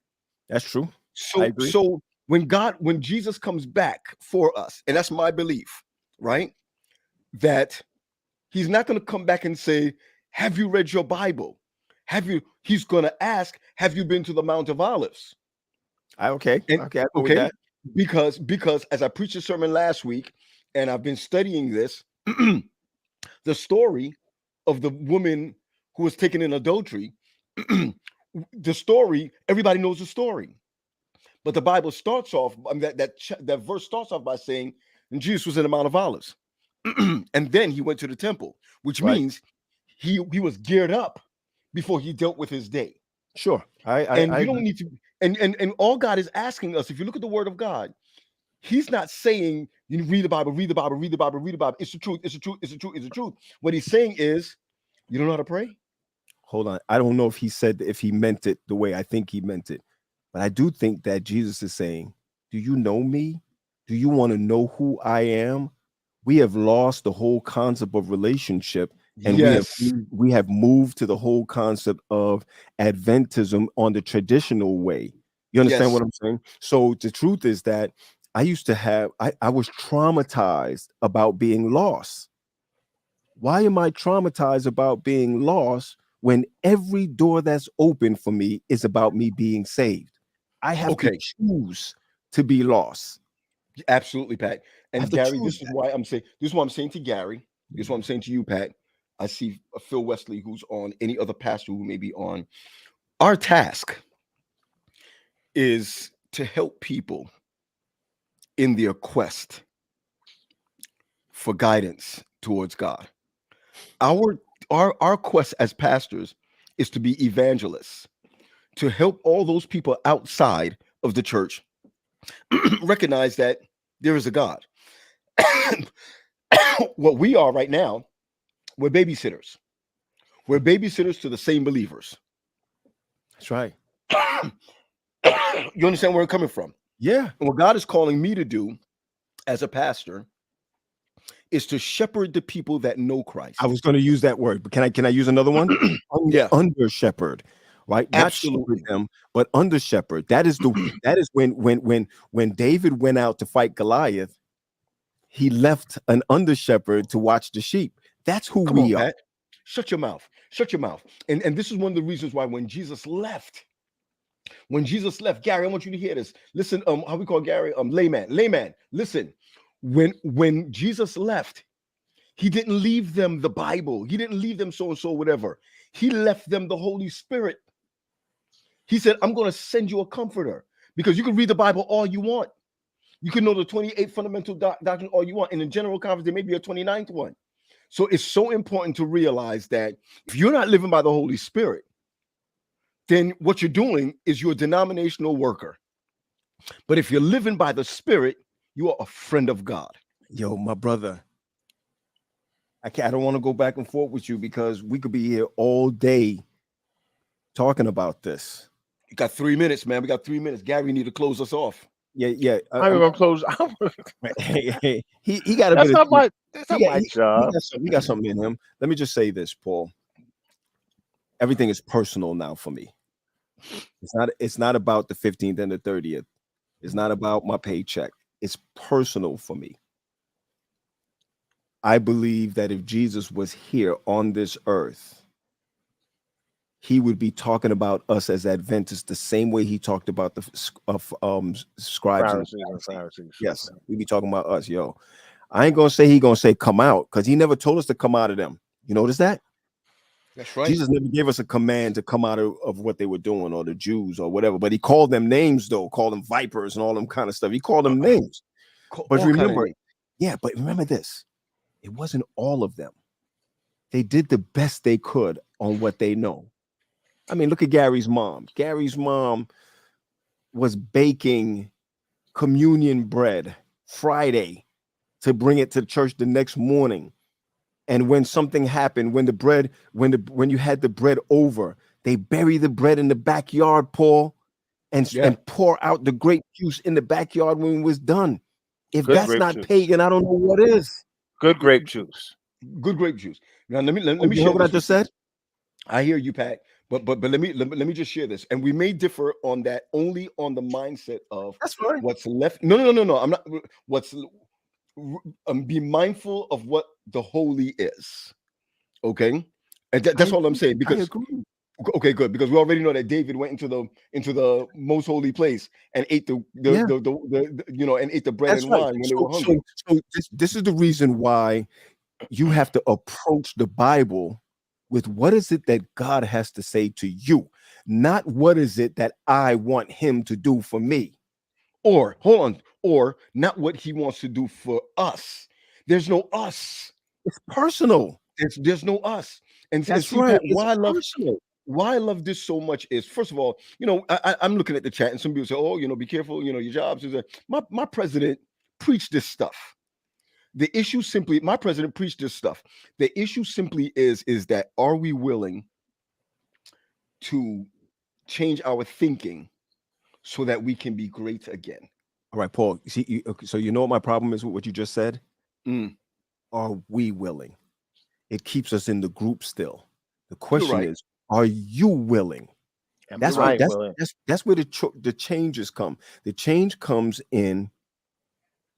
That's true. So when Jesus comes back for us, and that's my belief, right? That he's not going to come back and say, have you read your Bible? He's going to ask, have you been to the Mount of Olives? Okay. Because as I preached a sermon last week, and I've been studying this, the story of the woman who was taken in adultery, the story, everybody knows the story. But the Bible starts off, that verse starts off by saying, and Jesus was in the Mount of Olives. And then he went to the temple, which means he was geared up before he dealt with his day. Sure. You don't need to, and all God is asking us, if you look at the word of God, he's not saying you read the Bible, read the Bible, read the Bible, read the Bible. It's the truth, it's the truth, it's the truth, it's the truth. What he's saying is, you don't know how to pray? Hold on. I don't know if he meant it the way I think he meant it. But I do think that Jesus is saying, do you know me? Do you want to know who I am? We have lost the whole concept of relationship, and we have moved to the whole concept of Adventism on the traditional way. You understand what I'm saying? So the truth is that I used to have, I was traumatized about being lost. Why am I traumatized about being lost when every door that's open for me is about me being saved? I have to choose to be lost. Absolutely, Pat. And Gary, this is what I'm saying to Gary. This is what I'm saying to you, Pat. I see Phil Wesley, who's on, any other pastor who may be on. Our task is to help people in their quest for guidance towards God. Our quest as pastors is to be evangelists, to help all those people outside of the church recognize that there is a God. What we are right now, we're babysitters. We're babysitters to the same believers. That's right. You understand where I'm coming from? Yeah. And what God is calling me to do as a pastor is to shepherd the people that know Christ. I was going to use that word, but can I use another one? Under shepherd, right? Absolutely. Not shepherd them, but under shepherd. That is when David went out to fight Goliath, he left an under shepherd to watch the sheep. That's who we are. Pat. Shut your mouth. Shut your mouth. And this is one of the reasons why when Jesus left, Gary, I want you to hear this. Listen, how we call Gary? Layman. Listen, when Jesus left, he didn't leave them the Bible. He didn't leave them so-and-so, whatever. He left them the Holy Spirit. He said, I'm going to send you a comforter, because you can read the Bible all you want. You can know the 28th fundamental doctrine all you want. In the general conference, there may be a 29th one. So it's so important to realize that if you're not living by the Holy Spirit, then what you're doing is you're a denominational worker. But if you're living by the Spirit, you are a friend of God. Yo, my brother, I don't want to go back and forth with you, because we could be here all day talking about this. You got 3 minutes, man. We got 3 minutes. Gary, you need to close us off. Yeah. I'm gonna close. He got a that's bit. Not my job. We got something in him. Let me just say this, Paul. Everything is personal now for me. It's not about the 15th and the 30th. It's not about my paycheck. It's personal for me. I believe that if Jesus was here on this earth, he would be talking about us as Adventists the same way he talked about the scribes and Pharisees. Yes, we'd be talking about us, yo. I ain't gonna say he gonna say come out, because he never told us to come out of them. You notice that? That's right. Jesus never gave us a command to come out of what they were doing, or the Jews or whatever. But he called them names, though, called them vipers and all them kind of stuff. He called them names. But remember, but remember this. It wasn't all of them. They did the best they could on what they know. I mean, look at Gary's mom. Gary's mom was baking communion bread Friday to bring it to the church the next morning. And when something happened, when you had the bread over, they bury the bread in the backyard, Paul, and pour out the grape juice in the backyard when it was done. If Good that's grape not juice. pagan, I don't know what is. Good grape juice. Good grape juice. Now let me You share heard what I this just with you. said? I hear you, Pat. But let me just share this, and we may differ on that only on the mindset of That's fine. what's left. No. I'm not. Be mindful of what the holy is. Okay, and that's all I'm saying. Because okay, good. Because we already know that David went into the most holy place and ate the and ate the bread That's and right. wine when they were hungry. So this is the reason why you have to approach the Bible with what is it that God has to say to you, not what is it that I want him to do for me. Or hold on, or not what he wants to do for us. There's no us. It's personal. There's no us. And That's see, right. Pat, It's personal. why I love this so much is, first of all, I'm looking at the chat and some people say, oh, be careful, your jobs is my president preached this stuff. The issue simply, my president preached this stuff. The issue simply is that are we willing to change our thinking so that we can be great again? All right, Paul. See, so you know what my problem is with what you just said? Are we willing? It keeps us in the group still. The question is, are you willing? That's where the changes come. The change comes in.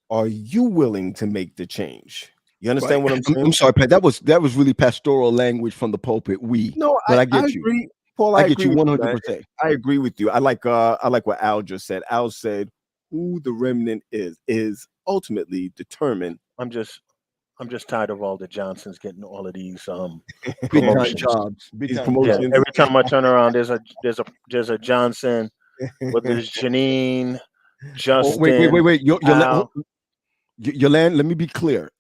Are you willing to make the change? You understand what I'm saying? I'm sorry, Pat. That was really pastoral language from the pulpit. But I get you, agree. Paul. I get you agree with 100%. I agree with you. I like what Al just said. Al said, "Who the remnant is ultimately determined." I'm just tired of all the Johnsons getting all of these big time promotions. jobs. These promotions. Yeah, every time I turn around, there's a Johnson, whether it's Janine, Justin. Wait. Yolande, let me be clear.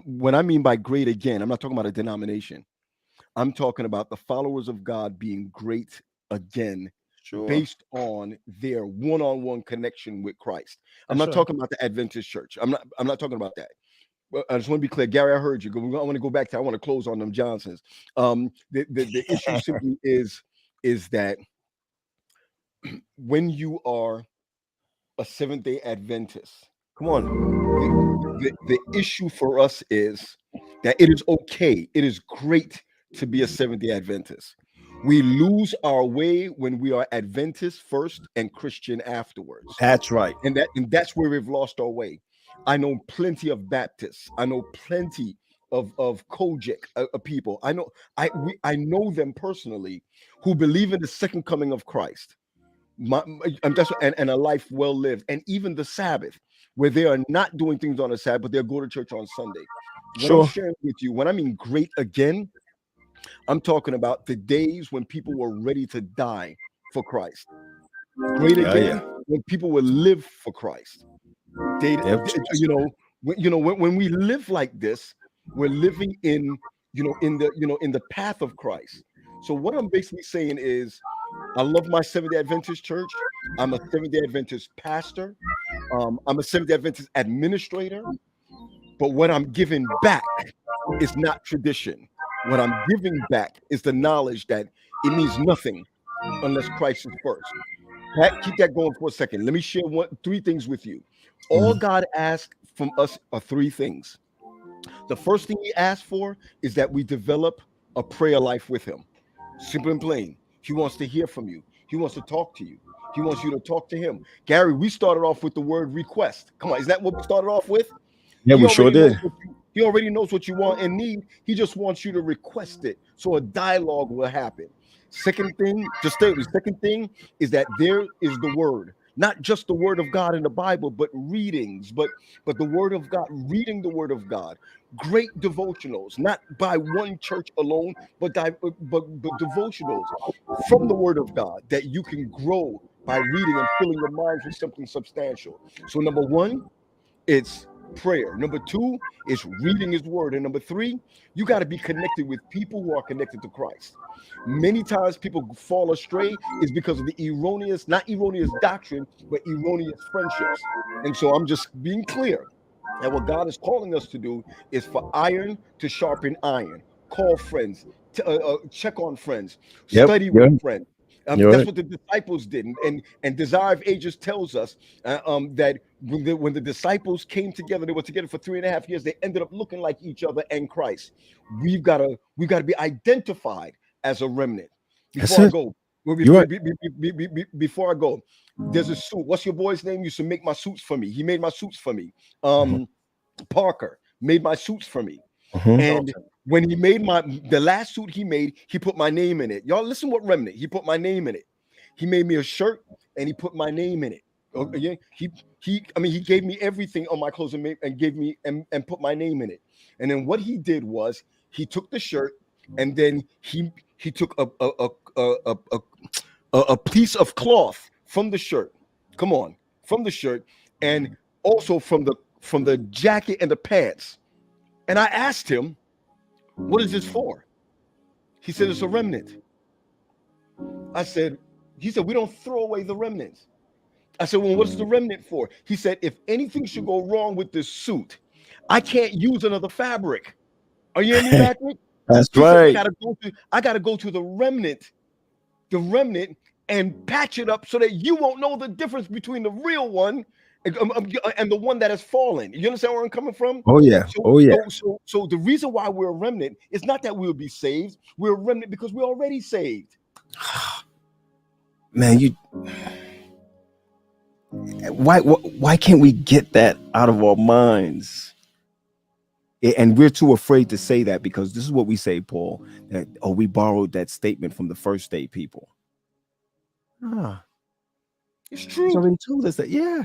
When I mean by great again, I'm not talking about a denomination. I'm talking about the followers of God being great again, based on their one-on-one connection with Christ. I'm not talking about the Adventist church. I'm not talking about that. Well, I just want to be clear, Gary. I heard you. I want to go back to. I want to close on them Johnsons. The issue simply is that when you are a Seventh-day Adventist, come on. The issue for us is that it is okay. It is great to be a Seventh-day Adventist. We lose our way when we are Adventist first and Christian afterwards. That's right. And that's where we've lost our way. I know plenty of Baptists. I know plenty of Kojic people. I know them personally who believe in the second coming of Christ. And a life well lived, and even the Sabbath, where they are not doing things on the Sabbath, but they'll go to church on Sunday. What I'm sharing with you, when I mean great again, I'm talking about the days when people were ready to die for Christ. Great again, when people will live for Christ. When we live like this, we're living in the path of Christ. So what I'm basically saying is, I love my Seventh-day Adventist church. I'm a Seventh-day Adventist pastor. I'm a Seventh-day Adventist administrator. But what I'm giving back is not tradition. What I'm giving back is the knowledge that it means nothing unless Christ is first. Pat, keep that going for a second. Let me share three things with you. All God asks from us are three things. The first thing he asks for is that we develop a prayer life with him. Simple and plain. He wants to hear from you. He wants to talk to you. He wants you to talk to him. Gary, we started off with the word request. Come on, is that what we started off with? Yeah, we sure did. He already knows what you want and need. He just wants you to request it, so a dialogue will happen. Second thing is that there is the word, not just the word of God in the Bible, but readings, but the word of God, reading the word of God. Great devotionals, not by one church alone, but devotionals from the word of God that you can grow by reading and filling your minds with something substantial. So number one, it's prayer. Number two is reading his word. And number three, you got to be connected with people who are connected to Christ. Many times people fall astray is because of the not erroneous doctrine, but erroneous friendships. And so I'm just being clear. And what God is calling us to do is for iron to sharpen iron. Call friends, check on friends, study with friends. That's right. what the disciples did, and Desire of Ages tells us that when the disciples came together, they were together for 3.5 years. They ended up looking like each other and Christ. We've got to be identified as a remnant. Before I go, before I go, there's a suit. What's your boy's name? Used to make my suits for me. He made my suits for me. Parker made my suits for me, and when he made the last suit he made, he put my name in it. Y'all listen what remnant. He put my name in it. He made me a shirt and he put my name in it. Okay, he gave me everything on my clothes and gave me and put my name in it. And then what he did was he took the shirt and then he took a piece of cloth from the shirt. Come on, from the shirt and also from the jacket and the pants. And I asked him, what is this for? He said, it's a remnant. He said, we don't throw away the remnants. I said, well, what's the remnant for? He said, if anything should go wrong with this suit, I can't use another fabric. Are you hearing me, Patrick? That's right. right. I gotta go to the remnant, and patch it up so that you won't know the difference between the real one and the one that has fallen. You understand where I'm coming from? Oh yeah. So the reason why we're a remnant is not that we'll be saved. We're a remnant because we're already saved. Man, why can't we get that out of our minds? And we're too afraid to say that because this is what we say, Paul, that we borrowed that statement from the first day people. It's true. He's already told us that. Yeah.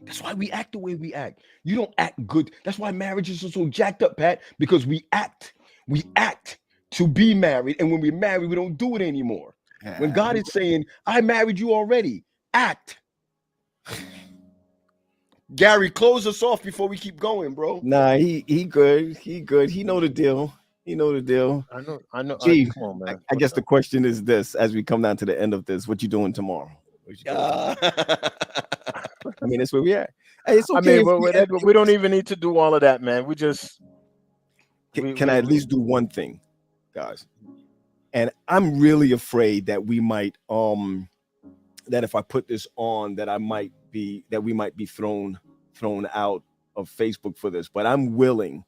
That's why we act the way we act. You don't act good. That's why marriages are so jacked up, Pat, because we act to be married. And when we're married, we don't do it anymore. When God is saying, I married you already, act. Gary, close us off before we keep going, bro. Nah, he good. He good. He know the deal. I know. Gee, come on, man. I guess the question is this: as we come down to the end of this, what you doing tomorrow? I mean, that's where we at. Hey, it's okay. We don't even need to do all of that, man. We just can I at least do one thing, guys? And I'm really afraid that we might that if I put this on, that we might be thrown out of Facebook for this. But I'm willing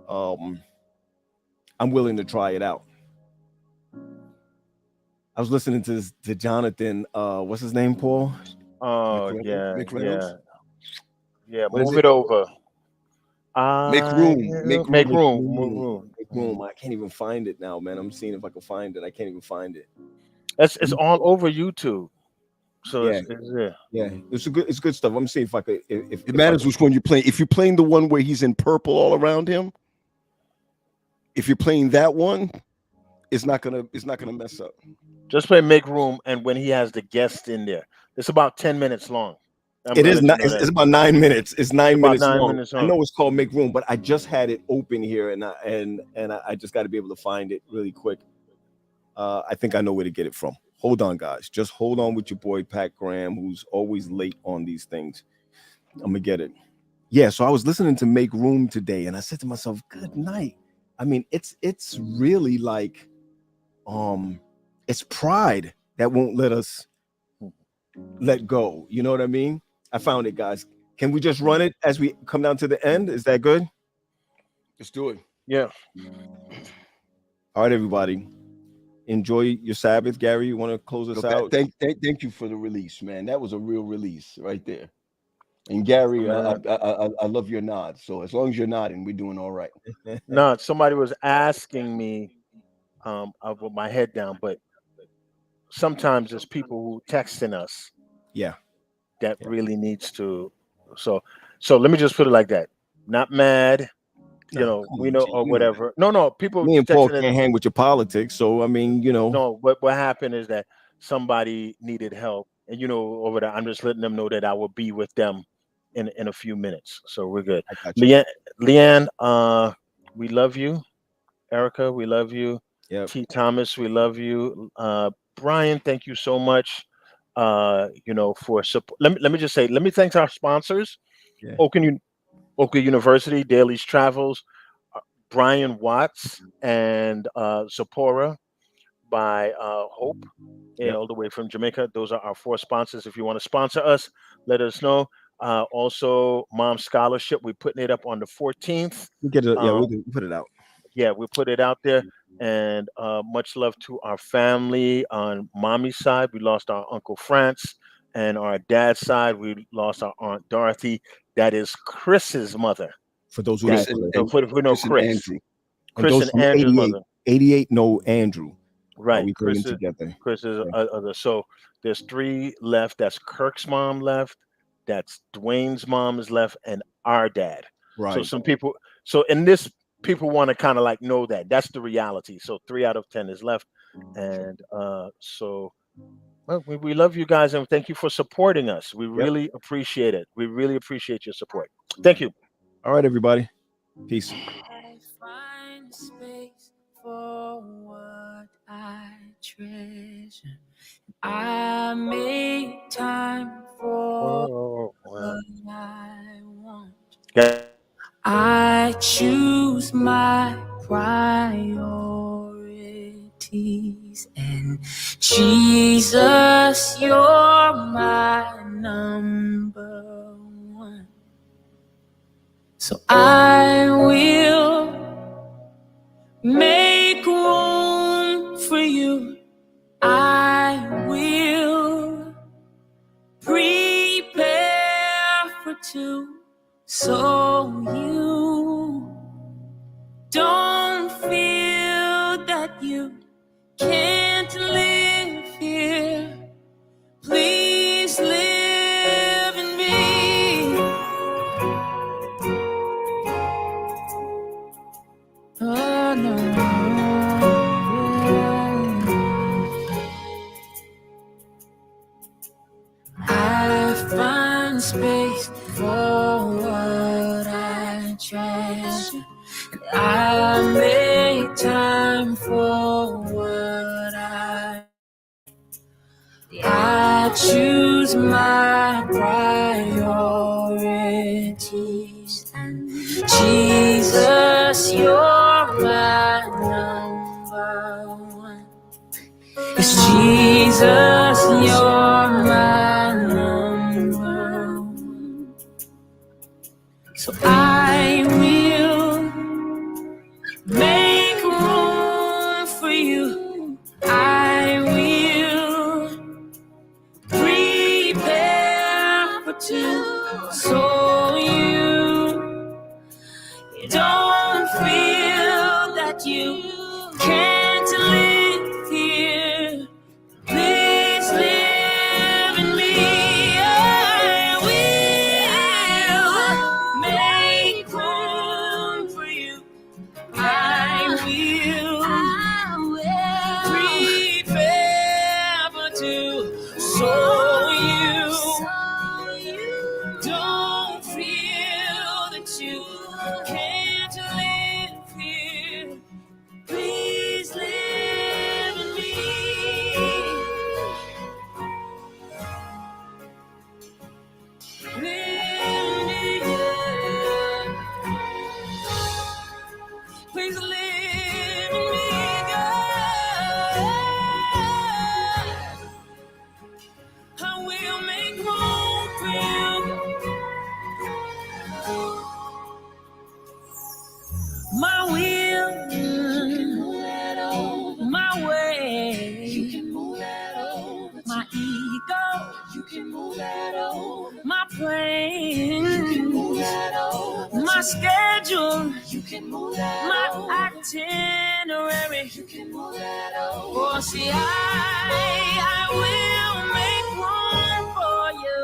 to try it out. I was listening to Jonathan. What's his name, Paul? Oh, McReynolds? Yeah. Move it over. Make room. Make room. I can't even find it now, man. I'm seeing if I can find it. I can't even find it. It's all over YouTube. So yeah, it's good stuff. I'm seeing if I could. If it matters which one you're playing. If you're playing the one where he's in purple all around him, if you're playing that one, it's not gonna mess up. Just play Make Room, and when he has the guest in there, it's about 10 minutes long. It is not. It's about 9 minutes. It's 9 minutes long. long. I know it's called Make Room, but I just had it open here, and I just got to be able to find it really quick. I think I know where to get it from. Hold on, guys. Just hold on with your boy Pat Graham, who's always late on these things. I'm gonna get it. Yeah. So I was listening to Make Room today, and I said to myself, "Good night." I mean, it's really like, it's pride that won't let us let go. You know what I mean? I found it, guys. Can we just run it as we come down to the end? Is that good? Let's do it. Yeah. All right, everybody. Enjoy your Sabbath. Gary, you want to close us out? Thank you for the release, man. That was a real release right there. And Gary, I love your nod. So as long as you're nodding, we're doing all right. No, somebody was asking me, with my head down, but sometimes there's people who texting us. Yeah. That really needs to. So let me just put it like that. Not mad. We know or whatever. No, people. Me and Paul can't hang with your politics. So I mean, No, what happened is that somebody needed help, and over there, I'm just letting them know that I will be with them in a few minutes. So we're good. Leanne, we love you. Erica, we love you. Yep. T. Thomas, we love you. Brian, thank you so much. For support. Let me just say, let me thank our sponsors. Yeah. Oakwood University, Daly's Travels, Brian Watts, and Zipporah by Hope. all the way from Jamaica. Those are our 4 sponsors. If you want to sponsor us, let us know. Also, Mom Scholarship, we're putting it up on the 14th. We get it. Yeah, we put it out. Yeah, we put it out there. And much love to our family. On Mommy's side, we lost our Uncle France. And our dad's side, we lost our Aunt Dorothy. That is Chris's mother. For those who Chris don't and- for know Chris and Chris. Andrew. And Chris those and from Andrew's 88, mother. 88 know Andrew. Right. We put them together. Chris is other. So there's 3 left. That's Kirk's mom left. That's Dwayne's mom is left, and our dad. Right. So some people. So in this, people want to kind of like know that that's the reality. So 3 out of 10 is left, and so. Well, we love you guys, and thank you for supporting us. We really appreciate it. We really appreciate your support. Thank you. All right, everybody. Peace. I find space for what I treasure. I make time for what I want. I choose my priorities, and Jesus, you're my number 1. So I will make room for you. I will prepare for 2, so you don't feel that you can't live here. Please live in me. Oh no. I find space for what I treasure, and I make time for what I choose my priorities, and Jesus, you're my number 1. It's Jesus, you're my number 1. So I will make room for you. I will prepare for 2, so you don't feel that you can't live here. Please live in me. I will make room for you. I will prepare for 2, so you don't feel that you can't live here. Please live in me. Live in me, yeah. Please live in me, God. I will make room for you. My will, my way, you can move that over. My ego, you can move that over. My plans, you can move that over. My schedule, you can move that over. My itinerary, you can move that over. Oh, see, I will make room for you.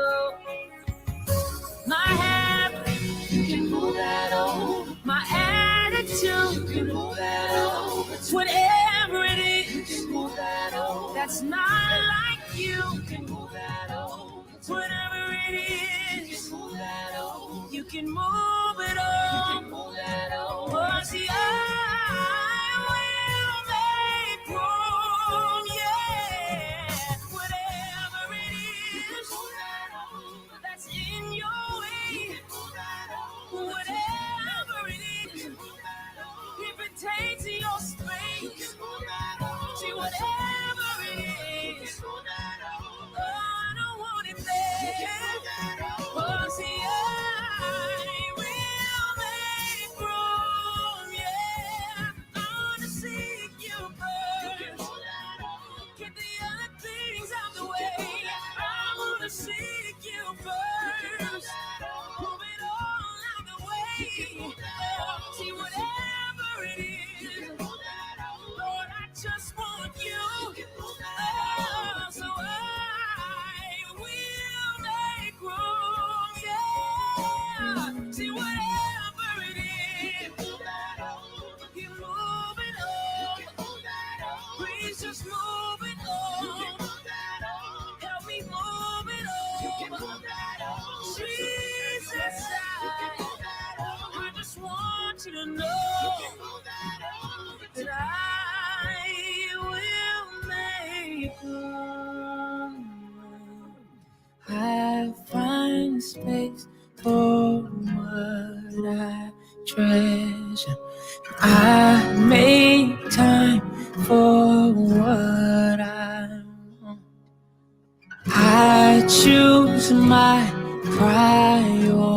My habit, you can move that over. My attitude, you can move that over. Whatever it is, you can move that over. That's not like you, you can move that over. Whatever it is, you can move that over. You can move it over. You can move that over. Oh, see, I will make room, yeah. Whatever it is, you can move that over. That's in your way. You can move that over. Whatever it is, you can move that over. If it takes your space, you can move that over. See, whatever it is, I choose my priorities.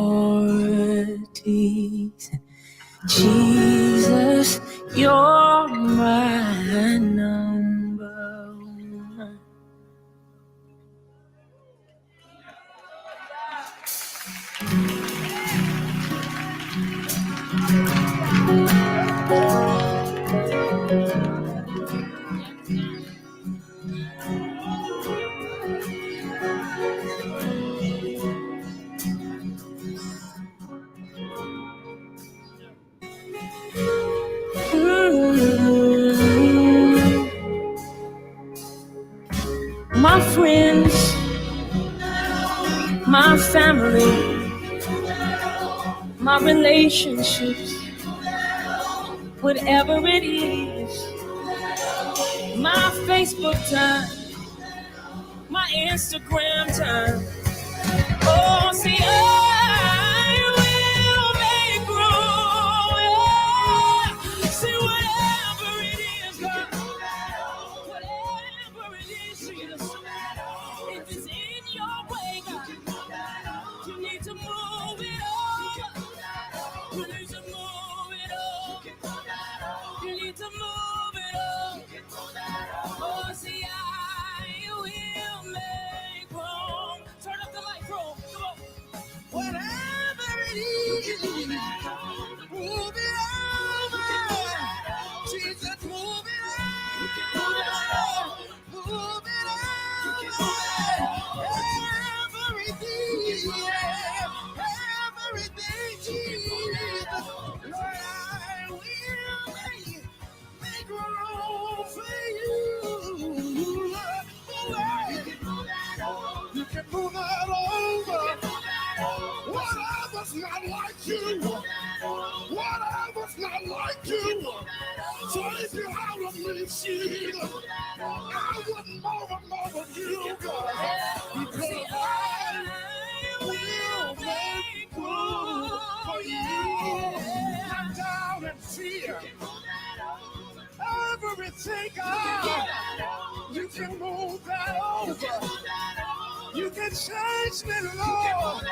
Jesus, you're my number one. My friends, my family, my relationships, whatever it is, my Facebook time, my Instagram time. Oh, see, I will make room. Yeah. See, whatever it is, God, whatever it is, Jesus, if it's in your way, God, you need to move it over. You need to move it over. You need to move it over. Oh, see, I will make room. Turn up the light, bro. Come on. Whatever it is, move it over. Jesus, move it over. Move it over. Everything, everything, Jesus. Lord, I will make room for you. You can move that over. Whatever's not like you. Whatever's not like you. So if you have a machine, I wouldn't more you, God. Because I will make room for you. I'm down in fear. Everything, God, you can move that over. You can change me, Lord.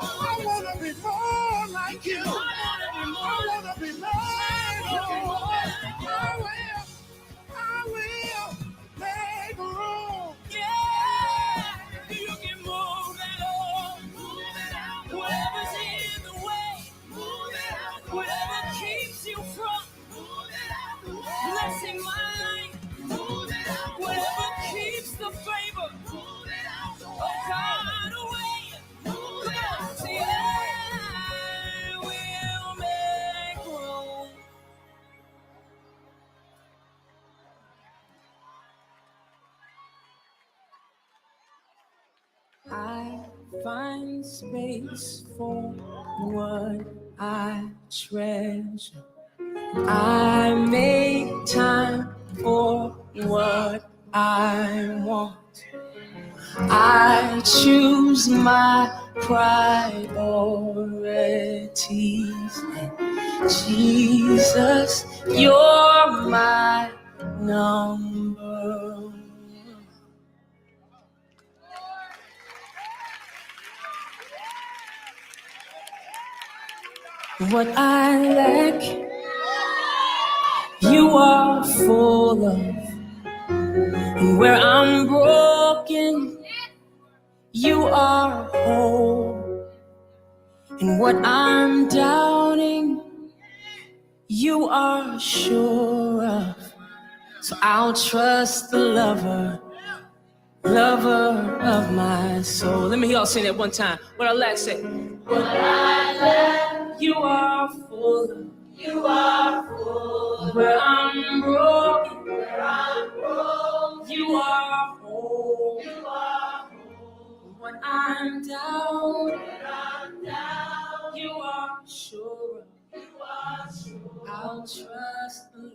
I want to be more like you. I want to be like you. I will make room. Yeah, you can move that over. Whatever's in the way, whatever keeps you from blessing my life, whatever keeps the favor of God away. See, I will make room. I find space for what I treasure. I make time for what I want. I choose my priorities. Jesus, you're my number. What I lack, you are full of. And where I'm broken, you are whole. And what I'm doubting, you are sure of. So I'll trust the lover of my soul. Let me hear y'all sing that one time. What I lack, say. What I lack, you are full of. You are full. Where I'm broken, you are whole. You are whole. When I'm down, you are sure. You are sure. I'll trust the